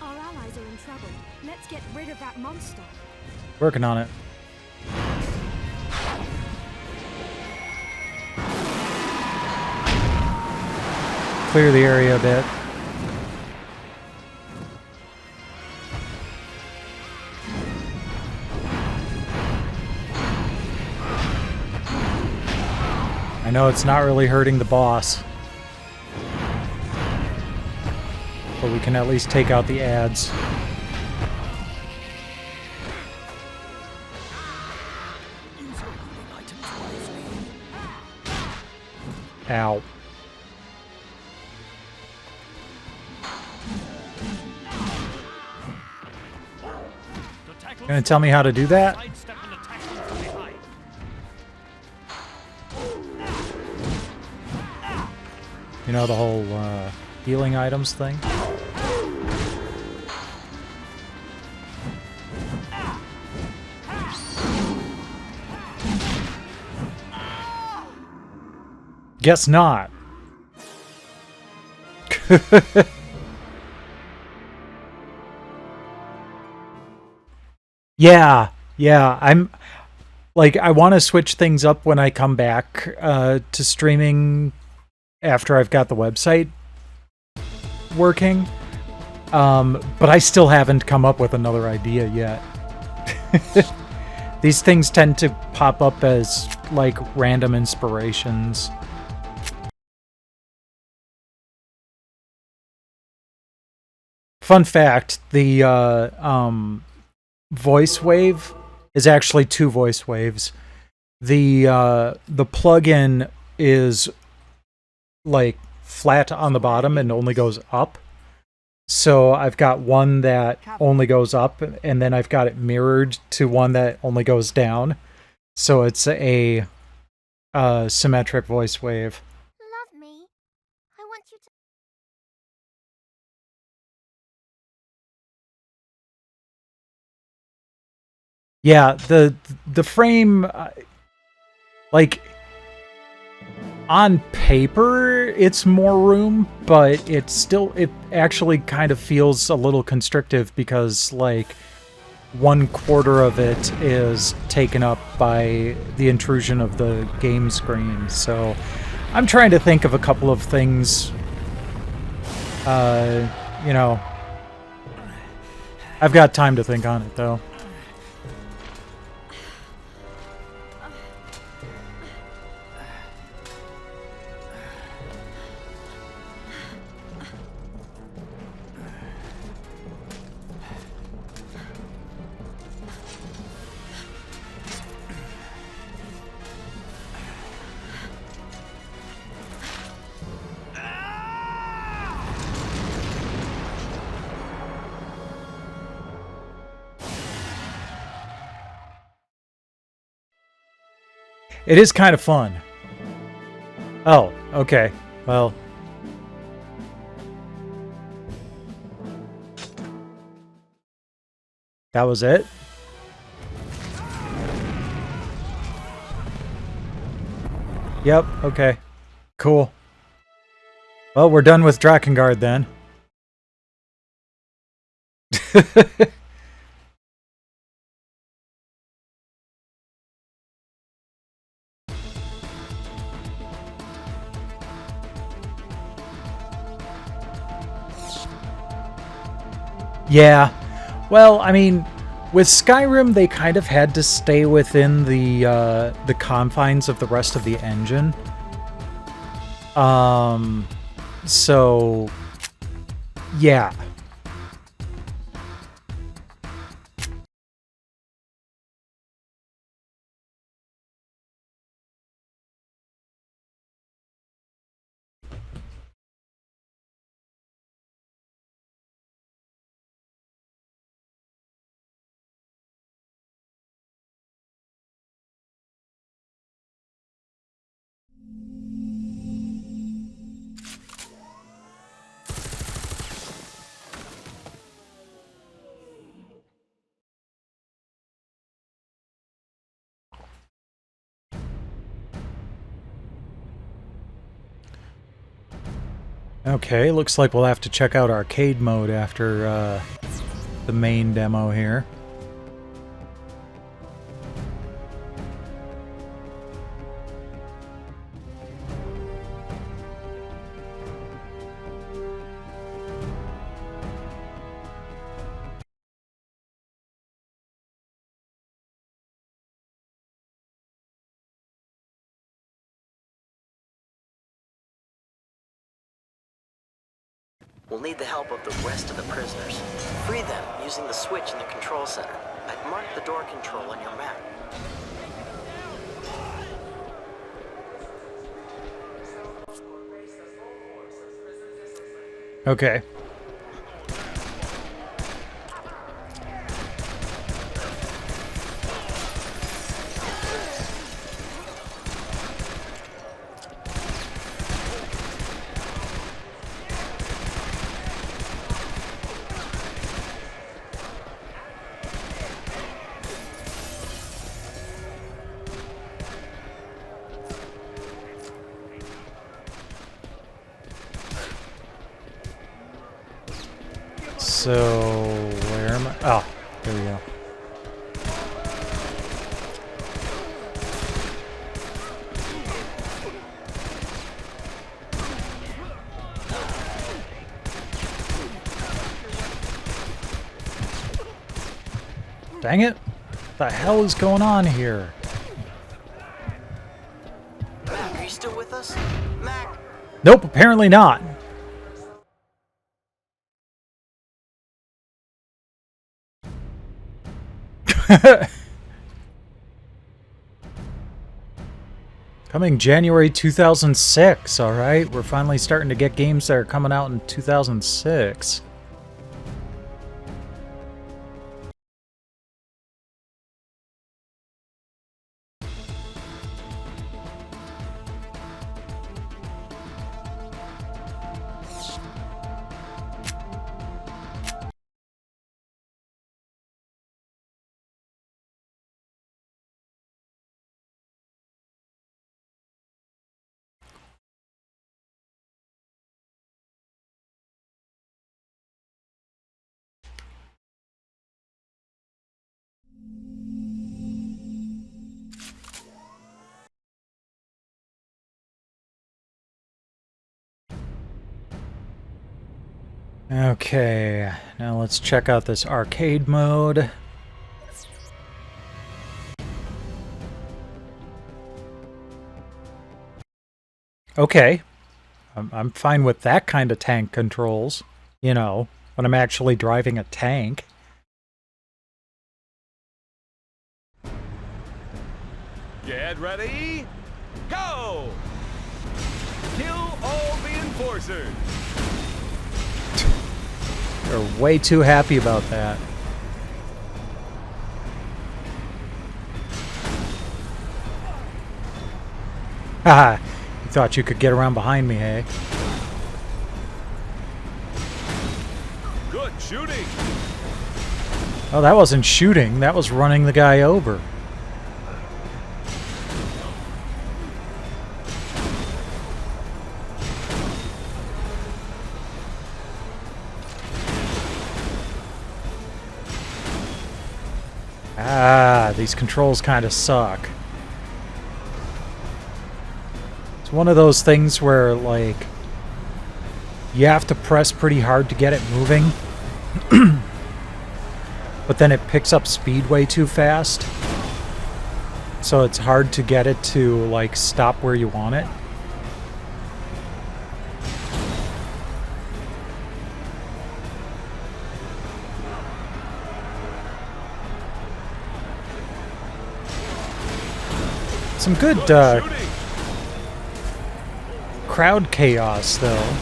Our allies are in trouble. Let's get rid of that monster. Working on it. Clear the area a bit. I know it's not really hurting the boss, but we can at least take out the ads. Ow. Gonna tell me how to do that? You know, the whole healing items thing? Guess not. Yeah, I'm like, I want to switch things up when I come back to streaming after I've got the website working. But I still haven't come up with another idea yet. These things tend to pop up as like random inspirations. Fun fact, the voice wave is actually two voice waves. The plugin is like flat on the bottom and only goes up. So I've got one that only goes up, and then I've got it mirrored to one that only goes down. So it's a symmetric voice wave. Love me. I want you to. Yeah, the frame, like, on paper, it's more room, but it actually kind of feels a little constrictive because, like, 1/4 of it is taken up by the intrusion of the game screen. So I'm trying to think of a couple of things, you know. I've got time to think on it, though. It is kind of fun. Oh, okay. Well. That was it? Yep, okay. Cool. Well, we're done with Drakengard then. Yeah. Well, I mean, with Skyrim, they kind of had to stay within the confines of the rest of the engine. So, yeah. Okay, looks like we'll have to check out arcade mode after the main demo here. We'll need the help of the rest of the prisoners. Free them using the switch in the control center. I've marked the door control on your map. Okay. So, where am I? Oh, there we go. Dang it! What the hell is going on here? Mac, are you still with us? Mac! Nope, apparently not. Coming January 2006, alright? We're finally starting to get games that are coming out in 2006. Okay, now let's check out this arcade mode. Okay, I'm fine with that kind of tank controls, you know, when I'm actually driving a tank. Get ready, go! Kill all the enforcers! They're way too happy about that. Haha, you thought you could get around behind me, hey? Good shooting! Oh, that wasn't shooting, that was running the guy over. Ah, these controls kind of suck. It's one of those things where, like, you have to press pretty hard to get it moving. But then it picks up speed way too fast. So it's hard to get it to, like, stop where you want it. Some good crowd chaos, though.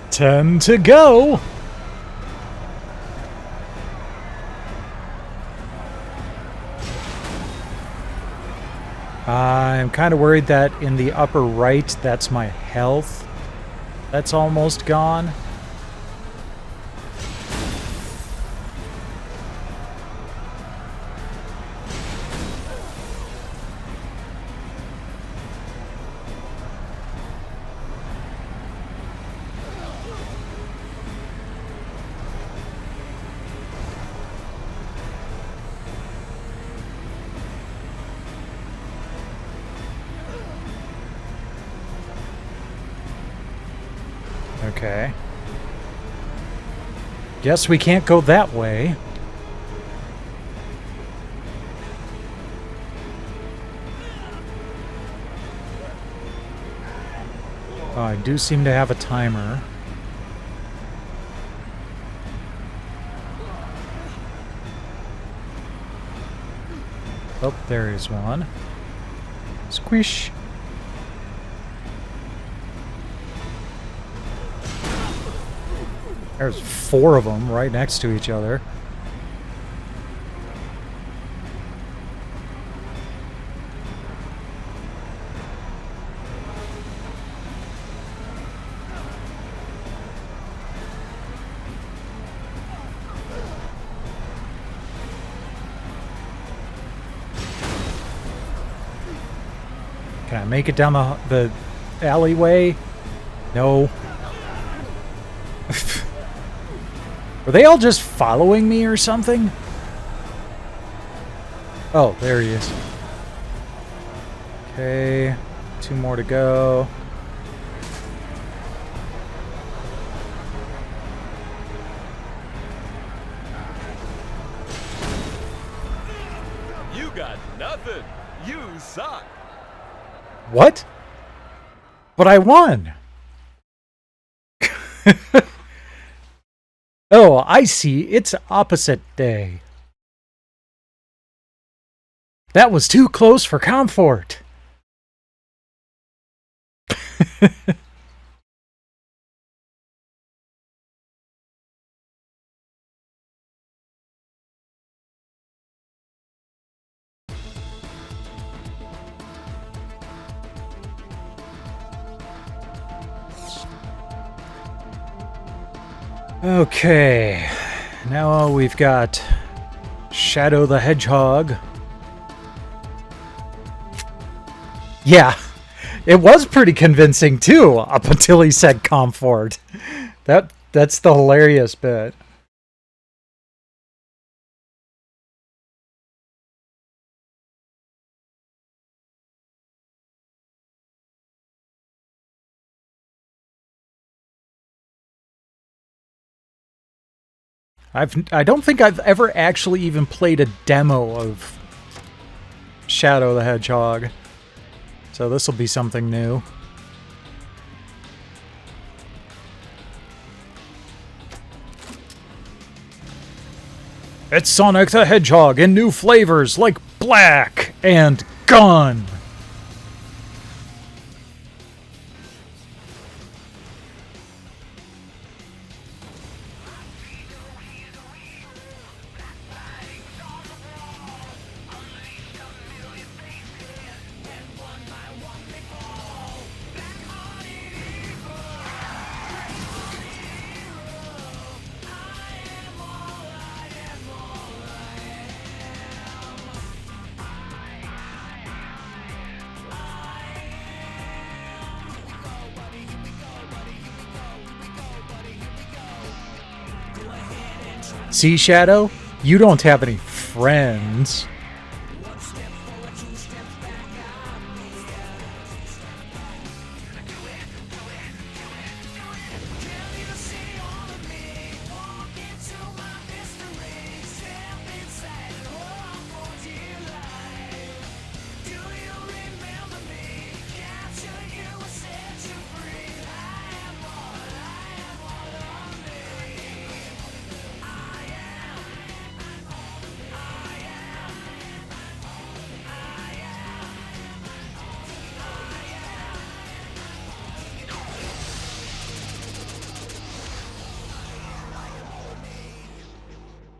Ten to go. I'm kind of worried that in the upper right, that's my health. That's almost gone. Okay. Guess we can't go that way. Oh, I do seem to have a timer. Oh, there is one. Squish. There's 4 of them right next to each other. Can I make it down the alleyway? No. Were they all just following me or something? Oh, there he is. Okay, 2 more to go. You got nothing. You suck. What? But I won. Oh, I see. It's opposite day. That was too close for comfort. Okay, now we've got Shadow the Hedgehog. Yeah, it was pretty convincing too, up until he said comfort. That's the hilarious bit. I don't think I've ever actually even played a demo of Shadow the Hedgehog. So this will be something new. It's Sonic the Hedgehog in new flavors like black and gun. See, Shadow? You don't have any friends.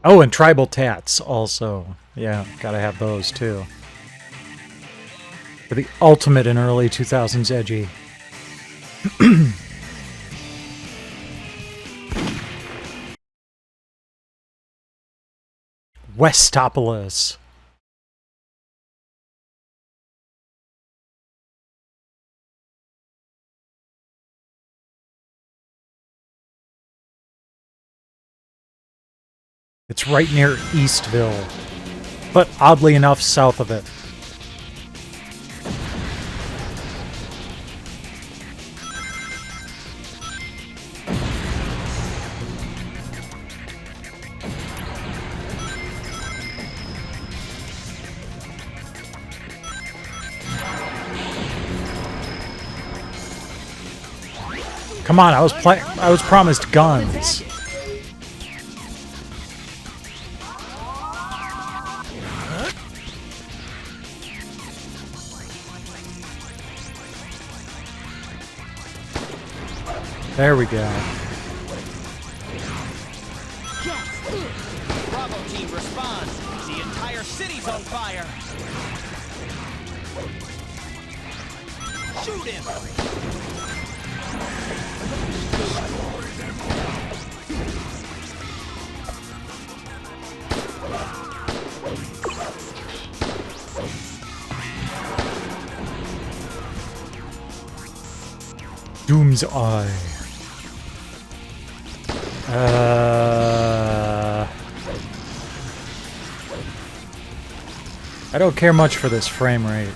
Oh, and tribal tats also. Yeah, gotta have those too. For the ultimate in early 2000s edgy. Westopolis. It's right near Eastville, but oddly enough, south of it. Come on, I was promised guns. There we go. Bravo team responds. The entire city's on fire. Shoot him. Doom's Eye. I don't care much for this frame rate.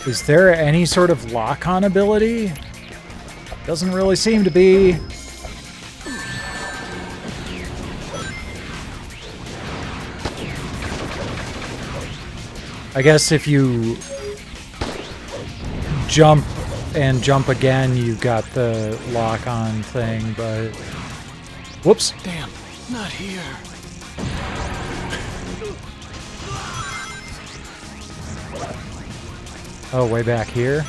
Is there any sort of lock-on ability? Doesn't really seem to be. I guess if you jump and jump again, you got the lock-on thing, but... Whoops. Damn, not here. Oh, way back here?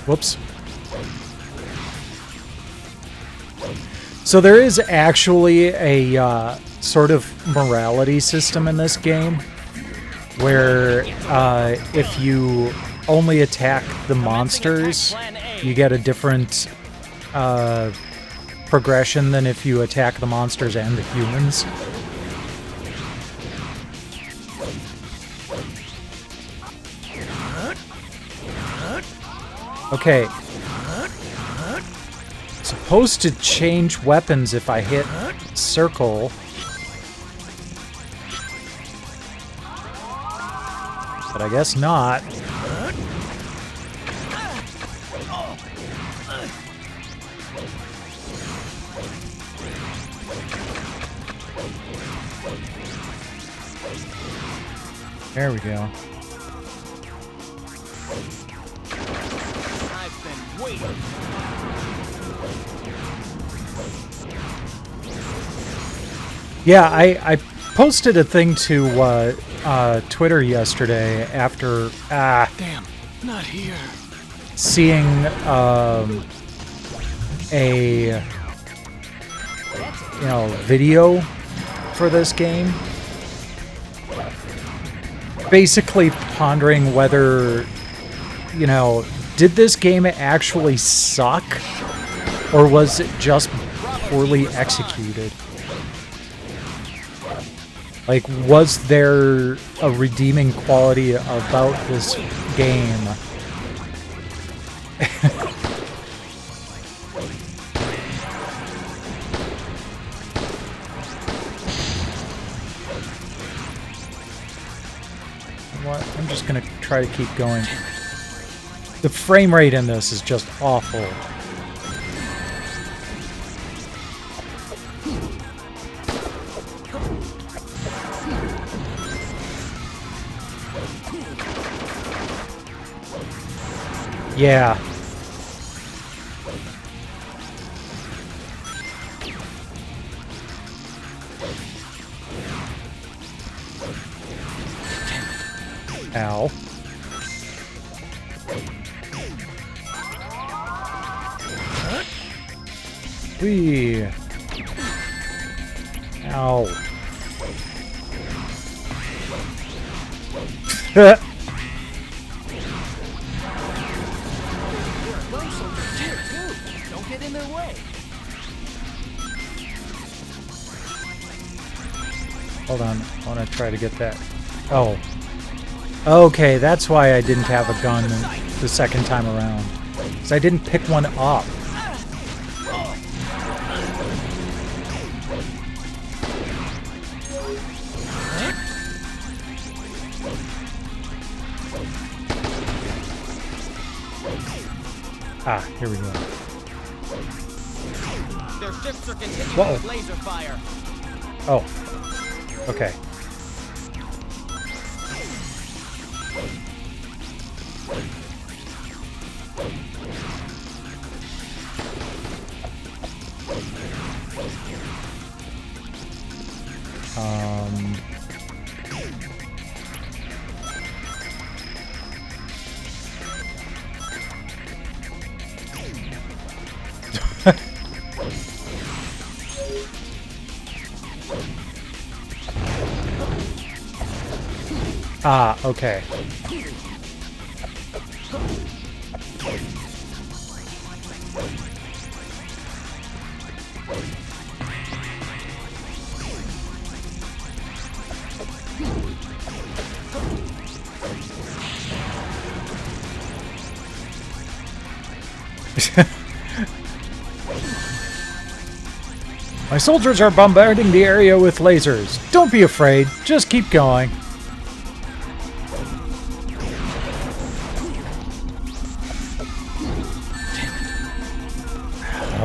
Whoops. So there is actually a sort of morality system in this game where if you only attack the monsters, you get a different progression than if you attack the monsters and the humans. Okay. Supposed to change weapons if I hit circle. But I guess not. There we go. Yeah, I posted a thing to Twitter yesterday after Damn, not here. Seeing a video for this game, basically pondering whether did this game actually suck, or was it just poorly executed? Like, was there a redeeming quality about this game? What? I'm just gonna try to keep going. The frame rate in this is just awful. Yeah. Ow. Whee. Ow. Don't get in their way. Hold on, I want to try to get that. Oh. Okay, that's why I didn't have a gun the second time around. Because I didn't pick one up. Ah, here we go. Their ships are continuing Whoa. with laser fire. Oh. Okay. Ah, okay. My soldiers are bombarding the area with lasers. Don't be afraid. Just keep going.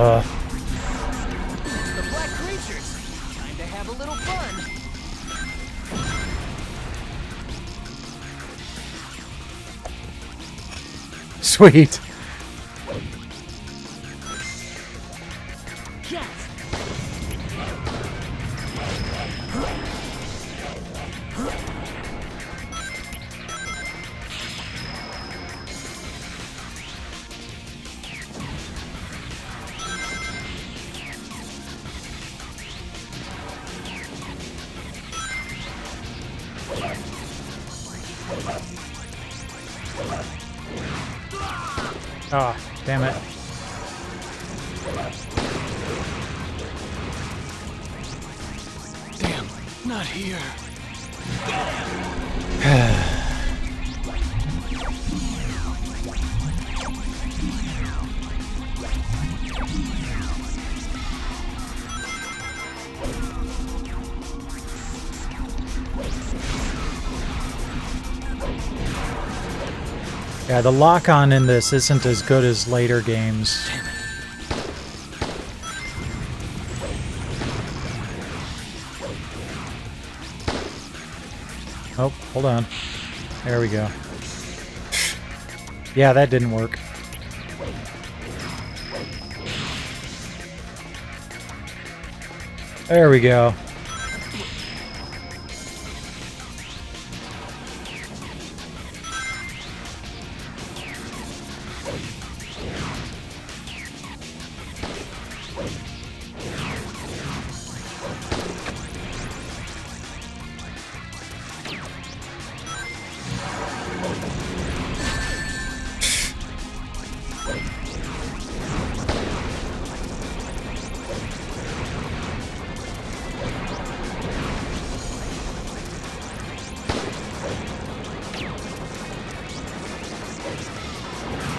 The black creatures. Time to have a little fun. Sweet. Ah, damn it. Damn, not here. Yeah, the lock-on in this isn't as good as later games. Oh, hold on. There we go. Yeah, that didn't work. There we go.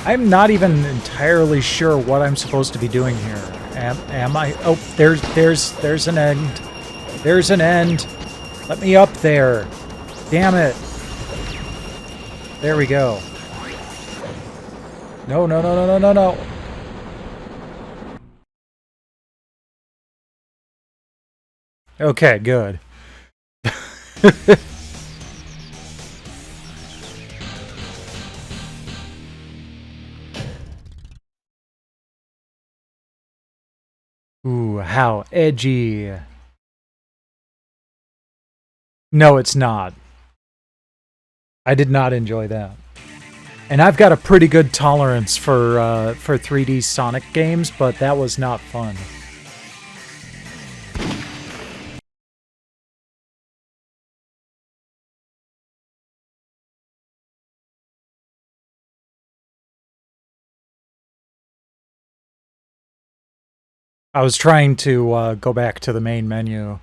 I'm not even entirely sure what I'm supposed to be doing here. Am I? Oh, there's an end. There's an end. Let me up there. Damn it. There we go. No, no, no, no, no, no, no. Okay, good. Ooh, how edgy. No, it's not. I did not enjoy that. And I've got a pretty good tolerance for 3D Sonic games, but that was not fun. I was trying to go back to the main menu.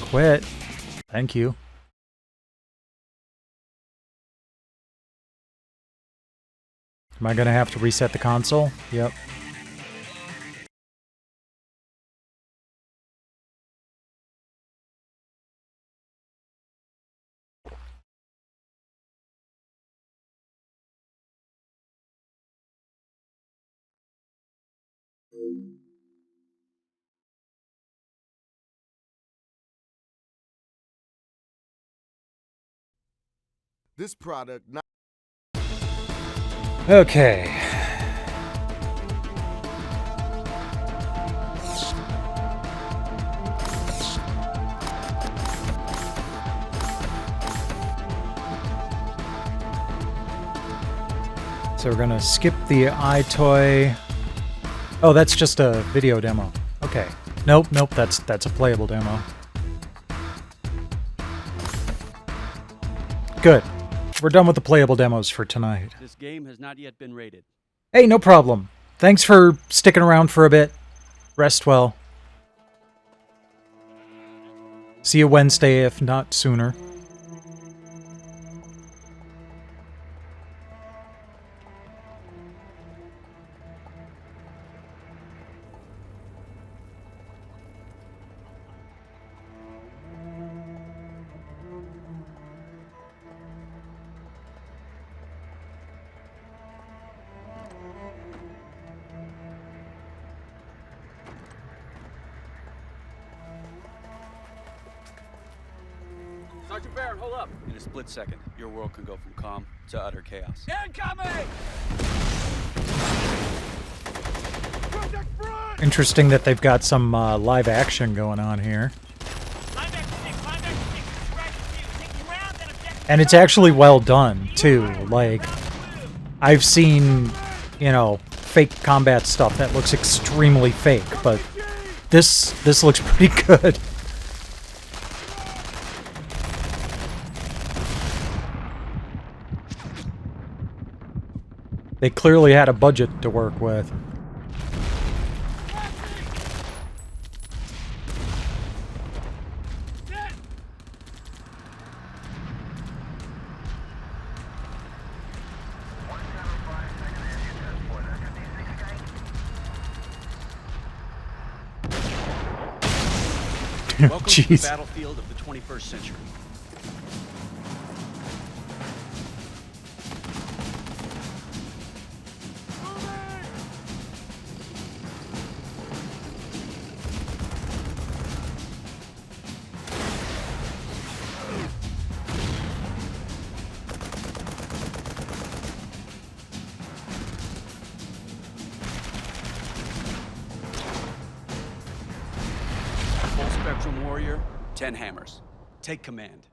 Quit. Thank you. Am I gonna have to reset the console? Yep. This product not. Okay. So we're gonna skip the iToy. Oh, that's just a video demo. Okay. Nope, that's a playable demo. Good. We're done with the playable demos for tonight. This game has not yet been rated. Hey, no problem. Thanks for sticking around for a bit. Rest well. See you Wednesday, if not sooner. Sergeant Barron, hold up. In a split second, your world can go from calm to utter chaos. Incoming! Interesting that they've got some live action going on here. And it's actually well done, too. Like, I've seen, you know, fake combat stuff that looks extremely fake, but this looks pretty good. They clearly had a budget to work with. Welcome to the Jeez. battlefield of the 21st century. Full Spectrum Warrior, 10 hammers. Take command.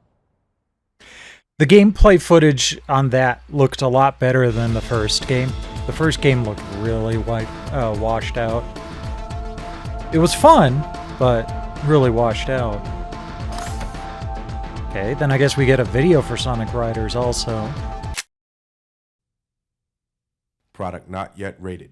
The gameplay footage on that looked a lot better than the first game. The first game looked really washed out. It was fun, but really washed out. Okay, then I guess we get a video for Sonic Riders also. Product not yet rated.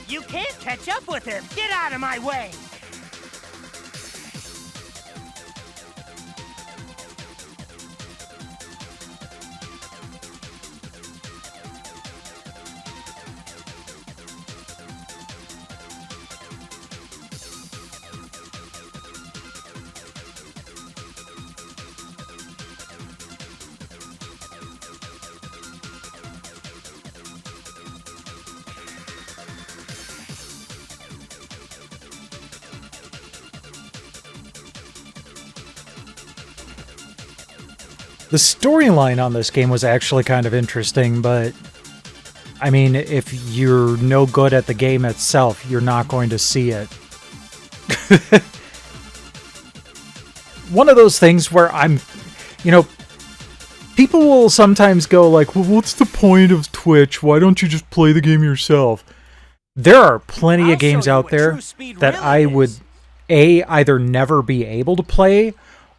You can't catch up with him! Get out of my way! The storyline on this game was actually kind of interesting, but I mean, if you're no good at the game itself, you're not going to see it. One of those things where you know, people will sometimes go like, well, what's the point of Twitch? Why don't you just play the game yourself? There are plenty of games out there that I would, A, either never be able to play,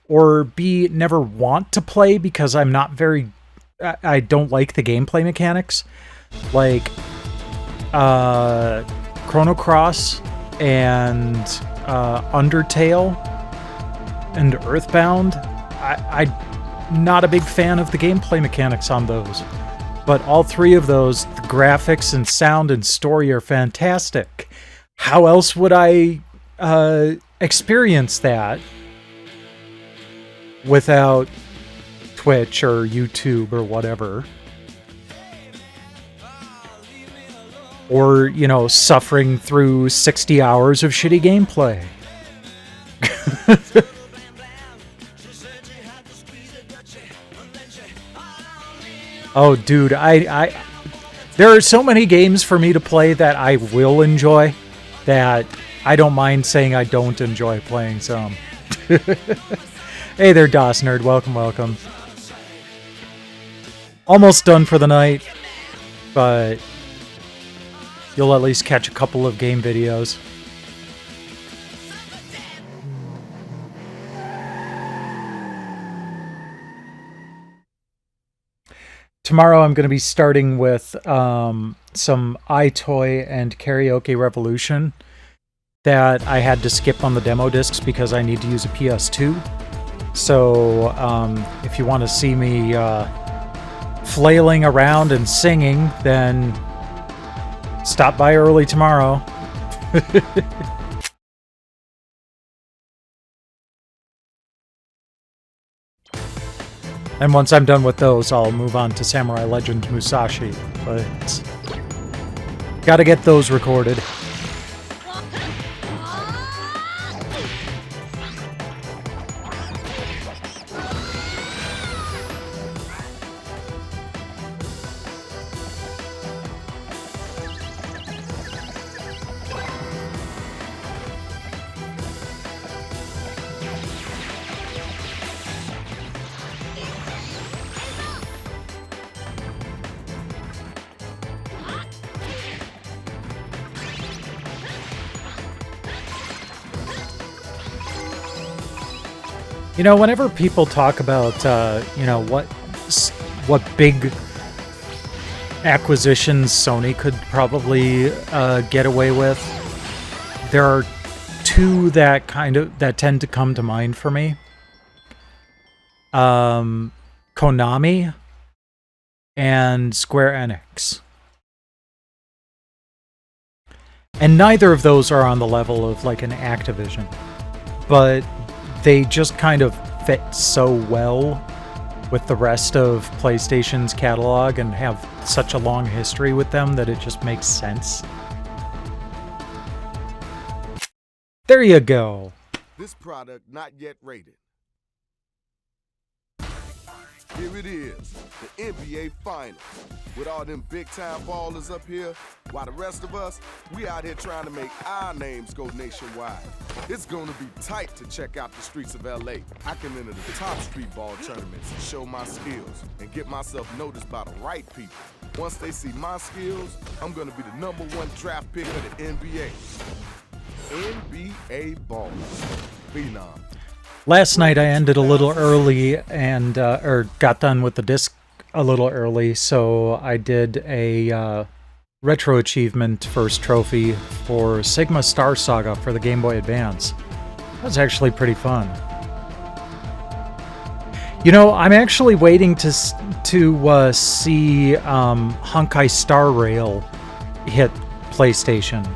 or B, never want to play because I don't like the gameplay mechanics. Like, Chrono Cross and Undertale and Earthbound. I'm not a big fan of the gameplay mechanics on those. But all three of those, the graphics and sound and story are fantastic. How else would I experience that without Twitch or YouTube or whatever? Or, you know, suffering through 60 hours of shitty gameplay. Oh, dude, there are so many games for me to play that I will enjoy that I don't mind saying I don't enjoy playing some. Hey there, DOS Nerd. Welcome, welcome. Almost done for the night, but you'll at least catch a couple of game videos. Tomorrow I'm going to be starting with some iToy and Karaoke Revolution that I had to skip on the demo discs because I need to use a PS2. So if you want to see me flailing around and singing, then stop by early tomorrow. And once I'm done with those, I'll move on to Samurai Legends Musashi. But gotta get those recorded. You know, whenever people talk about, you know, what big acquisitions Sony could probably get away with, there are two that tend to come to mind for me. Konami and Square Enix. And neither of those are on the level of like an Activision, but they just kind of fit so well with the rest of PlayStation's catalog and have such a long history with them that it just makes sense. There you go. This product not yet rated. Here it is, the NBA Finals. With all them big-time ballers up here, while the rest of us, we out here trying to make our names go nationwide. It's gonna be tight to check out the streets of LA. I can enter the top street ball tournaments and show my skills and get myself noticed by the right people. Once they see my skills, I'm gonna be the #1 draft pick of the NBA. NBA Ball. Phenom. Last night I ended a little early and or got done with the disc a little early, so I did a retro achievement first trophy for Sigma Star Saga for the Game Boy Advance. That was actually pretty fun. You know, I'm actually waiting to see Honkai Star Rail hit PlayStation.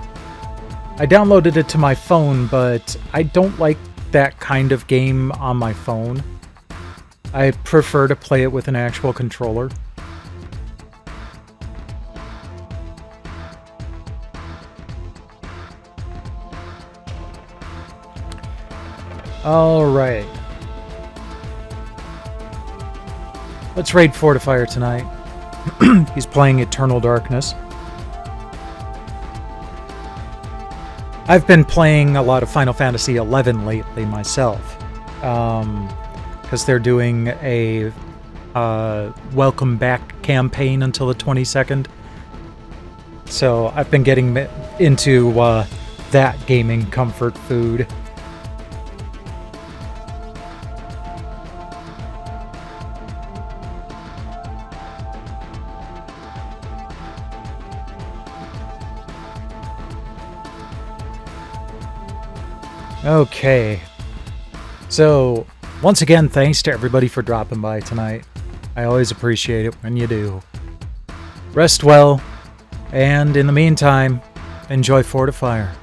I downloaded it to my phone, but I don't like that kind of game on my phone. I prefer to play it with an actual controller. All right. let's raid Fortifier tonight. He's playing Eternal Darkness. I've been playing a lot of Final Fantasy XI lately myself, because they're doing a welcome back campaign until the 22nd. So I've been getting into that gaming comfort food. Okay, so once again, thanks to everybody for dropping by tonight. I always appreciate it when you do. Rest well, and in the meantime, enjoy Fortifier.